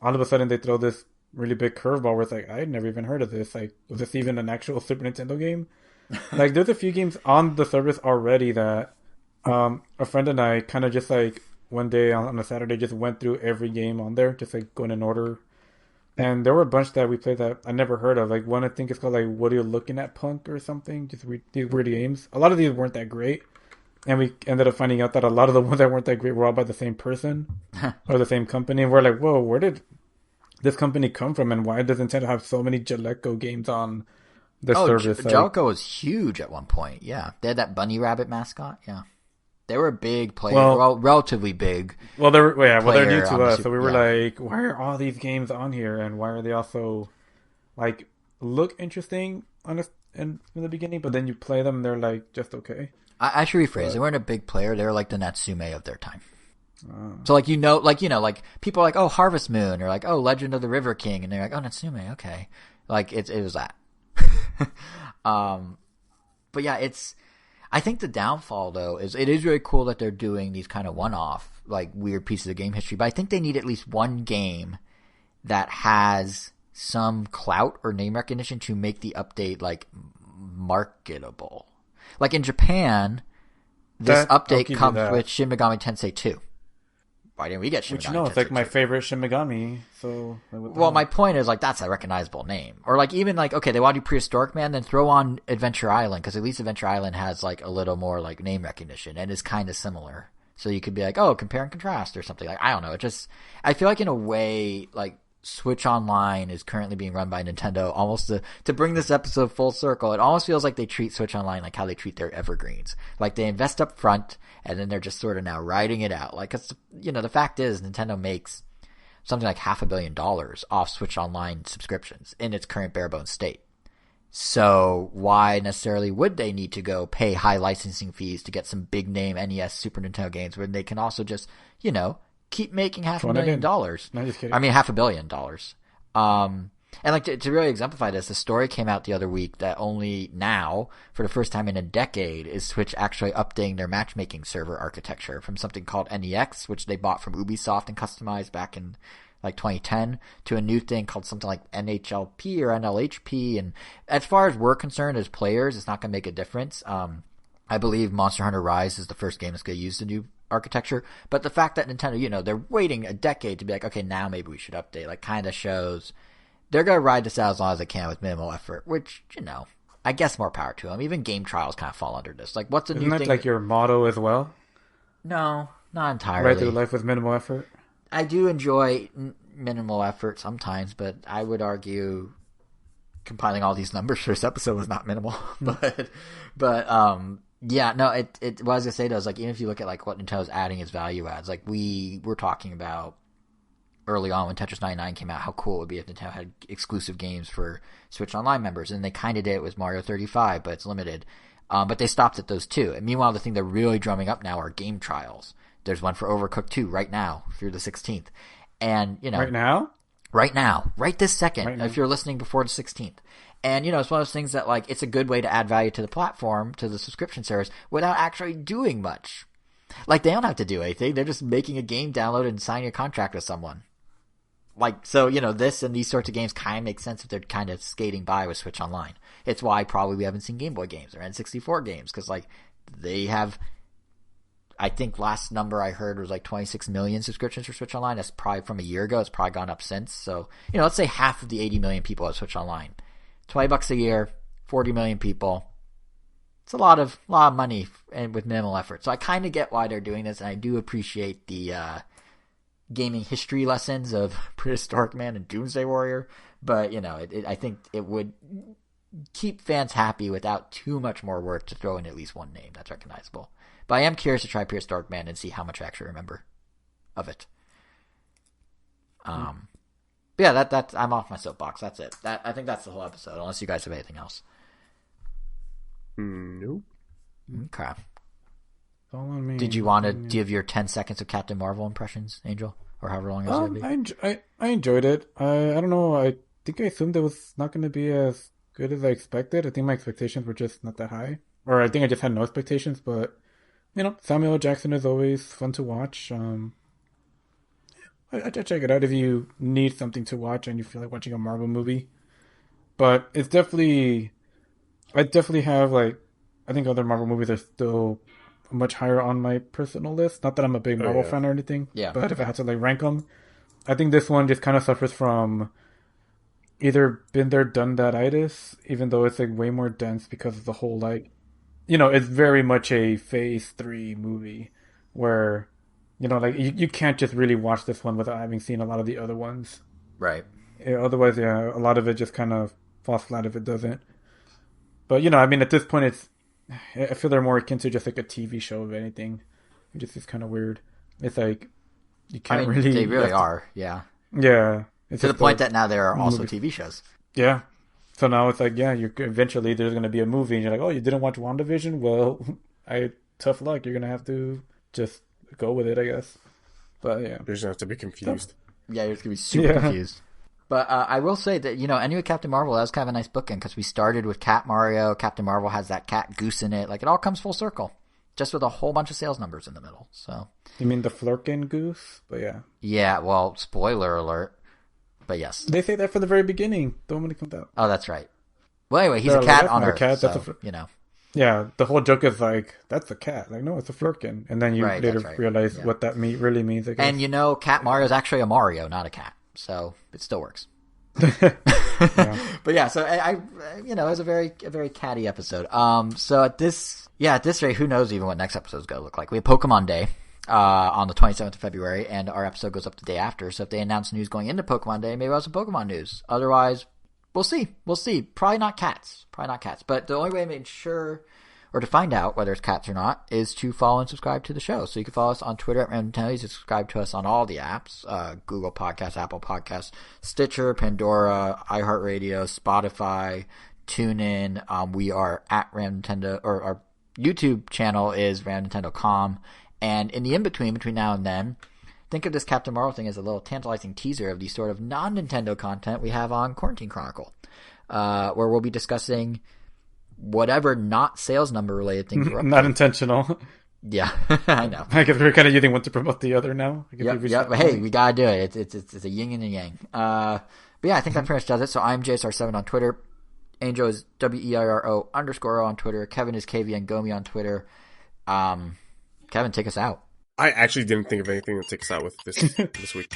all of a sudden they throw this really big curveball where it's like, I'd never even heard of this. Like, was this even an actual Super Nintendo game? Like, there's a few games on the service already that a friend and I kind of just like one day on a Saturday just went through every game on there, just like going in order. And there were a bunch that we played that I never heard of. Like one I think is called like What Are You Looking At Punk or something. Just these weird games. A lot of these weren't that great. And we ended up finding out that a lot of the ones that weren't that great were all by the same person or the same company. And we're like, whoa, where did this company come from? And why does Nintendo have so many Jaleco games on the service? Jaleco was huge at one point. Yeah. They had that bunny rabbit mascot. Yeah. They were a big player. Well, relatively big. Well, they're new to us. So we were like, why are all these games on here? And why are they also like look interesting in the beginning, but then you play them and they're like just okay. I should rephrase. They weren't a big player. They were like the Natsume of their time. So like like people are like, oh, Harvest Moon, or like, oh, Legend of the River King, and they're like, oh, Natsume, okay. Like it was that. But yeah, I think the downfall though is it is really cool that they're doing these kind of one-off like weird pieces of game history, but I think they need at least one game that has some clout or name recognition to make the update like marketable. Like in Japan, this update comes with Shin Megami Tensei 2. Why didn't we get Shin Megami Tensei 2? It's like my favorite Shin Megami. So, well, my point is like that's a recognizable name. Or like even like, okay, they want to do Prehistoric Man, then throw on Adventure Island, because at least Adventure Island has like a little more like name recognition and is kind of similar. So you could be like, oh, compare and contrast or something. Like I don't know. I feel like in a way like Switch Online is currently being run by Nintendo, almost to bring this episode full circle. It almost feels like they treat Switch Online like how they treat their evergreens. Like they invest up front and then they're just sort of now riding it out. Like, cause the fact is Nintendo makes something like $500 million off Switch Online subscriptions in its current bare bones state. So why necessarily would they need to go pay high licensing fees to get some big name NES Super Nintendo games when they can also just, keep making $500 million. No, just kidding. I mean, $500 million. And like to really exemplify this, the story came out the other week that only now, for the first time in a decade, is Switch actually updating their matchmaking server architecture from something called NEX, which they bought from Ubisoft and customized back in like 2010, to a new thing called something like NHLP or NLHP. And as far as we're concerned as players, it's not going to make a difference. I believe Monster Hunter Rise is the first game that's going to use the new architecture, but the fact that Nintendo, they're waiting a decade to be like, okay, now maybe we should update, like kind of shows they're going to ride this out as long as they can with minimal effort, which, I guess more power to them. Even game trials kind of fall under this. Like, what's a new thing? Isn't that like your motto as well? No, not entirely. Right through life with minimal effort? I do enjoy minimal effort sometimes, but I would argue compiling all these numbers for this episode was not minimal. Yeah, no, what I was going to say though is like, even if you look at like what Nintendo's adding as value adds, like we were talking about early on when Tetris 99 came out, how cool it would be if Nintendo had exclusive games for Switch Online members, and they kind of did it with Mario 35, but it's limited. But they stopped at those two. And meanwhile, the thing they're really drumming up now are game trials. There's one for Overcooked 2 right now through the 16th. And, Right now? Right now. Right this second, right if you're listening before the 16th. And, it's one of those things that, like, it's a good way to add value to the platform, to the subscription service, without actually doing much. Like, they don't have to do anything. They're just making a game download and signing a contract with someone. Like, so, this and these sorts of games kind of make sense if they're kind of skating by with Switch Online. It's why probably we haven't seen Game Boy games or N64 games, because, like, they have I think last number I heard was like 26 million subscriptions for Switch Online. That's probably from a year ago. It's probably gone up since. So, let's say half of the 80 million people have Switch Online. $20 a year, 40 million people. It's a lot of money and with minimal effort. So I kind of get why they're doing this, and I do appreciate the gaming history lessons of Prehistoric Man and Doomsday Warrior. But, I think it would keep fans happy without too much more work to throw in at least one name that's recognizable. But I am curious to try Prehistoric Man and see how much I actually remember of it. Yeah, that's I'm off my soapbox. That's it. I think that's the whole episode, unless you guys have anything else. Nope. Okay. All on me. Did you want to give your 10 seconds of Captain Marvel impressions, Angel? Or however long it was going to be? I enjoyed it. I don't know. I think I assumed it was not going to be as good as I expected. I think my expectations were just not that high. Or I think I just had no expectations, but, Samuel L. Jackson is always fun to watch. I check it out if you need something to watch and you feel like watching a Marvel movie. But it's definitely... I definitely have, I think other Marvel movies are still much higher on my personal list. Not that I'm a big Marvel fan or anything. Yeah. But if I had to, rank them, I think this one just kind of suffers from either been there, done that-itis, even though it's, way more dense because of the whole, it's very much a Phase 3 movie where, you can't just really watch this one without having seen a lot of the other ones. Right. Otherwise, a lot of it just kind of falls flat if it doesn't. But, at this point, I feel they're more akin to just a TV show of anything. It just is kind of weird. It's you can't really... They really are, yeah. Yeah. It's to the point that now there are also TV shows. Yeah. So now it's eventually there's going to be a movie and you're like, oh, you didn't watch WandaVision? Well, tough luck. You're going to have to just go with it, I guess. But, yeah. You're just going to have to be confused. Yeah, you're just going to be super confused. But I will say that, Anyway Captain Marvel, that was kind of a nice bookend because we started with Cat Mario. Captain Marvel has that cat goose in it. It all comes full circle. Just with a whole bunch of sales numbers in the middle. So you mean the Flurkin goose? But yeah. Yeah, well, spoiler alert. But yes. They say that from the very beginning. Don't when it comes out. Oh, that's right. Well, anyway, he's a cat on Earth. Cat, so, Yeah, the whole joke is that's a cat. No, it's a Flurkin. And then you later realize what that really means, I guess. And Cat Mario is actually a Mario, not a cat. So it still works. But yeah, so I it was a very catty episode. So at this rate, who knows even what next episode is going to look like. We have Pokemon Day on the 27th of February, and our episode goes up the day after. So if they announce news going into Pokemon Day, maybe we'll have some Pokemon news. Otherwise, we'll see. Probably not cats. But the only way to make sure or to find out whether it's cats or not is to follow and subscribe to the show. So you can follow us on Twitter at Random Nintendo. You subscribe to us on all the apps, Google Podcasts, Apple Podcasts, Stitcher, Pandora, iHeartRadio, Spotify, TuneIn. We are at Random Nintendo, or our YouTube channel is RandomNintendo.com. And in the in-between, between now and then, think of this Captain Marvel thing as a little tantalizing teaser of the sort of non-Nintendo content we have on Quarantine Chronicle, where we'll be discussing whatever not sales number related things we're up not to. Intentional. Yeah, I know. I guess we're kind of using one to promote the other now. Yep. Hey, we gotta do it. It's a yin and a yang. But yeah, I think that pretty much does it. So I'm JSR7 on Twitter. Angel is WEIRO_O on Twitter. Kevin is KVN Gomi on Twitter. Kevin, take us out. I actually didn't think of anything to take us out with this week.